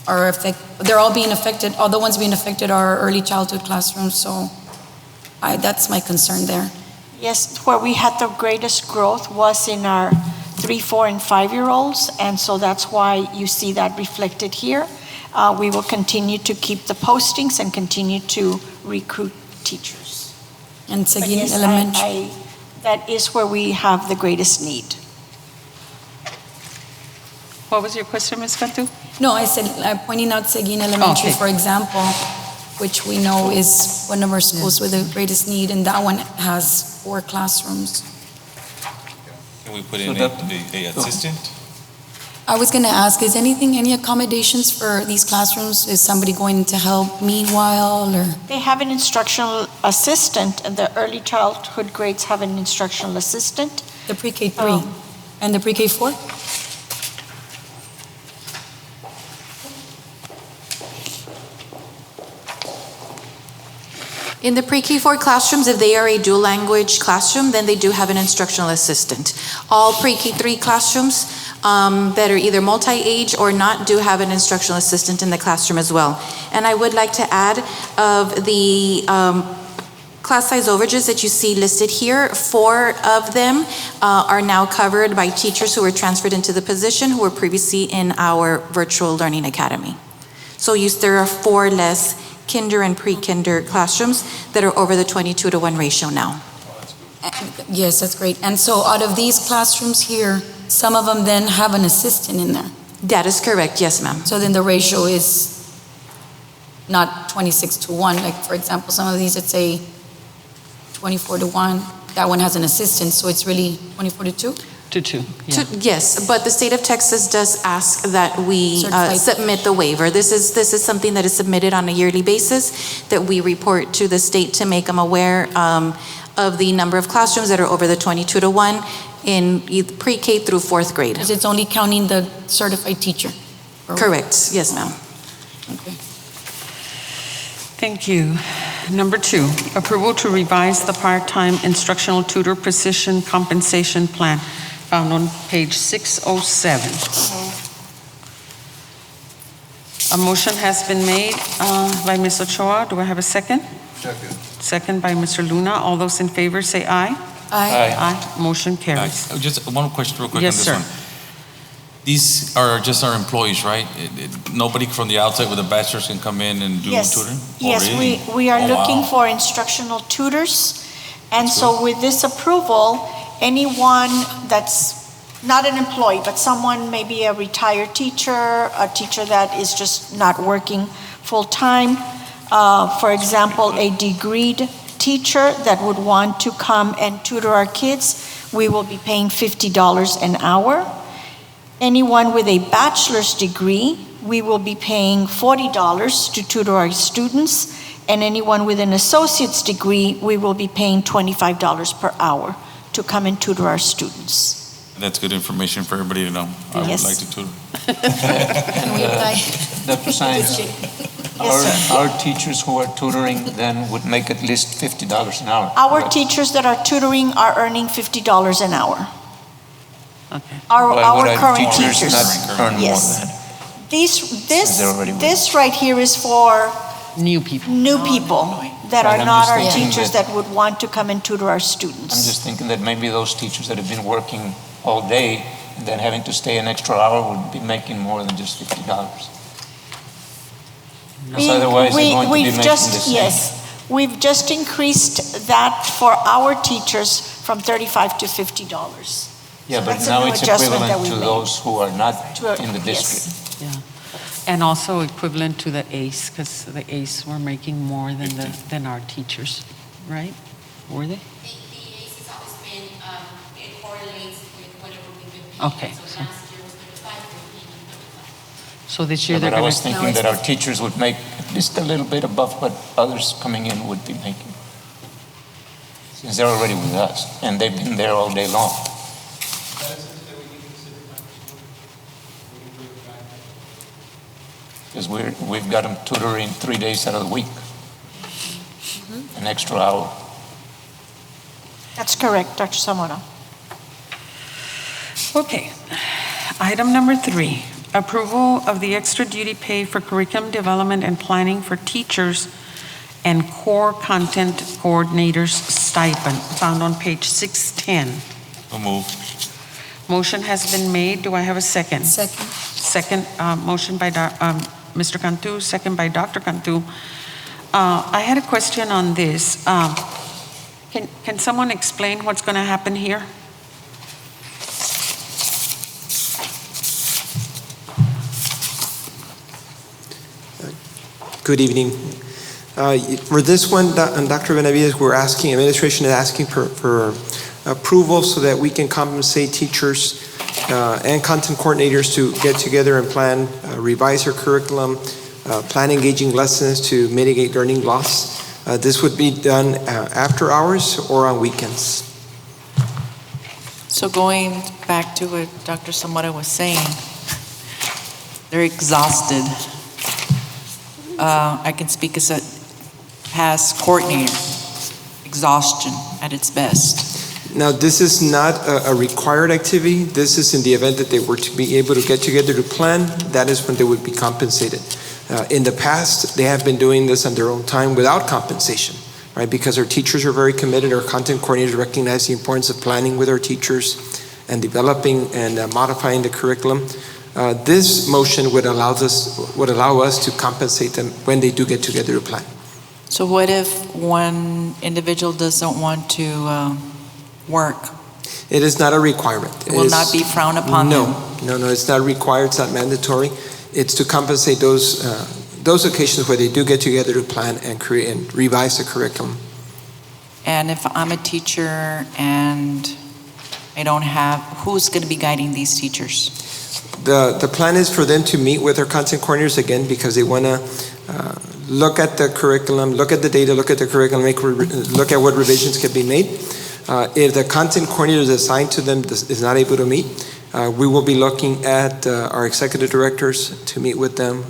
affected. They're all being affected. All the ones being affected are early childhood classrooms. So that's my concern there. Yes, where we had the greatest growth was in our 3, 4, and 5-year-olds, and so that's why you see that reflected here. We will continue to keep the postings and continue to recruit teachers. And Seguin Elementary. That is where we have the greatest need. What was your question, Ms. Cantu? No, I said, pointing out Seguin Elementary, for example, which we know is one of our schools with the greatest need, and that one has 4 classrooms. Can we put in a assistant? I was going to ask, is any accommodations for these classrooms? Is somebody going to help meanwhile, or? They have an instructional assistant, and the early childhood grades have an instructional assistant. The pre-K 3 and the pre-K 4? In the pre-K 4 classrooms, if they are a dual language classroom, then they do have an instructional assistant. All pre-K 3 classrooms that are either multi-age or not do have an instructional assistant in the classroom as well. And I would like to add of the class size overages that you see listed here, 4 of them are now covered by teachers who were transferred into the position who were previously in our virtual learning academy. So there are 4 less kinder and pre-kinder classrooms that are over the 22-to-1 ratio now. Yes, that's great. And so out of these classrooms here, some of them then have an assistant in there? That is correct, yes, ma'am. So then the ratio is not 26-to-1, like for example, some of these, it's a 24-to-1. That one has an assistant, so it's really 24-to-2? To 2, yeah. Yes, but the state of Texas does ask that we submit the waiver. This is something that is submitted on a yearly basis that we report to the state to make them aware of the number of classrooms that are over the 22-to-1 in pre-K through 4th grade. Because it's only counting the certified teacher? Correct, yes, ma'am. Okay. Thank you. Number 2, approval to revise the part-time instructional tutor position compensation plan found on page 607. A motion has been made by Ms. Ochoa. Do I have a second? Second. Second by Mr. Luna. All those in favor say aye. Aye. Aye. Motion carries. Just one question real quick Yes, on this sir. one. These are just our employees, right? Nobody from the outside with a bachelor's can come in and do tutoring? Yes, really? we are Oh, looking wow. for instructional tutors. And so with this approval, anyone that's not an employee, but someone, maybe a retired teacher, a teacher that is just not working full-time, for example, a degreed teacher that would want to come and tutor our kids, we will be paying $50 an hour. Anyone with a bachelor's degree, we will be paying $40 to tutor our students. And anyone with an associate's degree, we will be paying $25 per hour to come and tutor our students. That's good information for everybody to know. I would Yes. like to tutor. Dr. Science, our teachers who are tutoring then would make at least $50 an hour. Our correct? teachers that are tutoring are earning $50 an hour. Okay. Our Would current teachers teachers. not earn more Yes. than that? They're already working. This right here is for new people that Right, are I'm not just our thinking teachers that- that would want to come and tutor our I'm students. just thinking that maybe those teachers that have been working all day and then having to stay an extra hour would be making more than just $50. Because otherwise they're going to be making the same. Yes, we've just increased that for our teachers from $35 to $50. Yeah, So but that's a now new it's adjustment that equivalent we to made. those who are not To- in the yes. district. Yeah. And also equivalent to the ACE, because the ACE were making more than our teachers, right? Were they? Okay. So this year But they're I going was thinking that our teachers would make at least a little bit above what others coming in would be making. Since they're already with us, and they've been there all day long. Because we've got them tutoring 3 days out of the week. An extra hour. That's correct, Dr. Zamora. Okay. Item number 3, approval of the extra duty pay for curriculum development and planning for teachers and core content coordinators stipend, found on page 610. So move. Motion has been made. Do I have a second? Second. Second, motion by Mr. Cantu, second by Dr. Cantu. I had a question on this. Can someone explain what's going to happen here? Good evening. For this one, Dr. Benavides, administration is asking for approval so that we can compensate teachers and content coordinators to get together and plan, revise our curriculum, plan engaging lessons to mitigate learning loss. This would be done after hours or on weekends. So going back to what Dr. Zamora was saying, they're exhausted. I can speak as a past coordinator. Exhaustion at its best. Now, this is not a required activity. This is in the event that they were to be able to get together to plan, that is when they would be compensated. In the past, they have been doing this on their own time without compensation, right? Because our teachers are very committed, our content coordinators recognize the importance of planning with our teachers and developing and modifying the curriculum. This motion would allow us to compensate them when they do get together to plan. So what if one individual doesn't want to work? It is not a requirement. It will not be frowned upon? No, it's not required, it's not mandatory. It's to compensate those occasions where they do get together to plan and create and revise the curriculum. And if I'm a teacher and I don't have, who's going to be guiding these teachers? The plan is for them to meet with their content coordinators again because they want to look at the curriculum, look at the data, look at the curriculum, look at what revisions can be made. If the content coordinator assigned to them is not able to meet, we will be looking at our executive directors to meet with them.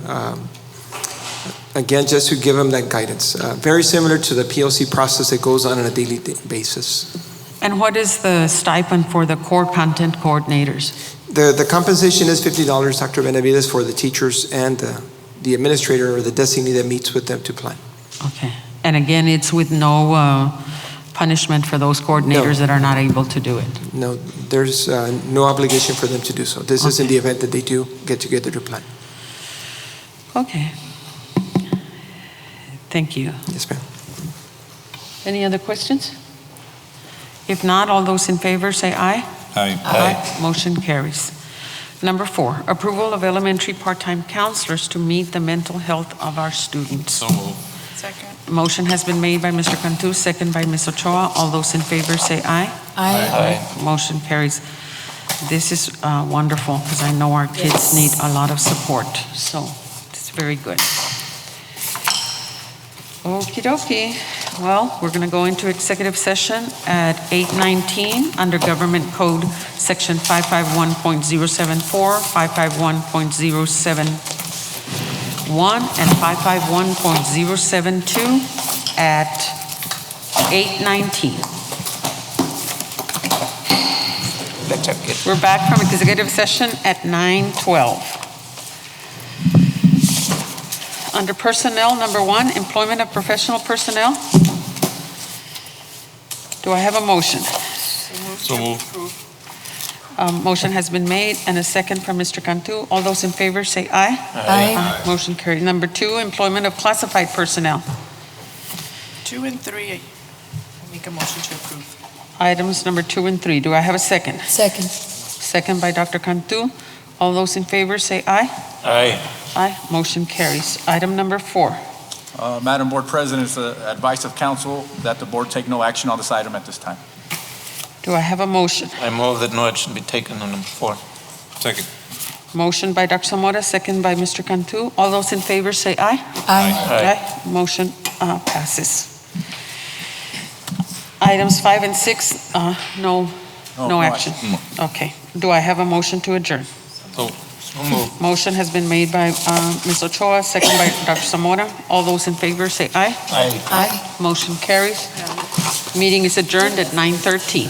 Again, just to give them that guidance. Very similar to the PLC process that goes on a daily basis. And what is the stipend for the core content coordinators? The compensation is $50, Dr. Benavides, for the teachers and the administrator or the designee that meets with them to plan. Okay. And again, it's with no punishment for those coordinators that are not able to do it? No, there's no obligation for them to do so. This is in the event that they do get together to plan. Okay. Thank you. Yes, ma'am. Any other questions? If not, all those in favor say aye. Aye. Aye. Motion carries. Number 4, approval of elementary part-time counselors to meet the mental health of our students. So moved. Second. Motion has been made by Mr. Cantu, second by Ms. Ochoa. All those in favor say aye. Aye. Motion carries. This is wonderful because I know our kids need a lot of support. So it's very good. Okie dokie. Well, we're going to go into executive session at 8:19 under Government Code Section 551.074, 551.071, and 551.072 at 8:19. We're back from executive session at 9:12. Under personnel, number 1, employment of professional personnel. Do I have a motion? So moved. Motion has been made and a second from Mr. Cantu. All those in favor say aye. Aye. Motion carried. Number 2, employment of classified personnel. 2 and 3, I make a motion to approve. Items number 2 and 3. Do I have a second? Second. Second by Dr. Cantu. All those in favor say aye. Aye. Aye. Motion carries. Item number 4. Madam Board President, it's the advice of council that the board take no action on this item at this time. Do I have a motion? I move that no action be taken on number 4. Second. Motion by Dr. Zamora, second by Mr. Cantu. All those in favor say aye. Aye. Motion passes. Items 5 and 6, no action. Okay. Do I have a motion to adjourn? So moved. Motion has been made by Ms. Ochoa, second by Dr. Zamora. All those in favor say aye. Aye. Motion carries. Meeting is adjourned at 9:13.